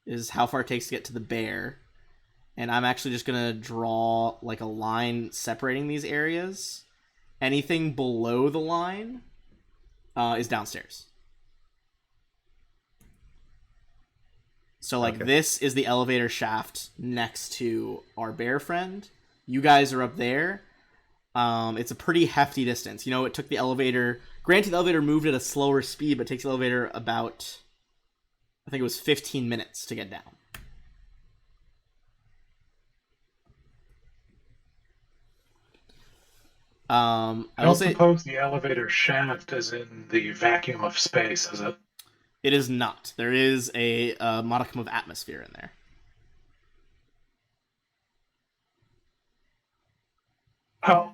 is how far it takes to get to the bear. And I'm actually just gonna draw like a line separating these areas. Anything below the line is downstairs. So like Okay. This is the elevator shaft next to our bear friend. You guys are up there. It's a pretty hefty distance. You know, it took the elevator... Granted, the elevator moved at a slower speed, but it takes the elevator about... I think it was 15 minutes to get down. I I will don't say suppose the elevator shaft is in the vacuum of space, is it? it is not. There is a modicum of atmosphere in there. Oh.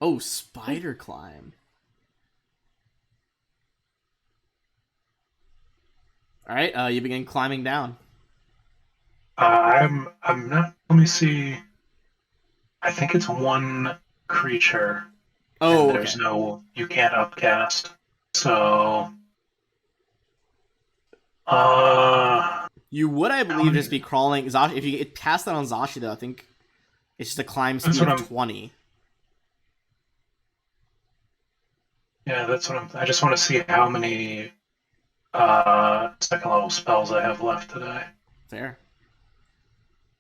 Oh, spider climb. All right, you begin climbing down. I'm not. Let me see. I think it's one creature. Oh, and there's okay. no. You can't upcast. So. You would, I believe, many- just be crawling. Zashi, if you get past that on Zashi, though, I think it's just a climb That's speed what of I'm- 20. Yeah, that's what I'm. I just want to see how many second level spells I have left today. Fair.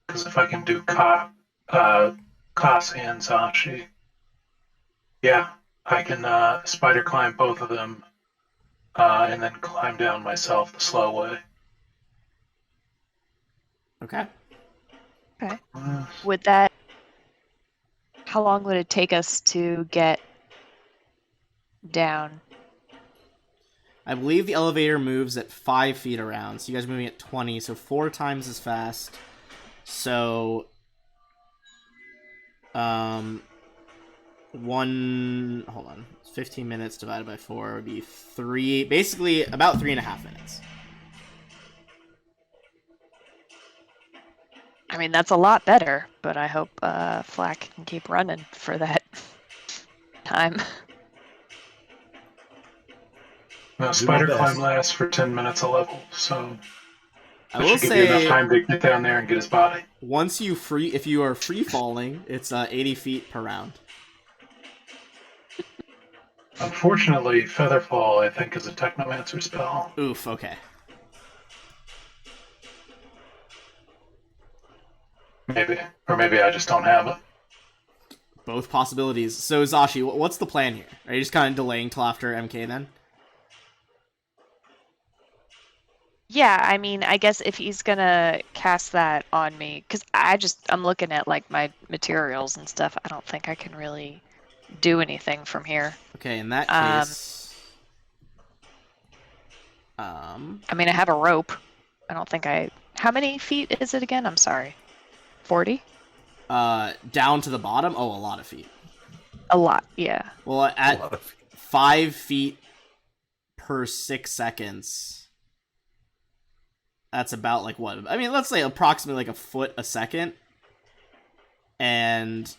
Because if I can do Kas and Zashi. Yeah, I can spider climb both of them, and then climb down myself the slow way. Okay. Would that? How long would it take us to get down? I believe the elevator moves at 5 feet around, so you guys are moving at 20, so 4 times as fast. So, hold on, 15 minutes divided by 4 would be basically about 3.5 minutes. I mean, that's a lot better, but I hope Flack can keep running for that time. Spider my climb best. lasts for 10 minutes a level, so I that will should give you enough say, time to get down there and get his body. if you are free falling, it's 80 feet per round. Unfortunately, Featherfall, I think, is a Technomancer spell. Oof, okay. Maybe. Or maybe I just don't have it. Both possibilities. So, Zashi, what's the plan here? Are you just kind of delaying till after MK then? Yeah, I mean, I guess if he's gonna cast that on me, because I'm looking at like my materials and stuff. I don't think I can really do anything from here. Okay, in that case, I mean, I have a rope. I don't think How many feet is it again? I'm sorry. 40? down to the bottom. Oh, a lot of feet. A lot, yeah. Well, at 5 feet per 6 seconds. That's about like what? I mean, let's say approximately like a foot a second. And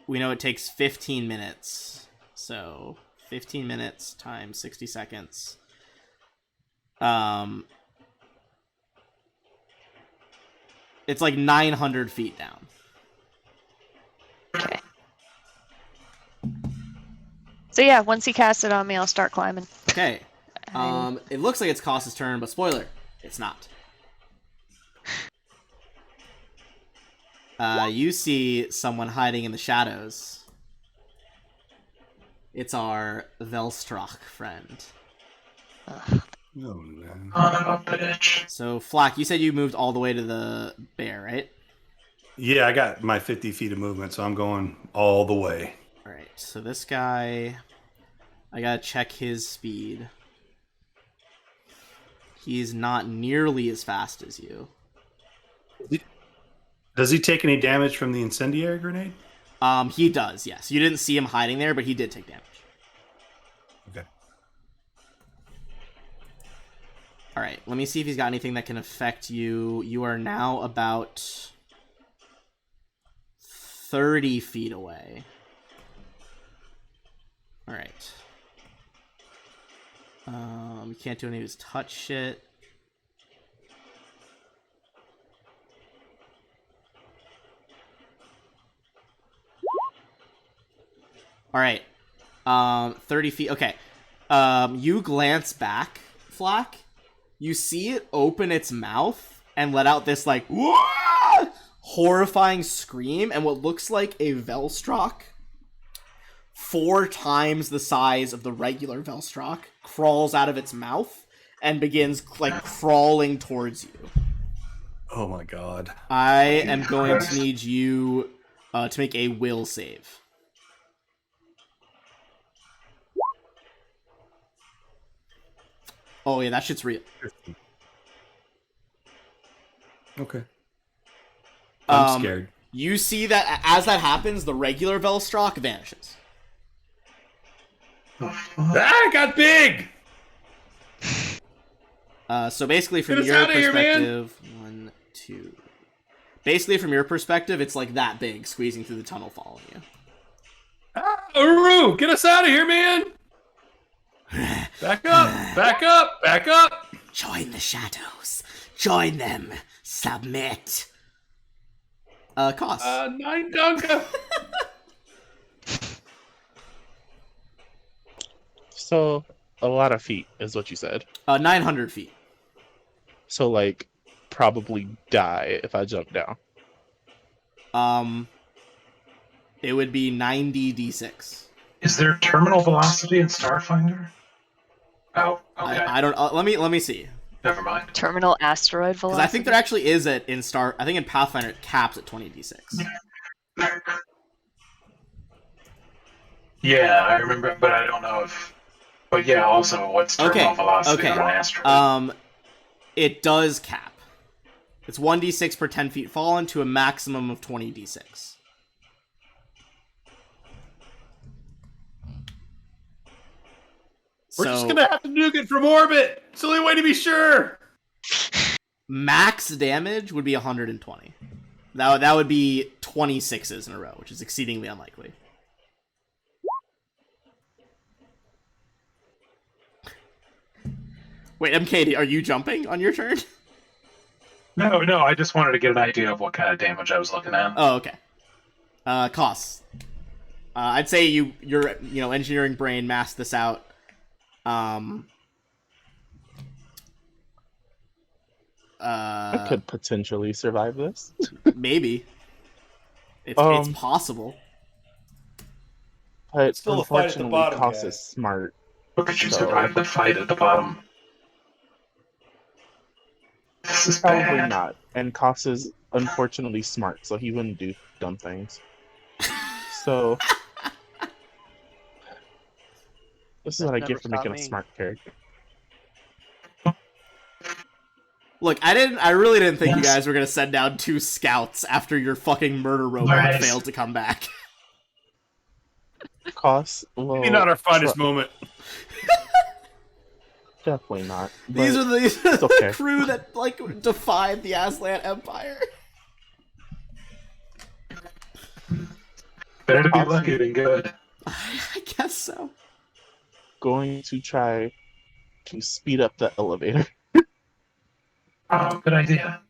we know it takes 15 minutes. So 15 minutes times 60 seconds. It's like 900 feet down. Okay. So yeah, once he casts it on me, I'll start climbing. Okay. It looks like it's Koss's turn, but spoiler, it's not. You see someone hiding in the shadows. It's our Velstrach friend. Oh, man. Son of a bitch. So, Flack, you said you moved all the way to the bear, right? Yeah, I got my 50 feet of movement, so I'm going all the way. Alright, so this guy... I gotta check his speed. He's not nearly as fast as you. Does he take any damage from the incendiary grenade? He does, yes. You didn't see him hiding there, but he did take damage. Okay. Alright, let me see if he's got anything that can affect you. You are now about 30 feet away. Alright. You can't do any of his touch shit. Alright. 30 feet. Okay. You glance back, Flack. You see it open its mouth and let out this, like, "Wah!" horrifying scream, and what looks like a Velstrach 4 times the size of the regular Velstrach crawls out of its mouth and begins, like, crawling towards you. Oh my god. I am going to need you to make a will save. Oh yeah, that shit's real. Okay. I'm Um, scared. You see that as that happens, the regular Velstrach vanishes. The fuck? Ah, it got big! So basically, from Get us your outta here, man! perspective, 1, 2. Basically, from your perspective, it's like that big, squeezing through the tunnel, following you. Ah, Uru, get us out of here, man! Back up! Back up! Back up! Join the shadows. Join them. Submit. Cost. 9 Dunga! So a lot of feet is what you said. 900 feet. So like probably die if I jump down. It would be 90 d6. Is there terminal velocity in Starfinder? Oh, okay. I don't. Let me see. Never mind. Terminal asteroid Because velocity. I think there actually is I think in Pathfinder it caps at 20 d6. Yeah, I remember, but I don't know if. But yeah, also, what's terminal velocity on an asteroid? It does cap. It's 1d6 per 10 feet fallen to a maximum of 20 d6. We're just gonna have to nuke it from orbit. It's the only way to be sure. Max damage would be 120. That would be 26s in a row, which is exceedingly unlikely. Wait, MK, are you jumping on your turn? No, I just wanted to get an idea of what kind of damage I was looking at. Oh, okay. Costs. I'd say your engineering brain masked this out. I could potentially survive this. Maybe. It's possible. But Still a fight at the unfortunately, bottom, Koss guys. is smart. But could you So- survive the fight at the bottom? This is Probably bad. not. And Koss is unfortunately smart, so he wouldn't do dumb things. So this is what I That's get for never making a stopped me. smart character. Look, I really didn't think you Yes. guys were gonna send down 2 scouts after your fucking murder robot Right. failed to come back. Koss, well, Maybe not our finest moment. definitely not. These but are the okay. crew that defied the Aslan Empire. Better to be Awesome. lucky than good. I guess so. going to try to speed up the elevator. Oh, good idea.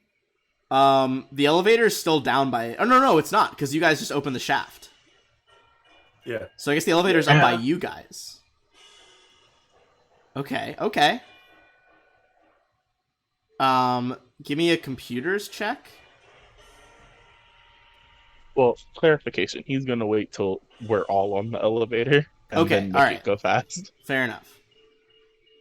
The elevator is still down by. Oh no, it's not because you guys just opened the shaft. Yeah. So I guess the elevator's up by Yeah. you guys. Okay. Give me a computers check. Well, clarification. He's gonna wait till we're all on the elevator and Okay, then make alright. it go fast. Fair enough.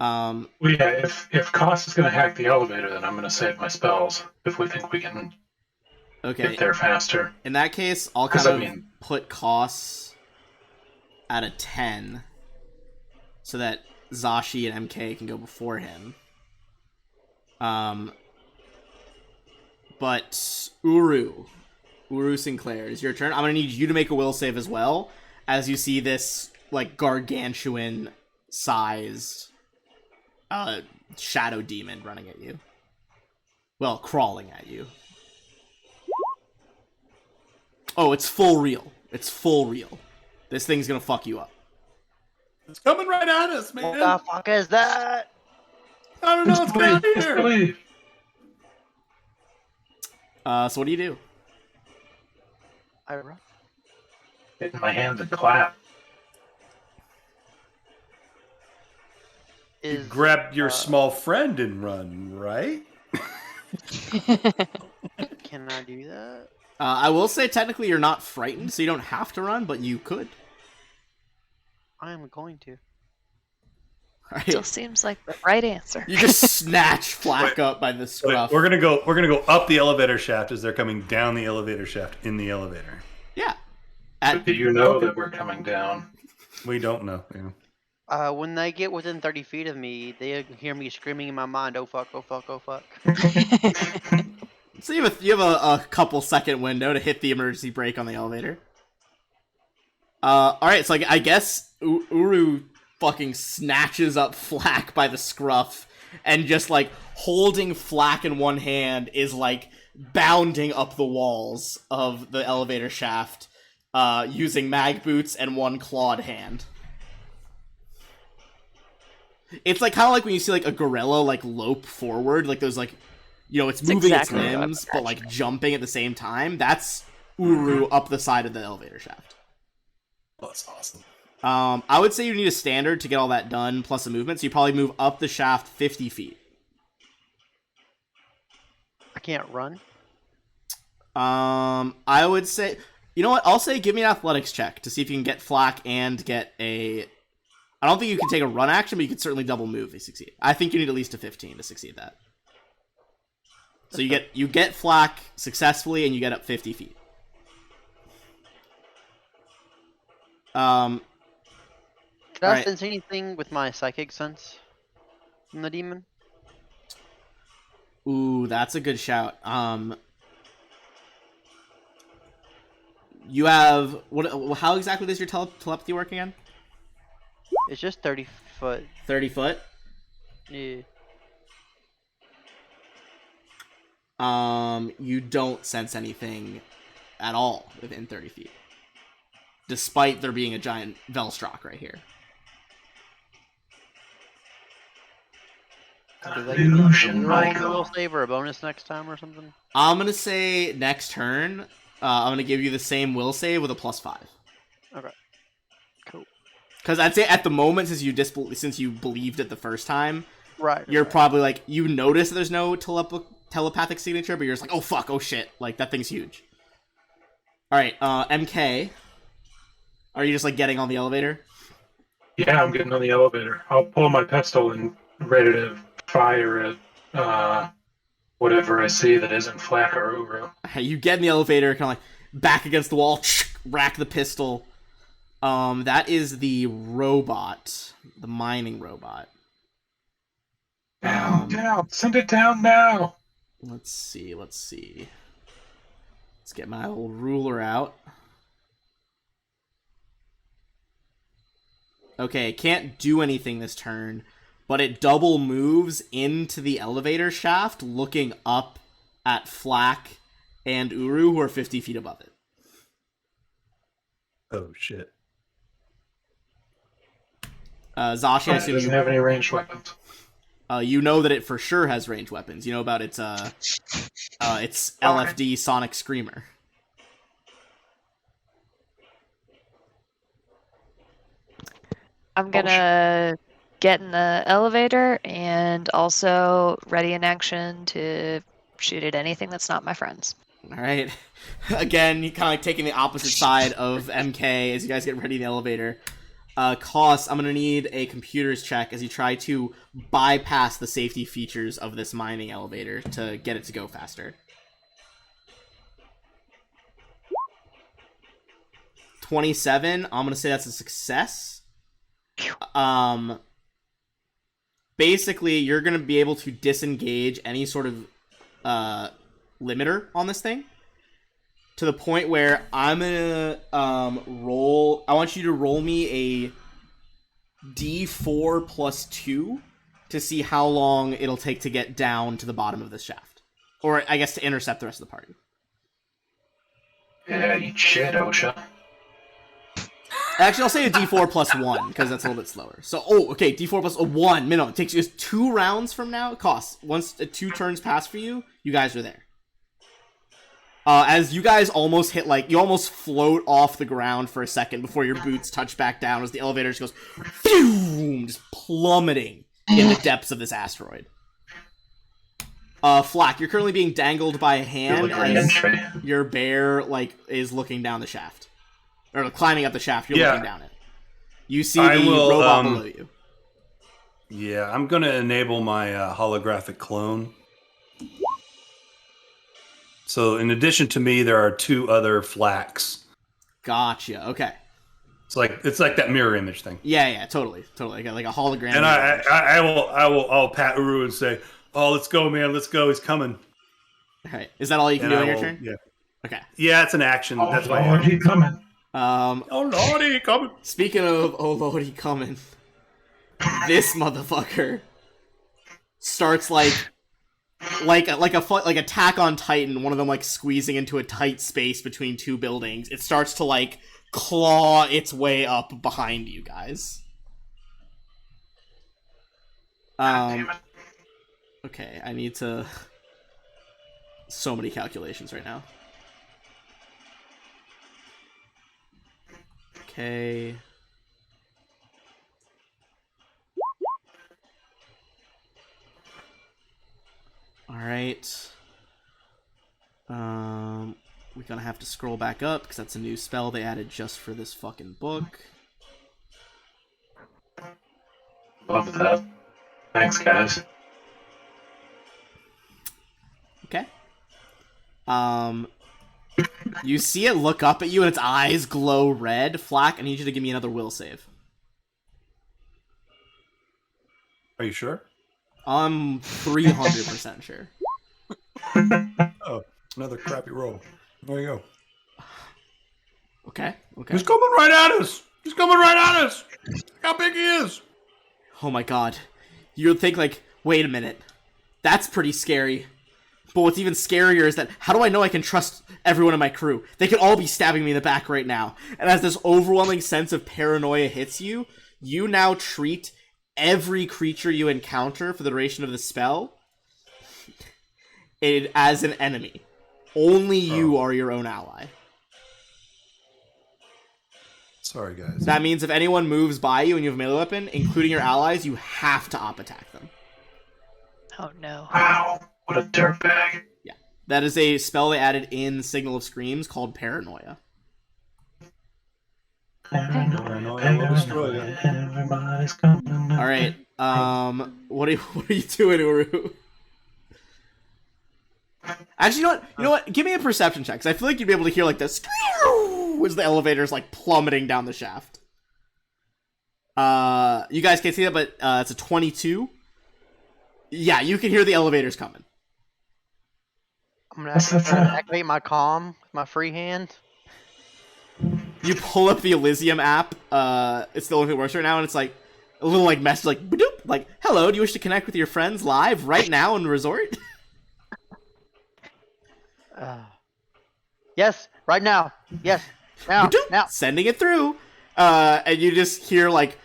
Well, yeah, if Koss is going to hack the elevator, then I'm going to save my spells if we think we can Okay. get there faster. In that case, I'll 'Cause, kind I of mean- put costs at a 10 so that Zashi and MK can go before him. But Uru Sinclair, is your turn. I'm gonna need you to make a will save as well, as you see this gargantuan sized shadow demon running at you. Well, crawling at you. Oh, it's full real. This thing's gonna fuck you up. It's coming right at us, man. What the fuck is that? I don't know what's going on It's here. believe. So what do you do? I run. Get in my hands and clap. Is Grab your small friend and run, right? Can I do that? I will say technically you're not frightened, so you don't have to run, but you could. I am going to. Still Right? seems like the right answer. You just snatch Flack up by the scruff. We're gonna go up the elevator shaft as they're coming down the elevator shaft in the elevator. Yeah. But do you know that we're coming down? We don't know. You know. When they get within 30 feet of me, they hear me screaming in my mind, "Oh fuck! Oh fuck! Oh fuck!" So you have a couple second window to hit the emergency brake on the elevator. Alright, so I guess Uru fucking snatches up Flack by the scruff and just holding Flack in one hand is bounding up the walls of the elevator shaft using mag boots and one clawed hand. It's kind of like when you see a gorilla lope forward, those it's moving exactly its what I was limbs but jumping at the same time. That's Uru up the side of the elevator shaft. Oh, that's awesome. I would say you need a standard to get all that done plus a movement, so you probably move up the shaft 50 feet. I can't run. I would say You know what? I'll say give me an athletics check to see if you can get flak and get a... I don't think you can take a run action, but you can certainly double move if you succeed. I think you need at least a 15 to succeed that. So you get flak successfully, and you get up 50 feet. Did I Alright. sense anything with my psychic sense from the demon? Ooh, that's a good shout. You have what? How exactly does your telepathy work again? It's just 30 foot. 30 foot. Yeah. You don't sense anything at all within 30 feet, despite there being a giant Velstrok right here. Does that give me Illusion, a Michael. will save or a bonus next time or something? I'm gonna say next turn. I'm gonna give you the same will save with a +5. Okay. Cool. Because I'd say at the moment, since you believed it the first time, Right. you're right. probably like, you notice there's no telepathic signature, but you're just like, oh fuck, oh shit, like that thing's huge. All right, MK, are you just like getting on the elevator? Yeah, I'm getting on the elevator. I'll pull my pistol and ready to fire at whatever I see that isn't Flak or Uru. You get in the elevator, kind of like back against the wall, rack the pistol. That is the robot, the mining robot. Down, send it down now. Let's see. Let's get my old ruler out. Okay, it can't do anything this turn, but it double moves into the elevator shaft, looking up at Flak and Uru, who are 50 feet above it. Oh shit. Zashi, I It assume doesn't have any ranged weapons. you know that it for sure has ranged weapons. You know about its LFD Sonic Screamer. I'm gonna get in the elevator and also ready in action to shoot at anything that's not my friends. All right. Again, you kind of like taking the opposite side of MK as you guys get ready in the elevator. Koss, I'm going to need a computer's check as you try to bypass the safety features of this mining elevator to get it to go faster. 27, I'm going to say that's a success. Basically, you're going to be able to disengage any sort of limiter on this thing to the point where I'm gonna roll. I want you to roll me a D4 plus 2 to see how long it'll take to get down to the bottom of this shaft, or I guess to intercept the rest of the party. Yeah, eat shit, OSHA. Actually, I'll say a D4 plus 1 because that's a little bit slower. So, okay, D4 plus 1 minimum. It takes you just 2 rounds from now. It costs once 2 turns pass for you. You guys are there. As you guys almost hit, like, you almost float off the ground for a second before your boots touch back down as the elevator just goes, phew, just plummeting in the depths of this asteroid. Flak, you're currently being dangled by a hand as your bear, like, is looking down the shaft. Or climbing up the shaft, you're looking down it. You see the robot below you. Yeah, I'm going to enable my holographic clone. So in addition to me, there are 2 other Flaks. Gotcha. Okay. It's like that mirror image thing. Yeah, totally. Like a hologram. And I'll pat Uru and say, "Oh, let's go, man. Let's go. He's coming." Okay. Is that all you can do on your turn? Yeah. Okay. Yeah, it's an action. Oh, That's Lord, why. he's coming. Oh Lordy, coming. Speaking of oh lordy coming, this motherfucker starts like Attack on Titan, one of them like squeezing into a tight space between 2 buildings. It starts to like claw its way up behind you guys. Damn it. Okay, I need to. So many calculations right now. Okay. All right. We we're gonna have to scroll back up because that's a new spell they added just for this fucking book. Love that. Thanks, guys. Okay. You see it look up at you and its eyes glow red. Flack, I need you to give me another will save. Are you sure? I'm 300% sure. Oh, another crappy roll. There you go. Okay. He's coming right at us. He's coming right at us. Look how big he is. Oh my god. You'll think like, wait a minute. That's pretty scary. But what's even scarier is that how do I know I can trust everyone in my crew? They could all be stabbing me in the back right now. And as this overwhelming sense of paranoia hits you, you now treat every creature you encounter for the duration of the spell as an enemy. Only you are your own ally. Sorry, guys. That means if anyone moves by you and you have a melee weapon, including your allies, you have to op attack them. Oh no. Wow, what a dirtbag. Yeah. That is a spell they added in Signal of Screams called Paranoia. Paranoia will destroy you. Everybody's coming. Alright, what are you doing, Uru? Actually, you know what? Give me a perception check, because I feel like you'd be able to hear, like, this as the elevator's, like, plummeting down the shaft. You guys can't see that, but it's a 22. Yeah, you can hear the elevators coming. I'm gonna have to activate my comm with my free hand. You pull up the Elysium app, it's the only thing that works right now, and it's, like, a little, like, message, like, ba-doop, like, hello, do you wish to connect with your friends live right now in the resort? Yes, right now. Yes, now. Ba-doop, Now. sending it through, and you just hear, like,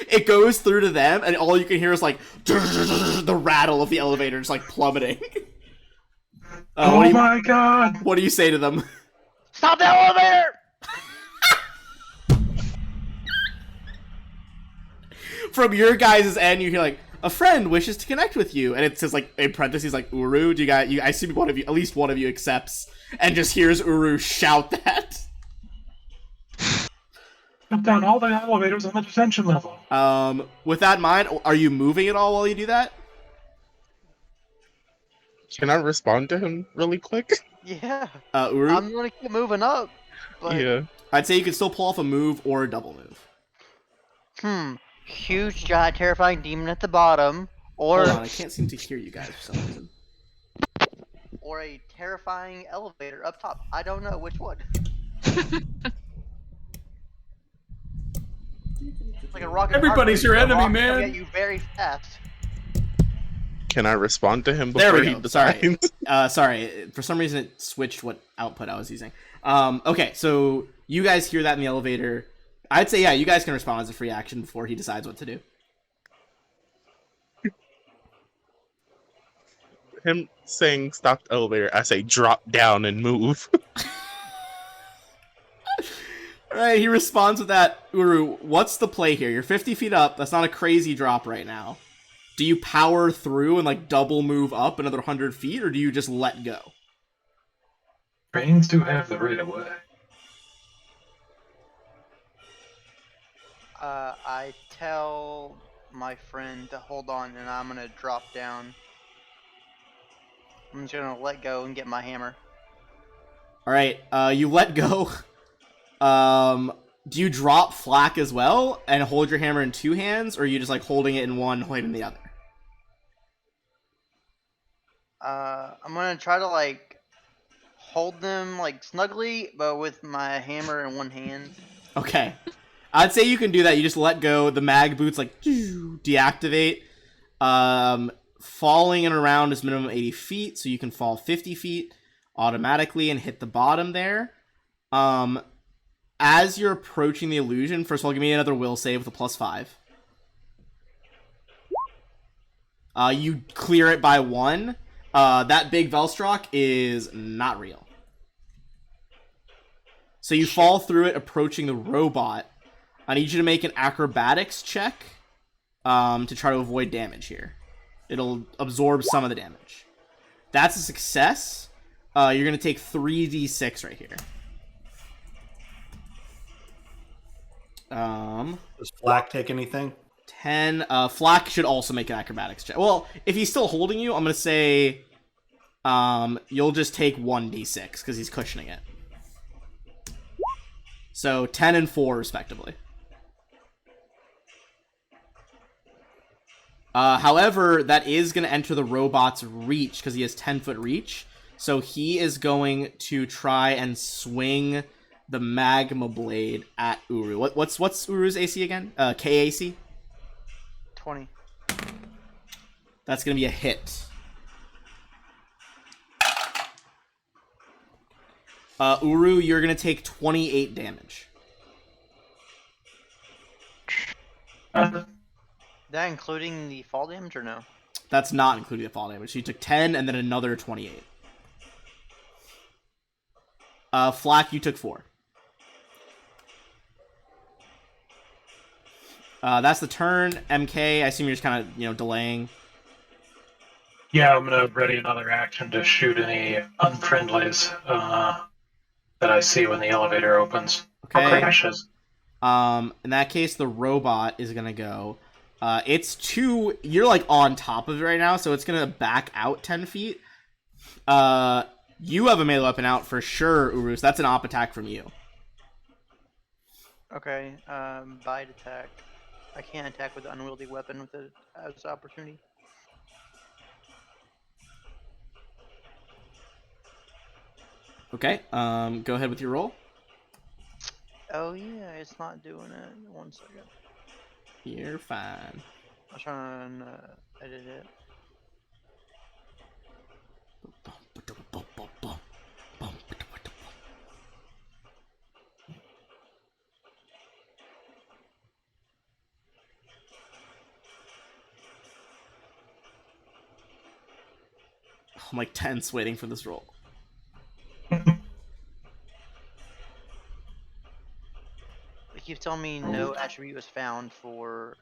it goes through to them, and all you can hear is, like, the rattle of the elevator just, like, plummeting. Oh my god! What do you say to them? Stop the elevator! From your guys' end, you hear, like, a friend wishes to connect with you, and it says, like, in parentheses, like, Uru, I assume one of you, at least one of you accepts, and just hears Uru shout that. Shut down all the elevators on the detention level. With that in mind, are you moving at all while you do that? Can I respond to him really quick? Yeah. Uru? I'm gonna keep moving up. But, Yeah. I'd say you can still pull off a move or a double move. Huge, giant, terrifying demon at the bottom, or Hold on, I can't seem to hear you guys for some reason. or a terrifying elevator up top. I don't know which one. Like a rocket. Everybody's your enemy, coming man. at you very fast. Can I respond to him There before we he go. decides? Sorry, for some reason it switched what output I was using. Okay, so you guys hear that in the elevator. I'd say, yeah, you guys can respond as a free action before he decides what to do. Him saying stop the elevator, I say drop down and move. Alright, he responds with that. Uru, what's the play here? You're 50 feet up. That's not a crazy drop right now. Do you power through and, like, double move up another 100 feet, or do you just let go? Trains do have the right of way. I tell my friend to hold on, and I'm gonna drop down. I'm just gonna let go and get my hammer. Alright, you let go. Do you drop Flack as well and hold your hammer in two hands, or are you just, like, holding it in one, holding it in the other? I'm gonna try to, like, hold them, like, snugly, but with my hammer in one hand. Okay. I'd say you can do that. You just let go. The mag boots, like, deactivate. Falling and around is minimum 80 feet, so you can fall 50 feet automatically and hit the bottom there. As you're approaching the illusion, first of all, give me another will save with a +5. You clear it by 1. That big Velstrok is not real. So you fall through it, approaching the robot. I need you to make an acrobatics check to try to avoid damage here. It'll absorb some of the damage. That's a success. You're gonna take 3d6 right here. Does Flack take anything? 10. Flack should also make an acrobatics check. Well, if he's still holding you, I'm gonna say, you'll just take 1d6 because he's cushioning it. So 10 and 4 respectively. However, that is going to enter the robot's reach because he has 10-foot reach. So he is going to try and swing the magma blade at Uru. What's Uru's AC again? KAC? 20. That's going to be a hit. Uru, you're going to take 28 damage. That including the fall damage or no? That's not including the fall damage. So you took 10 and then another 28. Flack, you took 4. That's the turn. MK, I assume you're just kind of, delaying. Yeah, I'm gonna ready another action to shoot any unfriendlies that I see when the elevator opens. Or Okay. crashes. In that case, the robot is gonna go. You're like on top of it right now, so it's gonna back out 10 feet. You have a melee weapon out for sure, Urus. That's an op attack from you. Okay, bite attack. I can't attack with an unwieldy weapon with it as opportunity. Okay, go ahead with your roll. Oh yeah, it's not doing it. 1 second. You're fine. I'm trying to edit it. I'm like tense waiting for this roll. It keeps telling me no attribute was found for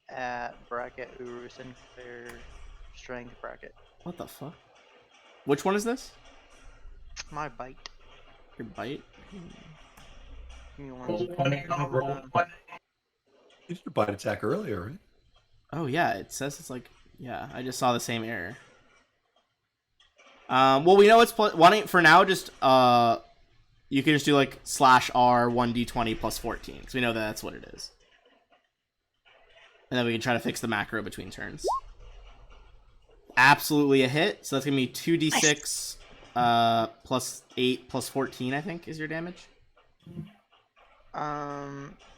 at bracket Urus and their strength bracket. What the fuck? Which one is this? My bite. Your bite? Give me one Roll second. 20 on a roll 20. You did a bite attack earlier, right? Oh yeah, it says it's like, yeah, I just saw the same error. Well, we know it's why don't for now just you can just do like /R 1d20 plus 14 because we know that that's what it is, and then we can try to fix the macro between turns. Absolutely a hit, so that's gonna be 2d6 plus 8 plus 14, I think, is your damage.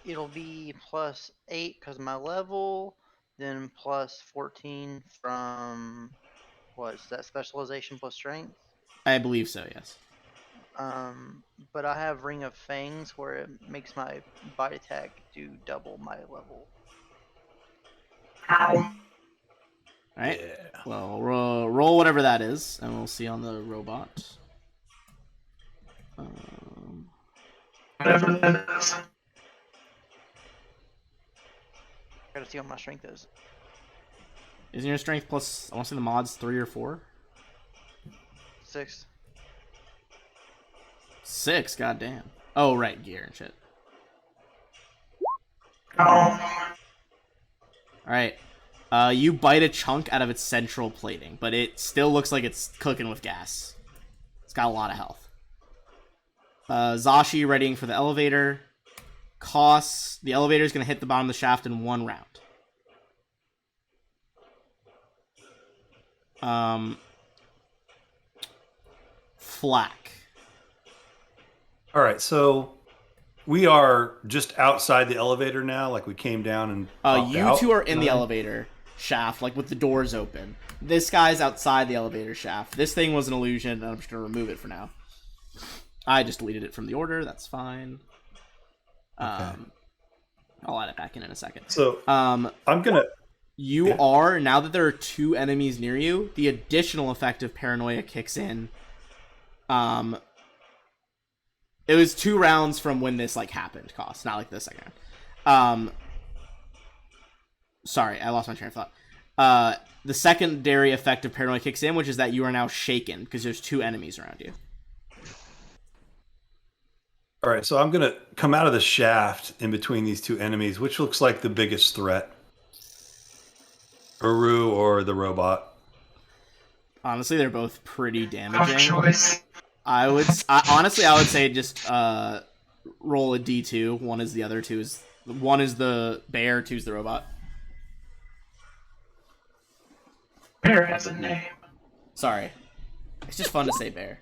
It'll be plus 8 because my level, then plus 14 from what's that specialization plus strength. I believe so, yes. But I have Ring of Fangs where it makes my bite attack do double my level. Ow. All right. Yeah. Well, roll whatever that is, and we'll see on the robot. Whatever that is. Gotta see what my strength is. Isn't your strength plus, I want to say the mod's 3 or 4? 6. 6, goddamn. Oh, right, gear and shit. Oh. Alright. You bite a chunk out of its central plating, but it still looks like it's cooking with gas. It's got a lot of health. Zashi readying for the elevator. Costs, the elevator is going to hit the bottom of the shaft in 1 round. Flack. All right, so we are just outside the elevator now. Like we came down and popped You out. two are in the elevator shaft, like with the doors open. This guy's outside the elevator shaft. This thing was an illusion, and I'm just gonna remove it for now. I just deleted it from the order. That's fine. I'll add it back in a second. So Um, I'm gonna. You Yeah. are, now that there are 2 enemies near you, the additional effect of paranoia kicks in. It was 2 rounds from when this happened, not like the second round. Sorry, I lost my train of thought. the secondary effect of paranoia kicks in, which is that you are now shaken because there's 2 enemies around you. All right, so I'm gonna come out of the shaft in between these 2 enemies. Which looks like the biggest threat? Uru or the robot? Honestly, they're both pretty Tough damaging. choice. Honestly, I would say just roll a d2. One is the other, 2 is... 1 is the bear, 2 is the robot. Bear has a name. Sorry. It's just fun to say bear.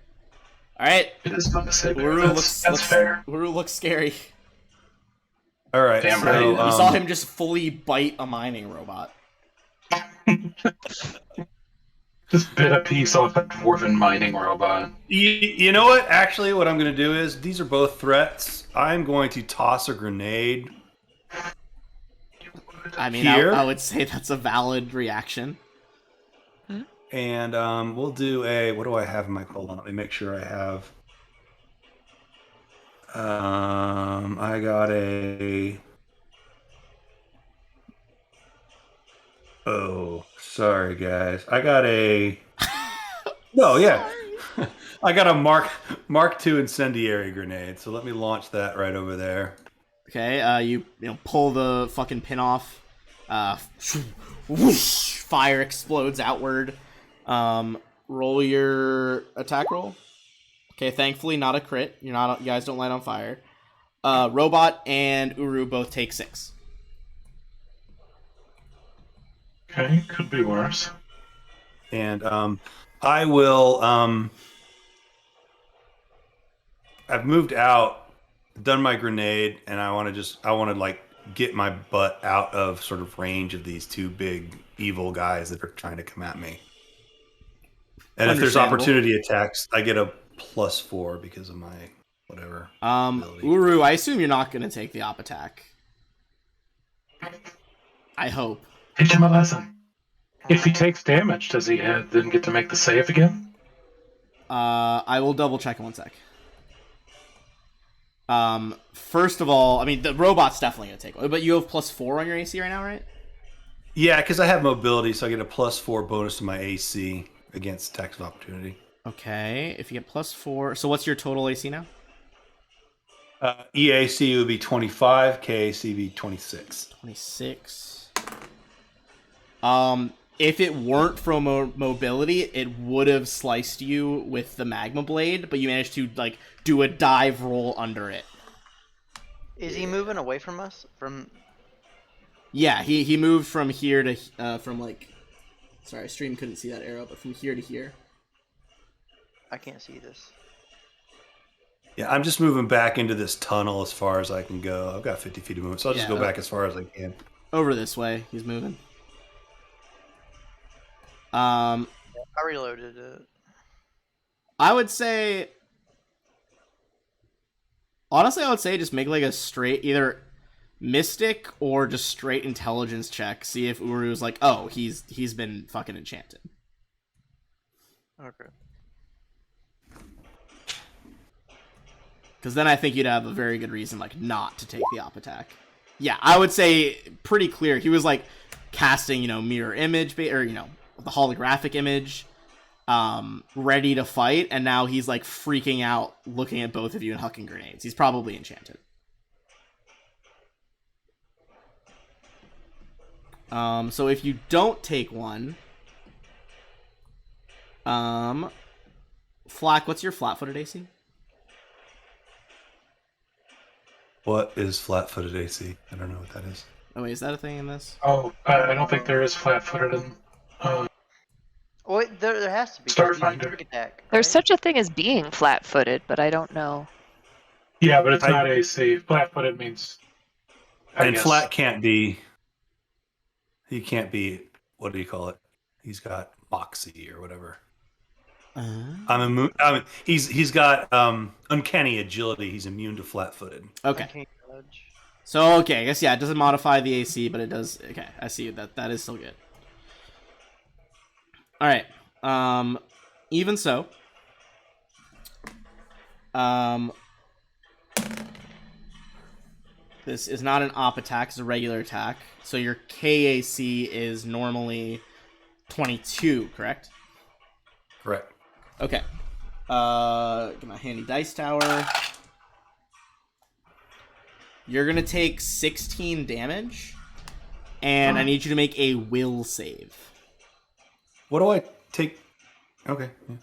Alright. It is fun to say bear. Uru That's fair. Uru looks scary. All right, Damn so right. You saw him just fully bite a mining robot. Just bit a piece off a dwarven mining robot. You know what? Actually, what I'm going to do is these are both threats. I'm going to toss a grenade. I mean, Here? I would say that's a valid reaction. And we'll do a... What do I have in my... Hold on, let me make sure I have... I got a... Oh, sorry, guys. I got a... No, yeah. I got a Mark II incendiary grenade, so let me launch that right over there. Okay, you pull the fucking pin off. Whoosh, fire explodes outward. Roll your attack roll. Okay, thankfully not a crit. You guys don't light on fire. Robot and Uru both take 6. Okay, could be worse. And I will... I've moved out, done my grenade, and I want to like get my butt out of sort of range of these 2 big evil guys that are trying to come at me. And if there's Understandable. opportunity attacks, I get a +4 because of my whatever. ability. Uru, I assume you're not going to take the op attack. I hope. Teach him a lesson. If he takes damage, does he then get to make the save again? I will double check in 1 sec. First of all, I mean, the robot's definitely going to take one, but you have +4 on your AC right now, right? Yeah, because I have mobility, so I get a +4 bonus to my AC against attacks of opportunity. Okay, if you get +4, so what's your total AC now? EAC would be 25, KAC would be 26. 26. If it weren't for mobility, it would have sliced you with the magma blade, but you managed to like do a dive roll under it. Is he moving away from us? Yeah, he moved from here to from like. Sorry, stream couldn't see that arrow, but from here to here. I can't see this. Yeah, I'm just moving back into this tunnel as far as I can go. I've got 50 feet of movement, so I'll just Yeah, go back as far as I can. Over this way, he's moving. I reloaded it. I would say. Honestly, I would say just make like a straight either mystic or just straight intelligence check. See if Uru's like, oh, he's been fucking enchanted. Okay. Because then I think you'd have a very good reason like not to take the op attack. Yeah, I would say pretty clear. He was like casting, mirror image or the holographic image, ready to fight, and now he's like freaking out, looking at both of you and hucking grenades. He's probably enchanted. So if you don't take one, Flack, what's your flat-footed AC? What is flat-footed AC? I don't know what that is. Oh wait, is that a thing in this? Oh, I don't think there is flat-footed in. Wait, there has to be. Starfinder. Quick attack. There's right? such a thing as being flat-footed, but I don't know. Yeah, but it's not AC. Flat-footed means. I And guess. flat can't be. He can't be. What do you call it? He's got moxie or whatever. He's got uncanny agility. He's immune to flat-footed. Okay. I can't judge. So, okay, I guess, yeah, it doesn't modify the AC, but it does... Okay, I see that is still good. Alright, even so... This is not an op attack, it's a regular attack. So your KAC is normally 22, correct? Correct. Okay. Get my handy dice tower. You're gonna take 16 damage, and I need you to make a will save. What do I take? Okay. Yeah.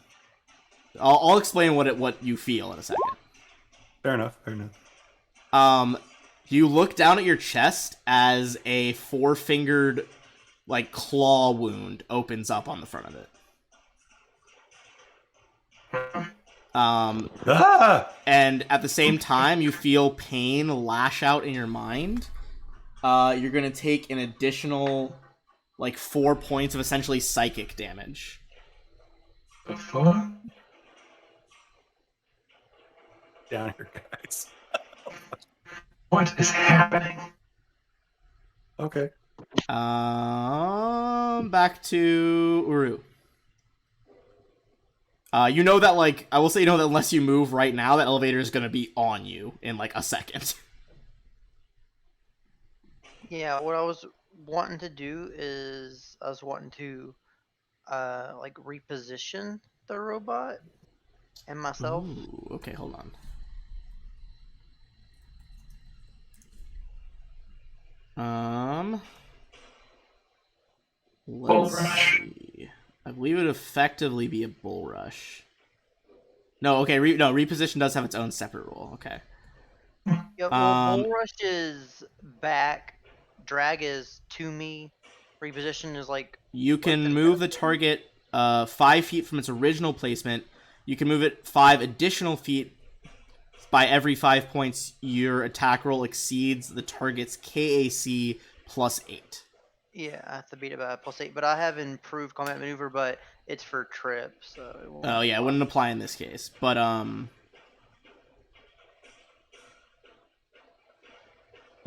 I'll explain what you feel in a second. Fair enough. Fair enough. You look down at your chest as a 4-fingered, like, claw wound opens up on the front of it. And at the same time, you feel pain lash out in your mind. You're gonna take an additional, like, 4 points of essentially psychic damage. The fuck? Down here, guys. What is happening? Okay. Back to Uru. You know that, like, I will say, you know that unless you move right now, that elevator is gonna be on you in, like, a second. Yeah, what I was wanting to do is I was wanting to like reposition the robot and myself. Ooh, okay, hold on. Bull Let's rush. see. I believe it would effectively be a bull rush. No, okay, reposition does have its own separate rule. Okay. Yeah, well, Bull Rush is back, drag is to me, reposition is like You can move the target 5 feet from its original placement. You can move it 5 additional feet by every 5 points your attack roll exceeds the target's KAC plus 8. yeah, I have to beat it by +8, but I have improved combat maneuver, but it's for trip, so it won't Oh yeah, it wouldn't apply in this case. But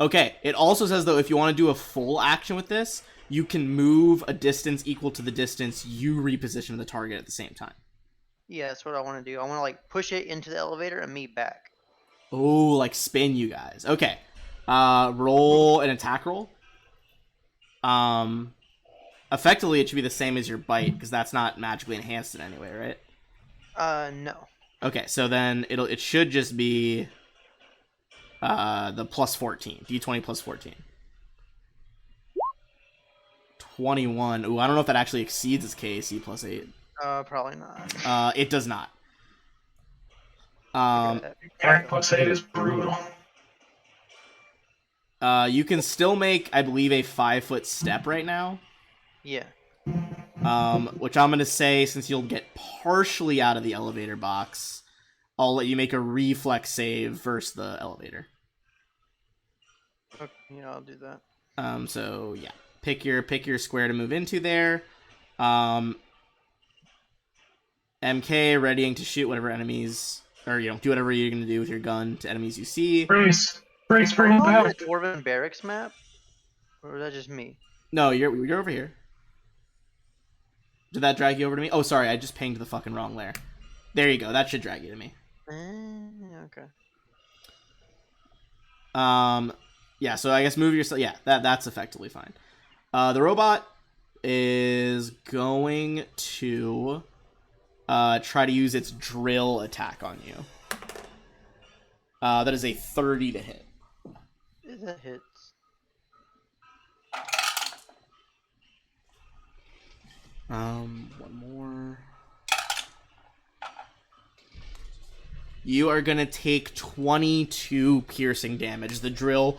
okay, it also says though if you want to do a full action with this, you can move a distance equal to the distance you reposition the target at the same time. Yeah, that's what I want to do. I want to like push it into the elevator and me back. Oh, like spin you guys. Okay. Roll an attack roll. Effectively it should be the same as your bite, because that's not magically enhanced in any way, right? No. Okay, so then it should just be the plus 14. D20 plus 14. 21. Ooh, I don't know if that actually exceeds its KAC plus 8. Probably not. It does not. Attack plus 8 is brutal. You can still make, I believe, a 5-foot step right now. Yeah. Which I'm gonna say, since you'll get partially out of the elevator box, I'll let you make a reflex save versus the elevator. Okay, yeah, I'll do that. So yeah, pick your square to move into there. MK readying to shoot whatever enemies, or do whatever you're gonna do with your gun to enemies you see. Brace, bring him On the back. Dwarven Barracks map? Or is that just me? No, you're over here. Did that drag you over to me? Oh, sorry, I just pinged the fucking wrong layer. There you go. That should drag you to me. Okay. Yeah. So I guess move yourself. Yeah, that's effectively fine. The robot is going to try to use its drill attack on you. That is a 30 to hit. That hits. One more. You are gonna take 22 piercing damage. The drill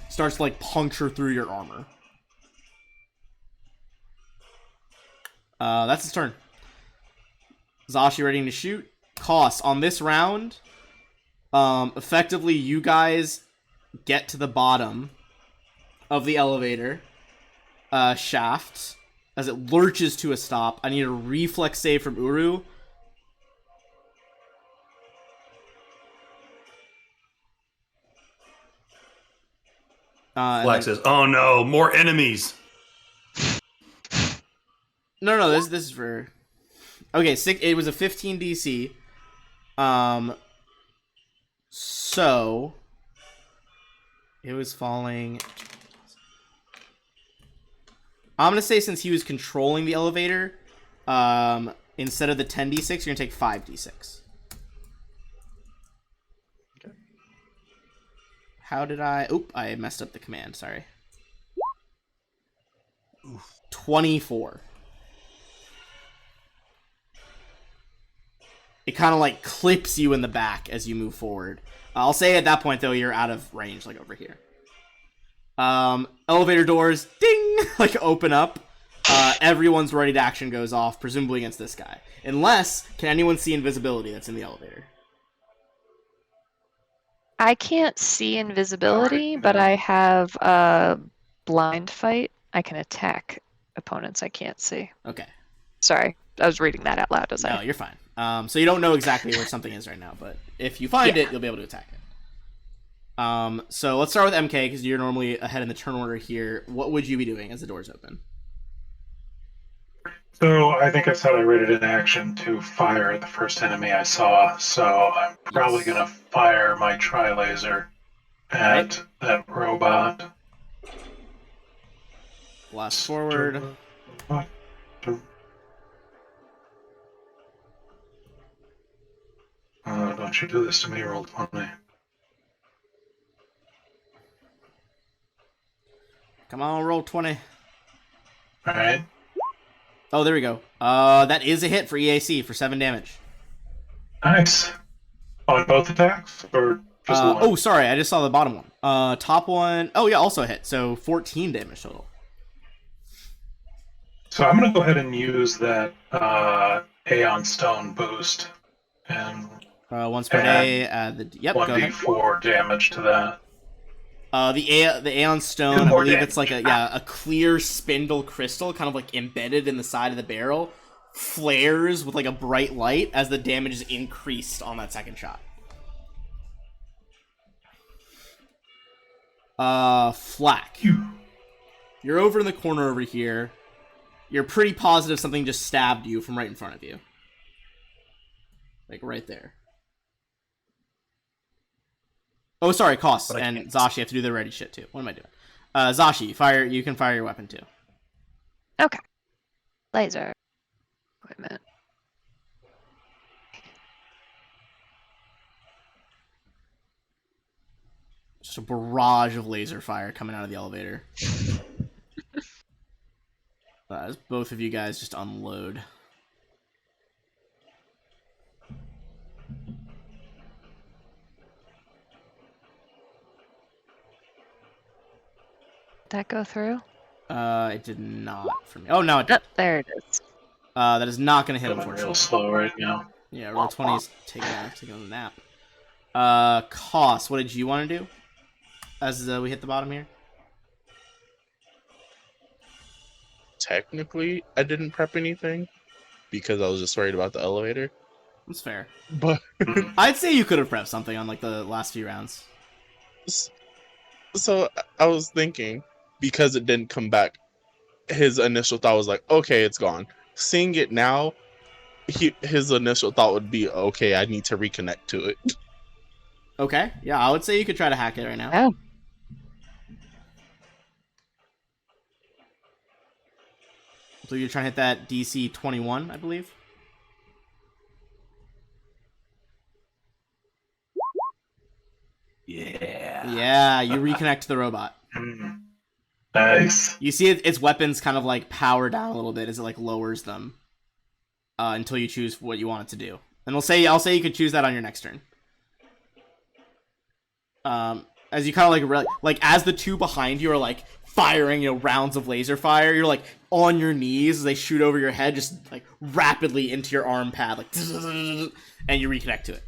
starts to like puncture through your armor. That's his turn. Zashi ready to shoot. Cost on this round. Effectively, you guys get to the bottom of the elevator shaft as it lurches to a stop. I need a reflex save from Uru. Flag says, "Oh no, more enemies." No, this is for. Okay, it was a 15 DC. So It was falling. I'm gonna say since he was controlling the elevator, instead of the 10d6, you're gonna take 5d6. Okay. How did I? Oop! I messed up the command. Sorry. 24. It kind of like clips you in the back as you move forward. I'll say at that point though, you're out of range, like over here. Elevator doors, ding, like open up. Everyone's ready to action goes off, presumably against this guy. Unless, can anyone see invisibility that's in the elevator? I can't see invisibility, Alright, but no. I have a blind fight. I can attack opponents I can't see. Okay. Sorry, I was reading that out loud as No, I. you're fine. So you don't know exactly where something is right now, but if you find it, you'll be able to attack it. So let's start with MK, because you're normally ahead in the turn order here. What would you be doing as the doors open? So I think I said I rated in action to fire at the first enemy I saw. So I'm probably Yes. gonna fire my tri-laser at that robot. Blast forward. Don't you do this to me, roll 20. Come on, roll 20. Alright. Oh, there we go. That is a hit for EAC for 7 damage. Nice. On both attacks? Or just the one? Oh, sorry, I just saw the bottom one. Top one. Oh, yeah, also a hit. So 14 damage total. So I'm gonna go ahead and use that Aeon Stone boost and Once per day. Yep, go ahead. 1d4 damage to that. The Aeon Stone, Two I more believe it's like damage. a clear spindle crystal, kind of like embedded in the side of the barrel, flares with like a bright light as the damage is increased on that second shot. Flack. You're over in the corner over here. You're pretty positive something just stabbed you from right in front of you. Like right there. Oh, sorry, Koss But I and can't. Zashi have to do their ready shit too. What am I doing? Zashi, you can fire your weapon too. Okay. Laser. Wait a minute. Just a barrage of laser fire coming out of the elevator. As both of you guys just unload. Did that go through? It did not for me. Oh, no, it did. Oh, there it is. That is not going to hit, I'm real unfortunately. slow right now. Yeah, roll 20 is taking a nap. Koss, what did you want to do? As we hit the bottom here? Technically, I didn't prep anything because I was just worried about the elevator. That's fair. But I'd say you could have prepped something on like the last few rounds. so I was thinking, because it didn't come back, his initial thought was like, okay, it's gone. Seeing it now, his initial thought would be, okay, I need to reconnect to it. Okay, yeah, I would say you could try to hack it right now. Oh. So you're trying to hit that DC 21, I believe. Yeah. Yeah, you reconnect to the robot. Nice. You see its weapons kind of like power down a little bit as it like lowers them until you choose what you want it to do. And I'll say you could choose that on your next turn. As you kind of like as the two behind you are like firing, rounds of laser fire, you're like on your knees as they shoot over your head, just like rapidly into your arm pad, like, and you reconnect to it.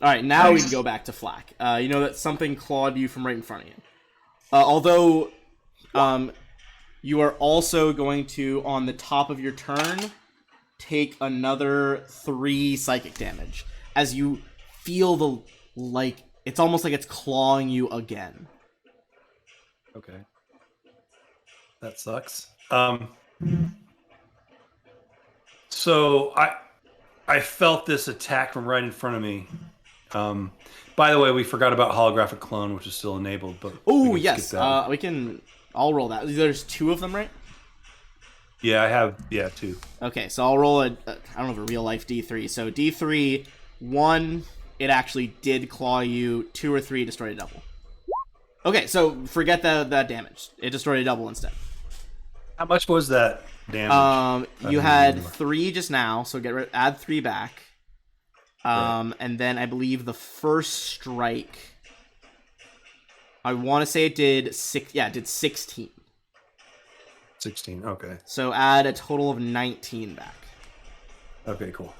All right, now we can go back to Flack. You know that something clawed you from right in front of you. Although, you are also going to, on the top of your turn, take another 3 psychic damage as you feel it's almost like it's clawing you again. Okay. That sucks. So I felt this attack from right in front of me. By the way, we forgot about holographic clone, which is still enabled. But Oh we can yes, skip that. we can. I'll roll that. There's 2 of them, right? Yeah, I have 2. Okay, so I'll roll I don't know, a real life D3. So D3, 1, it actually did claw you. 2 or 3 destroyed a double. Okay, so forget that damage. It destroyed a double instead. How much was that damage? You had 3 just now, so add 3 back. And then I believe the first strike, I want to say it did 16. 16. Okay. So add a total of 19 back. Okay, cool.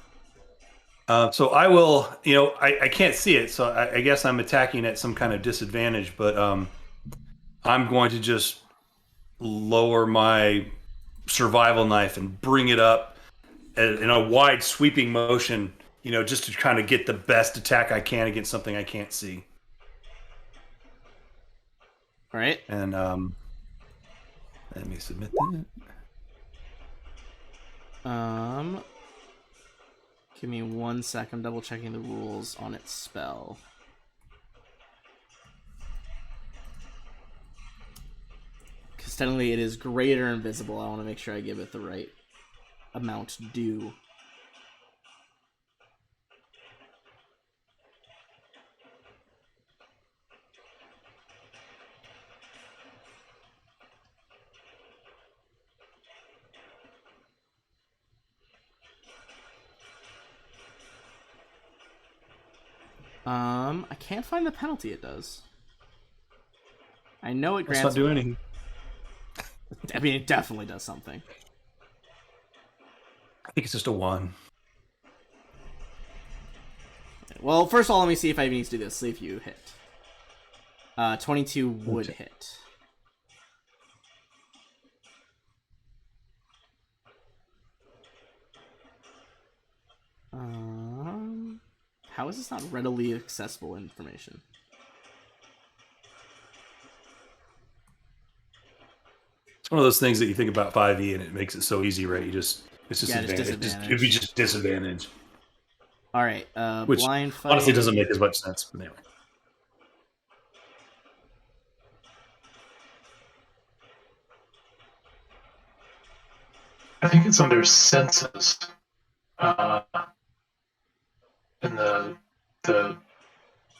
So I will, I can't see it, so I guess I'm attacking at some kind of disadvantage, but I'm going to just lower my survival knife and bring it up in a wide sweeping motion, just to kind of get the best attack I can against something I can't see. All right. And let me submit that. Give me 1 sec. I'm double checking the rules on its spell. Because technically it is greater invisible. I want to make sure I give it the right amount due. I can't find the penalty it does. I know it grants. Let's not do anything. I mean, it definitely does something. I think it's just a 1. Well, first of all, let me see if I even need to do this. See if you hit. 22 would hit. How is this not readily accessible information? It's one of those things that you think about 5e and it makes it so easy, right? It's disadvantage. It'd be just disadvantage. All right. Which blind fight. honestly doesn't make as much sense. But anyway. I think it's under senses. In the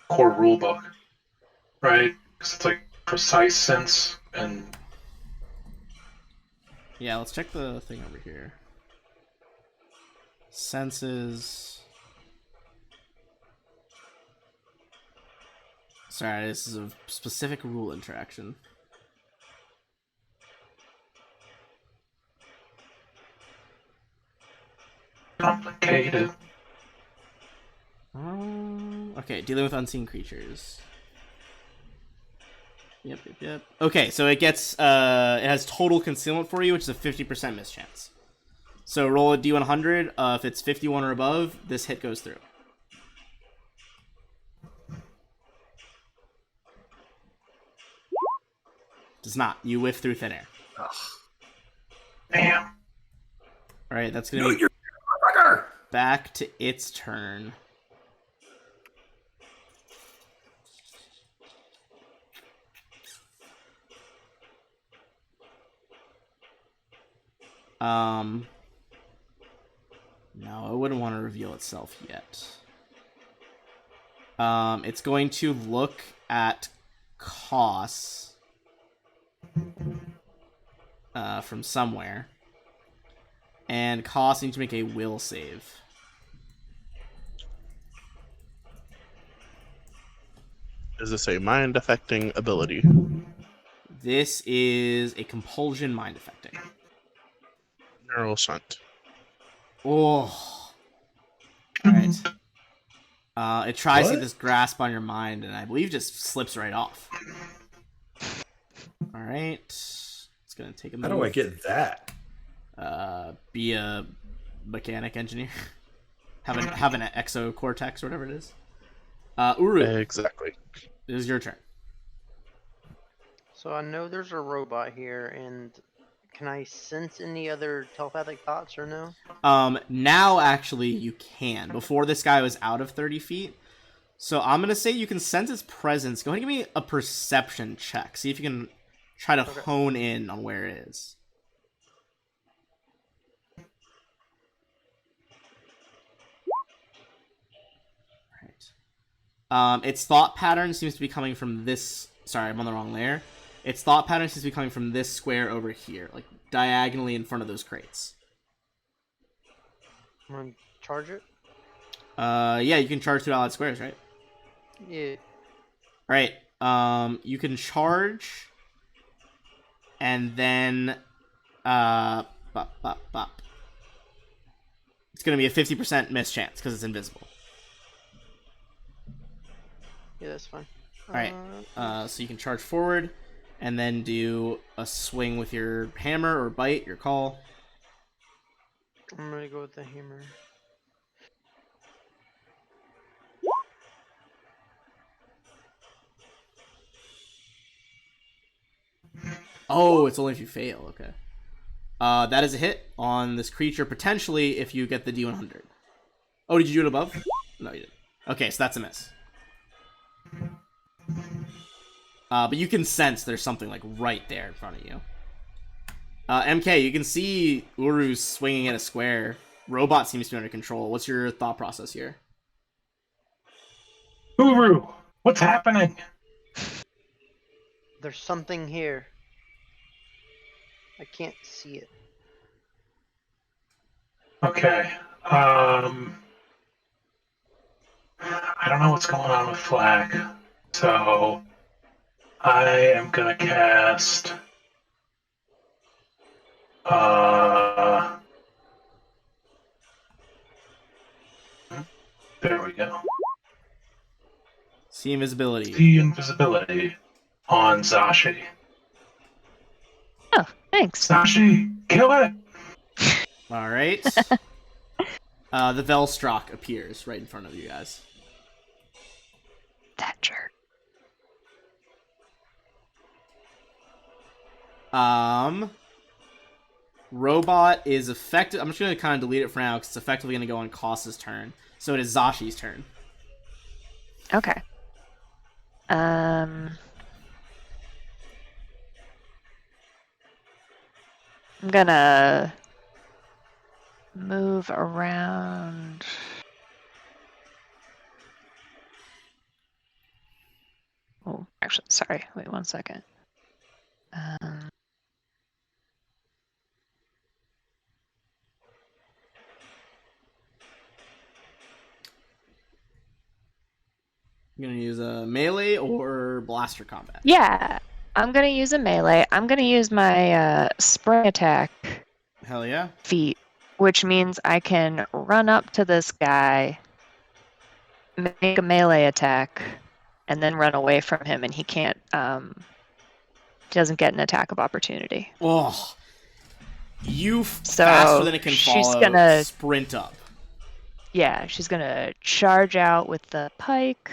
core rulebook, right? Because it's like precise sense and. Yeah, let's check the thing over here. Senses. Sorry, this is a specific rule interaction. Complicated. Okay, dealing with unseen creatures. Yep. Okay, so it gets it has total concealment for you, which is a 50% mischance. So roll a d100. If it's 51 or above, this hit goes through. Does not. You whiff through thin air. Ugh. Damn. All right, that's gonna be back to its turn. No, I wouldn't want to reveal itself yet. It's going to look at Koss from somewhere. And Koss needs to make a will save. Is this a mind-affecting ability? This is a compulsion mind affecting. Neural shunt. Oh. Alright. It tries to get this grasp on your mind, and I believe just slips right off. Alright. It's gonna take a minute. How do I get that? Be a mechanic engineer. have an exocortex or whatever it is. Uru, Exactly. it is your turn. So I know there's a robot here, and can I sense any other telepathic thoughts or no? Now actually you can. Before this guy was out of 30 feet. So I'm gonna say you can sense its presence. Go ahead and give me a perception check. See if you can try to Okay. hone in on where it is. Right. Its thought pattern seems to be coming from this. Sorry, I'm on the wrong layer. Its thought pattern seems to be coming from this square over here, like diagonally in front of those crates. I'm gonna charge it. Yeah, you can charge 2 allied squares, right? Yeah. Right. You can charge, and then, bop, bop, bop. It's gonna be a 50% miss chance because it's invisible. Yeah, that's fine. All right. So you can charge forward, and then do a swing with your hammer or bite, your call. I'm gonna go with the hammer. Oh, it's only if you fail. Okay. That is a hit on this creature, potentially if you get the D100. Oh, did you do it above? No, you didn't. Okay, so that's a miss. But you can sense there's something like right there in front of you. MK, you can see Uru's swinging at a square. Robot seems to be under control. What's your thought process here? Uru, what's happening? There's something here. I can't see it. Okay. I don't know what's going on with Flag, so I am gonna cast. There we go. See invisibility. See invisibility on Zashi. Oh, thanks. Zashi, kill it! All right. The Velstrak appears right in front of you guys. That jerk. Robot is effective. I'm just gonna kind of delete it for now because it's effectively gonna go on Koss's turn. So it is Zashi's turn. Okay. I'm gonna move around. Oh, actually, sorry. Wait 1 second. You're gonna use a melee or blaster combat. Yeah, I'm gonna use a melee. I'm gonna use my spring attack Hell yeah. feat, which means I can run up to this guy, make a melee attack, and then run away from him, and he can't. Doesn't get an attack of opportunity. Oh, you So faster than it can she's follow. gonna- Sprint up. Yeah, she's gonna charge out with the pike.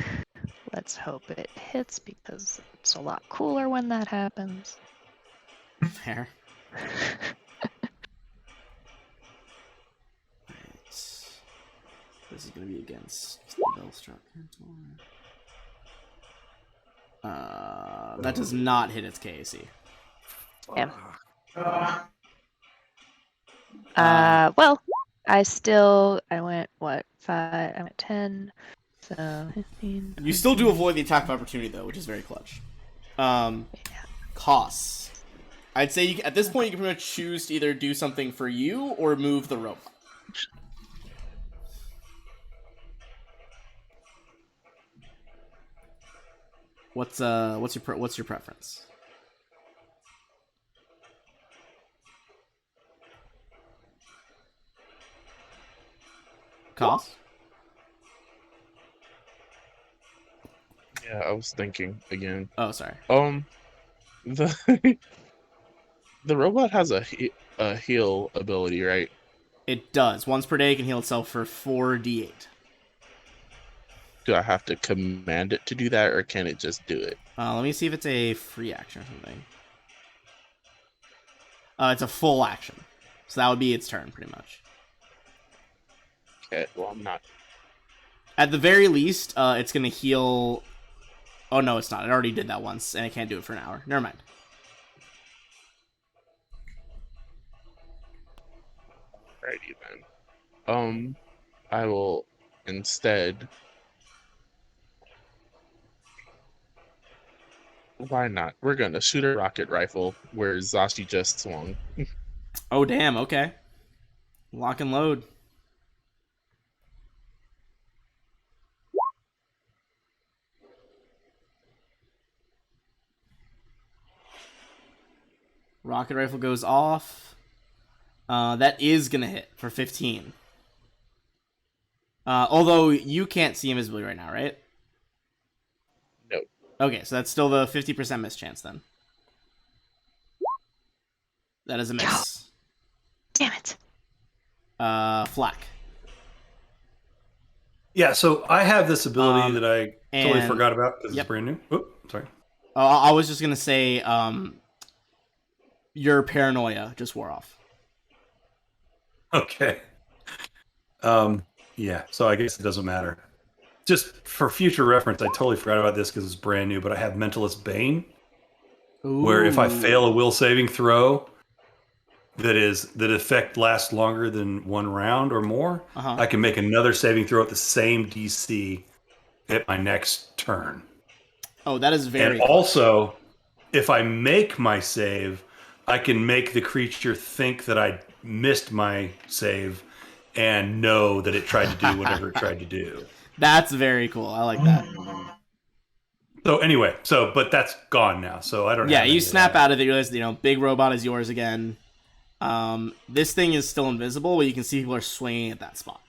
Let's hope it hits because it's a lot cooler when that happens. Fair. Right. This is gonna be against the Velstrak. That does not hit its KAC. Yeah. Uh, Well, I went, what, 5, I went 10, so 15. You still do avoid the attack of opportunity though, which is very clutch. Costs. I'd say you, at this point you can pretty much choose to either do something for you or move the robot. What's your preference? Cost? Yeah, I was thinking again. Oh, sorry. The the robot has a heal ability, right? It does. Once per day, it can heal itself for 4d8. Do I have to command it to do that, or can it just do it? Let me see if it's a free action or something. It's a full action. So that would be its turn, pretty much. Okay, well, I'm not At the very least, it's gonna heal. Oh no, it's not. It already did that once, and it can't do it for an hour. Never mind. Alrighty then. I will instead. Why not? We're gonna shoot a rocket rifle where Zashi just swung. Oh damn. Okay. Lock and load. Rocket rifle goes off. That is gonna hit for 15. Although you can't see invisibility right now, right? No. Okay, so that's still the 50% miss chance then. That is a miss. Damn it. Flack. Yeah, so I have this ability that I totally and- forgot about because yep. it's brand new. Oh, sorry. I was just gonna say, your paranoia just wore off. Okay. Yeah, so I guess it doesn't matter. Just for future reference, I totally forgot about this because it's brand new, but I have Mentalist Bane, where if I fail a will saving throw that effect lasts longer than 1 round or more, I can make another saving throw at the same DC at my next turn. Oh, that is very And cool. also, if I make my save, I can make the creature think that I missed my save and know that it tried to do whatever it tried to do. That's very cool. I like that. So anyway, but that's gone now. So I don't. Yeah, have any you of snap that. out of it. You realize, big robot is yours again. This thing is still invisible, but you can see people are swinging at that spot.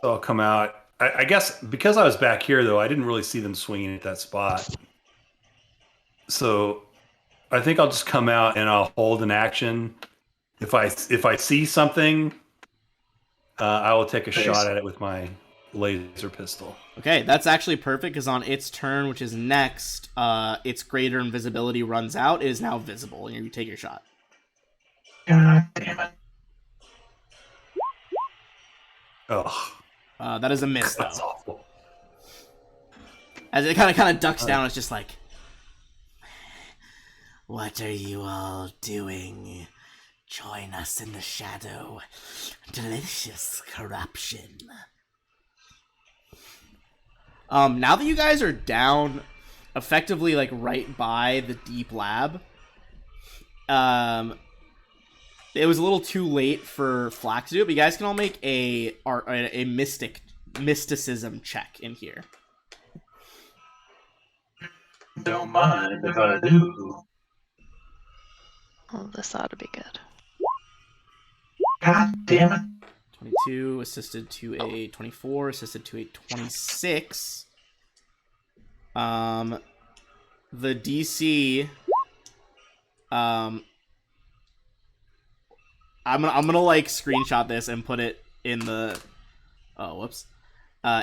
So I'll come out. I guess because I was back here though, I didn't really see them swinging at that spot. So I think I'll just come out and I'll hold an action. If I see something, I will take a shot at it with my laser pistol. Okay, that's actually perfect because on its turn, which is next, its greater invisibility runs out. It is now visible, and you take your shot. God damn it. Oh, That is a miss, that's though. awful. As it kind of ducks down, it's just like, what are you all doing? Join us in the shadow. Delicious corruption. Now that you guys are down, effectively like right by the deep lab, it was a little too late for Flack to do it, but you guys can all make a mysticism check in here. Don't mind if I do. Oh, this ought to be good. God damn it. 22 assisted to a 24, assisted to a 26. The DC. I'm gonna like screenshot this and put it in the. Oh, whoops.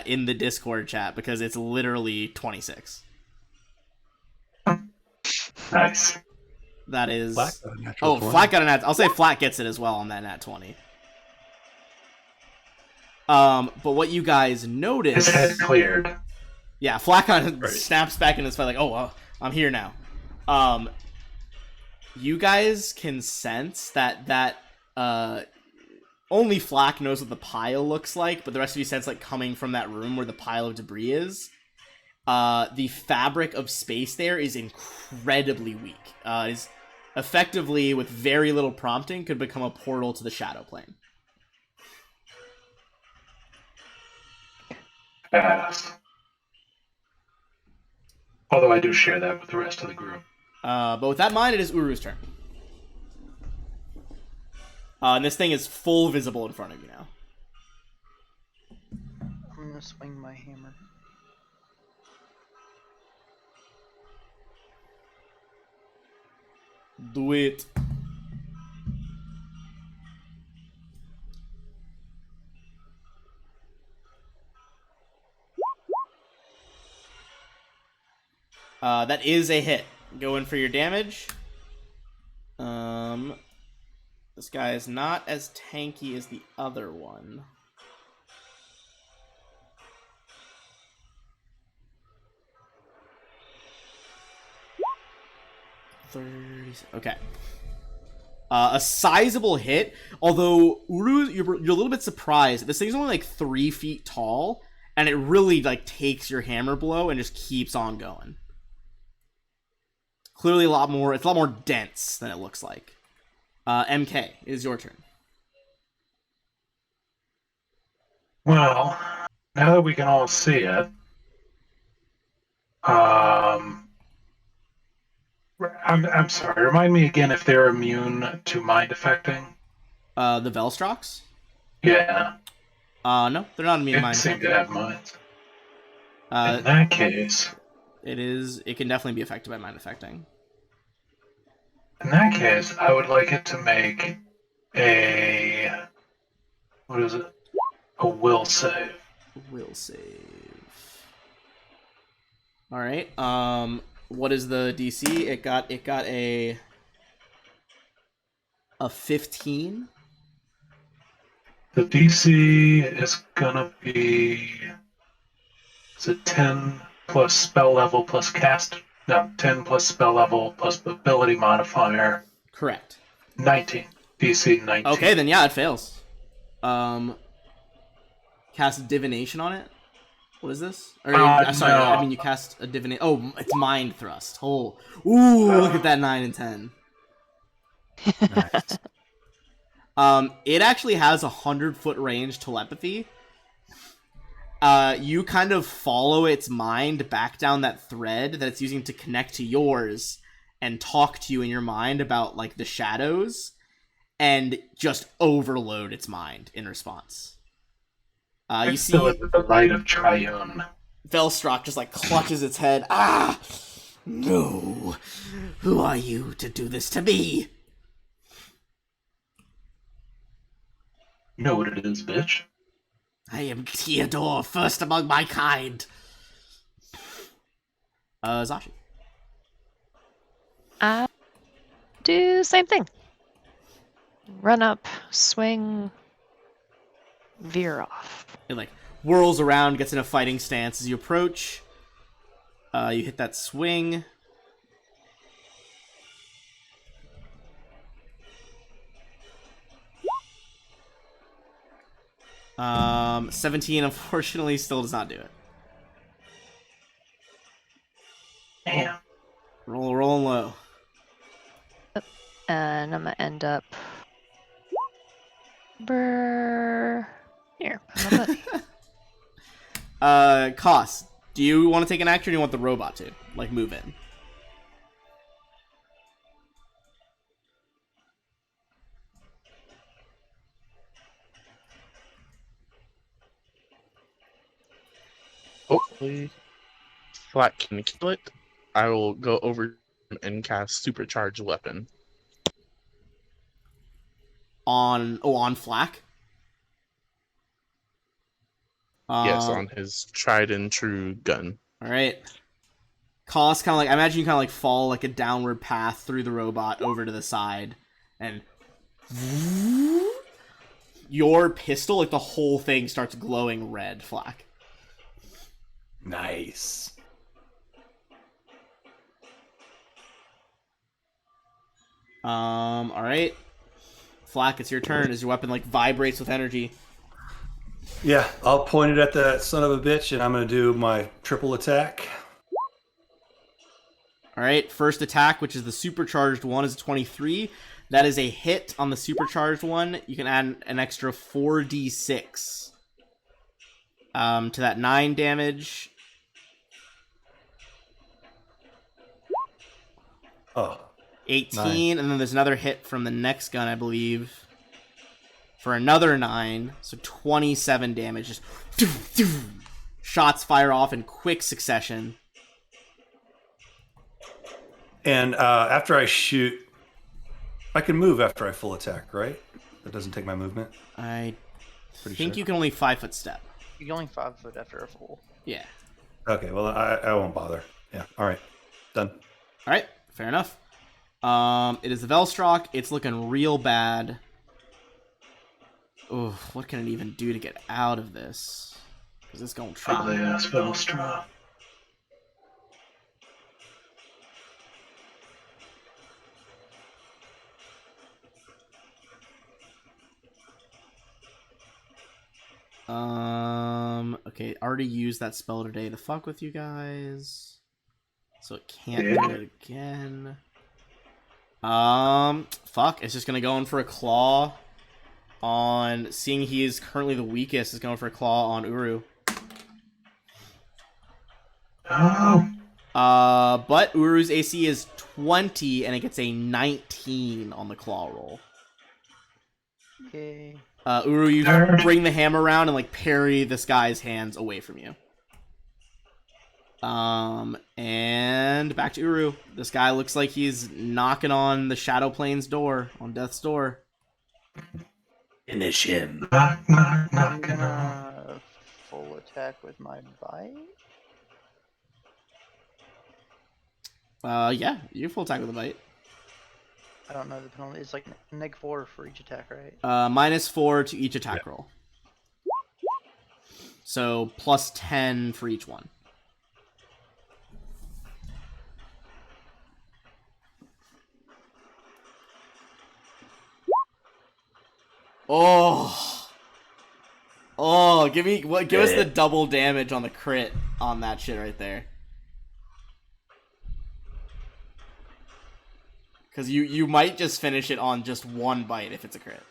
In the Discord chat because it's literally 26. Nice. That is. Flack got a natural Oh, 20. Flack got a nat. I'll say Flack gets it as well on that nat 20. But what you guys notice. His head cleared. Yeah, Flack kind of Right. snaps back in his fight like, oh, well, I'm here now. You guys can sense that only Flack knows what the pile looks like, but the rest of you sense like coming from that room where the pile of debris is. The fabric of space there is incredibly weak. Is effectively, with very little prompting, could become a portal to the shadow plane. Badass. Although I do share that with the rest of the group. But with that in mind, it is Uru's turn. And this thing is full visible in front of you now. I'm gonna swing my hammer. Do it. That is a hit. Go in for your damage. This guy is not as tanky as the other one. 30. Okay. A sizable hit, although Uru, you're a little bit surprised. This thing's only like 3 feet tall, and it really like takes your hammer blow and just keeps on going. Clearly, it's a lot more dense than it looks like. MK, it is your turn. Well, now that we can all see it, I'm sorry. Remind me again if they're immune to mind affecting. The Velstrox? Yeah, No, they're not immune to it mind seemed to have minds. affecting. In that case, It can definitely be affected by mind affecting. I would like it to make a what is it? A will save. Will save. All right. What is the DC? It got a 15. The DC is gonna be, is it 10 plus spell level plus cast? No, 10 plus spell level plus ability modifier. Correct. 19. DC 19. Okay, then yeah, it fails. Cast divination on it. What is this? Or sorry, no. I mean you cast a divination. Oh, it's mind thrust. Oh, ooh, look at that 9 and 10. Nice. It actually has 100-foot range telepathy. You kind of follow its mind back down that thread that it's using to connect to yours and talk to you in your mind about like the shadows and just overload its mind in response. You see the light of Triune. Velstrock just like clutches its head. Ah! No! Who are you to do this to me? You know what it is, bitch. I am Theodore, first among my kind. Zashi. Do same thing. Run up, swing, veer off. It like whirls around, gets in a fighting stance as you approach. You hit that swing. Um, 17 unfortunately still does not do it. Damn. Rolling low. And I'm gonna end up here. My buddy. Koss, do you want to take an action or do you want the robot to like move in? Hopefully, Flat can kill it. I will go over and cast Supercharged Weapon. On Flack? Yes, on his tried and true gun. Alright. Koss kind of like, I imagine you kind of like fall like a downward path through the robot over to the side, and your pistol, like the whole thing starts glowing red, Flack. Nice. Alright. Flack, it's your turn as your weapon like vibrates with energy. Yeah, I'll point it at that son of a bitch, and I'm gonna do my triple attack. Alright, first attack, which is the supercharged one, is 23. That is a hit on the supercharged one. You can add an extra 4d6 to that 9 damage. Oh, 18, and then there's another hit from the next gun, I believe, for another 9, so 27 damage. Just shots fire off in quick succession. and after I shoot, I can move after I full attack, right? That doesn't take my movement. I Pretty think sure. you can only 5-foot step. You're only 5 foot after a full. Yeah. Okay, well I won't bother. Yeah, all right, done. Alright, fair enough. It is the Velstrock. It's looking real bad. Ooh, what can it even do to get out of this? Because it's going to Ugly try. ass Velstra. Okay, already used that spell today to fuck with you guys. So it can't Yeah. do it again. Fuck, it's just gonna go in for a claw on, seeing he is currently the weakest, is going for a claw on Uru. Oh, But Uru's AC is 20 and it gets a 19 on the claw roll. Yay. Uru, you Nerd. bring the hammer around and like parry this guy's hands away from you. And back to Uru. This guy looks like he's knocking on the Shadow Plane's door, on Death's door. Finish him. knock, knock, I'm knocking on. gonna full attack with my bite. Yeah, you full attack with a bite. I don't know the penalty. It's like -4 for each attack, right? -4 to each attack roll. So +10 for each one. Oh, give us the double damage on the crit on that shit right there. Because you might just finish it on just one bite if it's a crit.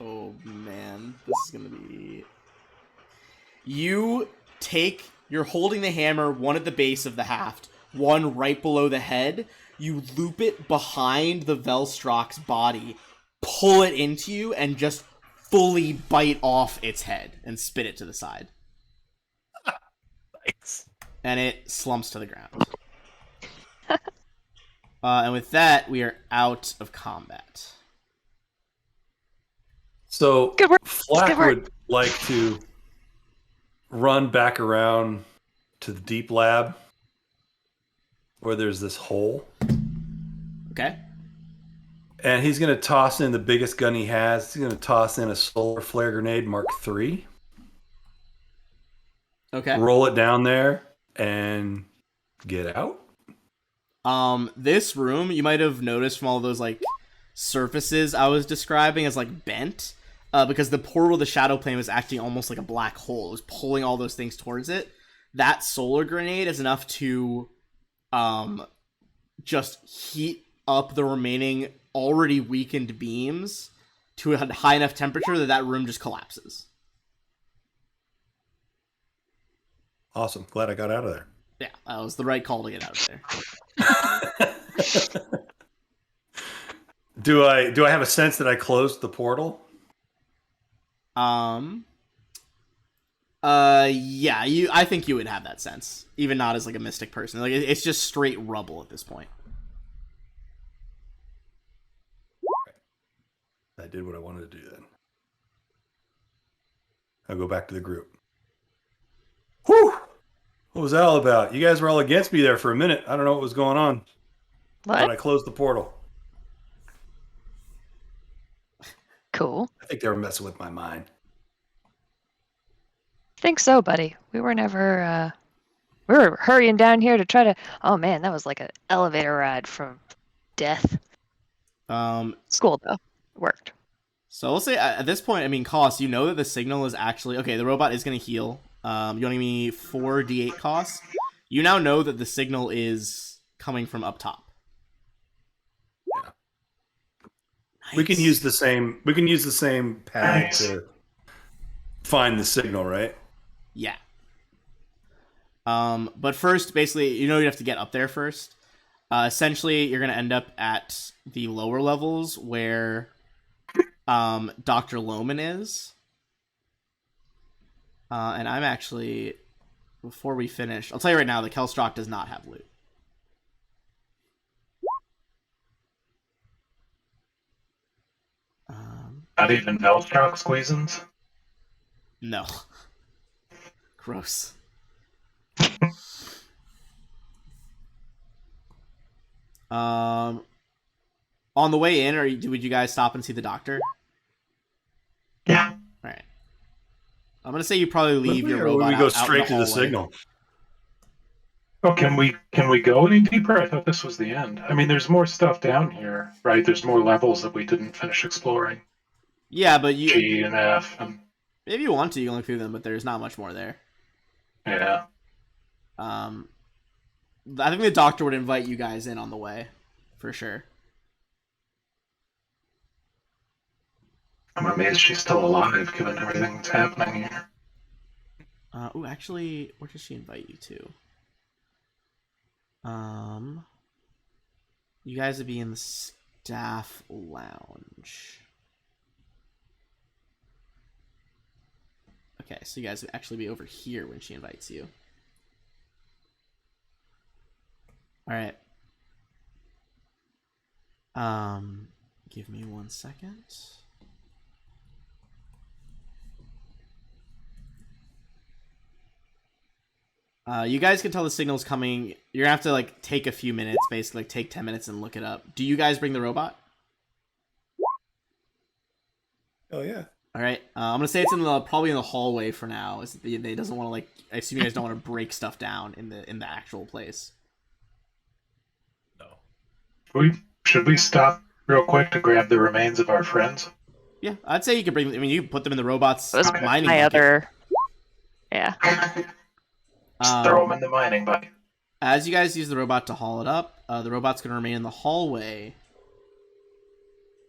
Oh man, this is gonna be... You're holding the hammer, one at the base of the haft, one right below the head. You loop it behind the Velstrok's body, pull it into you, and just fully bite off its head and spit it to the side. Nice. And it slumps to the ground. And with that, we are out of combat. So Good work. Flack Good work. would like to run back around to the deep lab where there's this hole. Okay? And he's going to toss in the biggest gun he has. He's going to toss in a solar flare grenade Mark III. Okay. Roll it down there and get out. This room, you might have noticed from all those, like, surfaces I was describing as, like, bent. Because the portal of the Shadow Plane was actually almost like a black hole. It was pulling all those things towards it. That solar grenade is enough to, just heat up the remaining already weakened beams to a high enough temperature that room just collapses. Awesome. Glad I got out of there. Yeah, that was the right call to get out of there. Do I have a sense that I closed the portal? Yeah, I think you would have that sense, even not as like a mystic person. Like it's just straight rubble at this point. I did what I wanted to do then. I'll go back to the group. Whew! What was that all about? You guys were all against me there for a minute. I don't know what was going on. But I What? closed the portal. Cool. I think they were messing with my mind. Think so, buddy. We were never. We were hurrying down here to try to. Oh man, that was like an elevator ride from death. School though, it worked. So we'll say at this point, I mean, cost. You know that the signal is actually okay. The robot is going to heal. You want to give me 4d8 cost. You now know that the signal is coming from up top. Yeah. We can use the same. We can use the same pad Nice. to find the signal, right? Yeah. But first, basically, you have to get up there first. Essentially, you're gonna end up at the lower levels where Dr. Lohman is. And I'm actually, before we finish, I'll tell you right now, the Kelstrock does not have loot. Not even Velstrok squeezins. No. Gross. On the way in, would you guys stop and see the doctor? Yeah. All right. I'm gonna say you probably leave your Or robot we go out in straight to the hallway. signal. Oh, can we go any deeper? I thought this was the end. I mean, there's more stuff down here, right? There's more levels that we didn't finish exploring. Yeah, but G and F and if you want to, you can look through them, but there's not much more there. yeah. I think the doctor would invite you guys in on the way, for sure. I'm amazed she's still alive given everything that's happening here. Actually, where does she invite you to? You guys would be in the staff lounge. Okay, so you guys would actually be over here when she invites you. All right. Give me 1 second. You guys can tell the signal's coming. You're gonna have to like take a few minutes, basically like take 10 minutes and look it up. Do you guys bring the robot? Oh yeah. All right. I'm gonna say it's probably in the hallway for now. They doesn't want to like. I assume you guys don't want to break stuff down in the actual place. No. Should we stop real quick to grab the remains of our friends? Yeah, I'd say you could bring. I mean, you can put them in the robot's That was mining my bucket. other. Yeah. Just throw them in the mining bucket. As you guys use the robot to haul it up, the robot's going to remain in the hallway.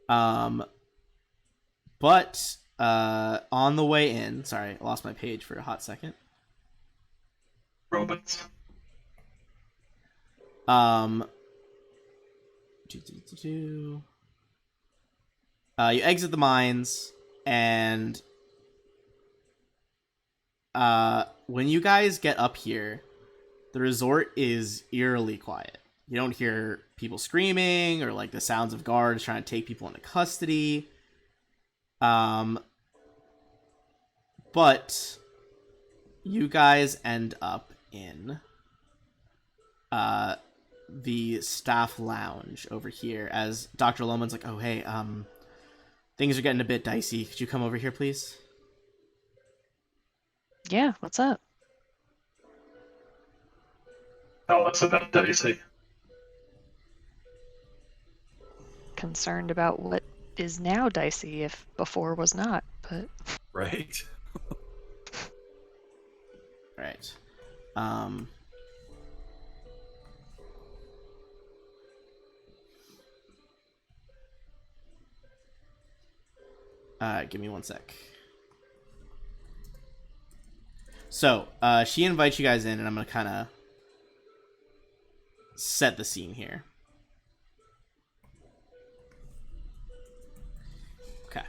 But on the way in, sorry, I lost my page for a hot second. Robots. You exit the mines, and when you guys get up here, the resort is eerily quiet. You don't hear people screaming or like the sounds of guards trying to take people into custody. But you guys end up in the staff lounge over here as Dr. Loman's like, oh, hey, things are getting a bit dicey. Could you come over here, please? Yeah, what's up? Oh, that's about dicey. Concerned about what is now dicey if before was not, but Right. Right. Give me 1 sec. So, she invites you guys in, and I'm gonna kind of set the scene here. Okay.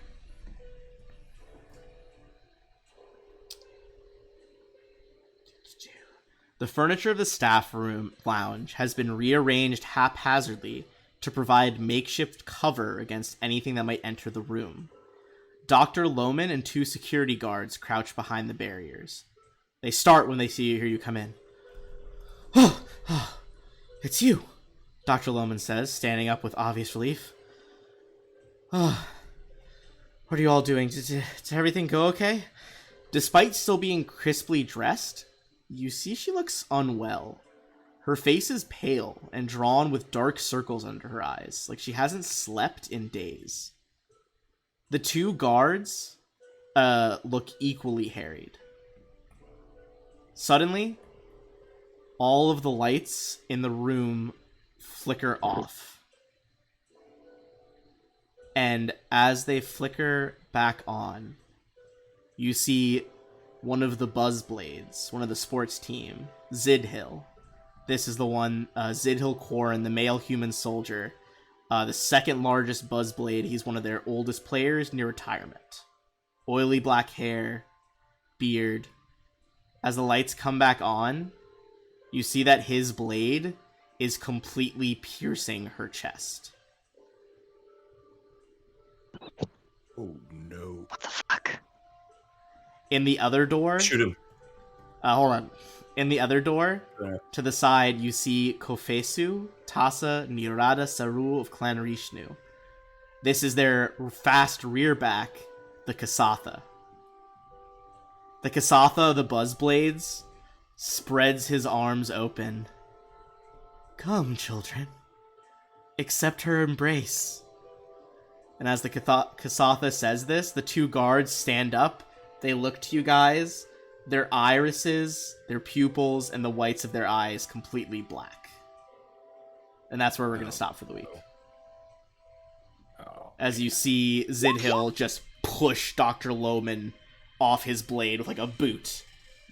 The furniture of the staff room lounge has been rearranged haphazardly to provide makeshift cover against anything that might enter the room. Dr. Loman and 2 security guards crouch behind the barriers. They start when they hear you come in. Oh, it's you, Dr. Loman says, standing up with obvious relief. Oh, what are you all doing? Did everything go okay? Despite still being crisply dressed, you see she looks unwell. Her face is pale and drawn with dark circles under her eyes, like she hasn't slept in days. The 2 guards look equally harried. Suddenly, all of the lights in the room flicker off. And as they flicker back on, you see one of the Buzzblades, one of the sports team, Zidhill. This is the one, Zidhill Quarren, the male human soldier. The second largest Buzzblade. He's one of their oldest players near retirement. Oily black hair, beard. As the lights come back on, you see that his blade is completely piercing her chest. Oh no. what the fuck? In the other door... Shoot him. hold on. In the other door, There. to the side, you see Kofesu, Tasa, Nirada, Saru of Clan Rishnu. This is their fast rear back, the Kasatha. The Kasatha, the Buzzblades, spreads his arms open. Come, children. Accept her embrace. And as the Kasatha says this, the two guards stand up. They look to you guys. Their irises, their pupils, and the whites of their eyes completely black. And that's where we're going to stop for the week. As you see Zidhill just push Dr. Lohman off his blade with like a boot,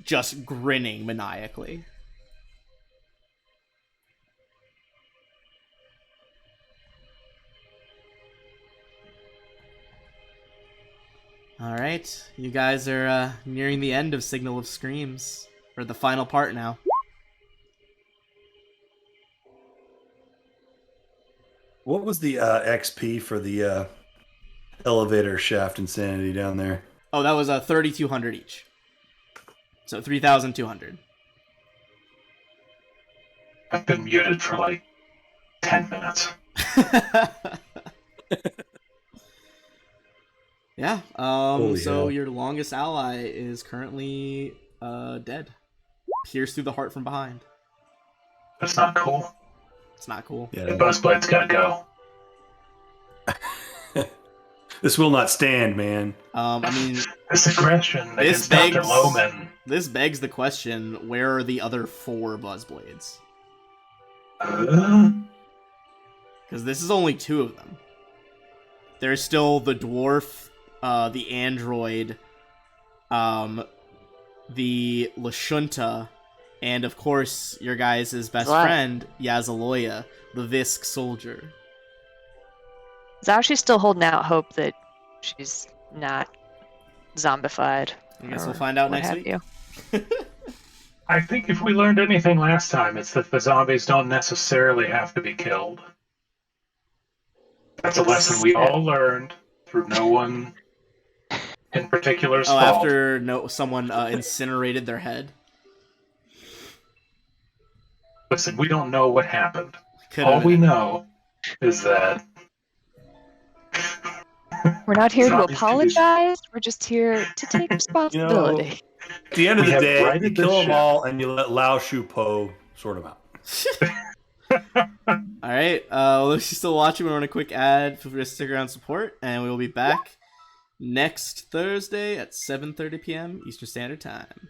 just grinning maniacally. Alright, you guys are nearing the end of Signal of Screams, or the final part now. What was the XP for the elevator shaft insanity down there? Oh, that was 3,200 each. So 3,200. I've been muted for like 10 minutes. Yeah, Holy so hell. your longest ally is currently dead. Pierced through the heart from behind. That's not cool. It's not cool. The Yeah, Buzzblade's gotta go. this will not stand, man. I mean, This aggression This against Dr. begs- Lohman. this begs the question, where are the other 4 Buzzblades? Uh, Because this is only 2 of them. There's still the dwarf, the android, the Lashunta, and of course, your guys' best What? friend, Yazaloya, the Visk soldier. Zaoshi's still holding out hope that she's not zombified. I guess or we'll find out what next have week. you. I think if we learned anything last time, it's that the zombies don't necessarily have to be killed. That's a lesson we all learned through no one in particular's Oh, fault. after someone incinerated their head? Listen, we don't know what happened. Could've All we been. know is that We're not here to Zombies can be- apologize. We're just here to take responsibility. At the end of We the have day, you righted kill this them ship. all and you let Lao Shu Po sort them out. Alright, well, if you're still watching, we're on a quick ad. Feel free to stick around and support, and we will be back next Thursday at 7:30 p.m. Eastern Standard Time.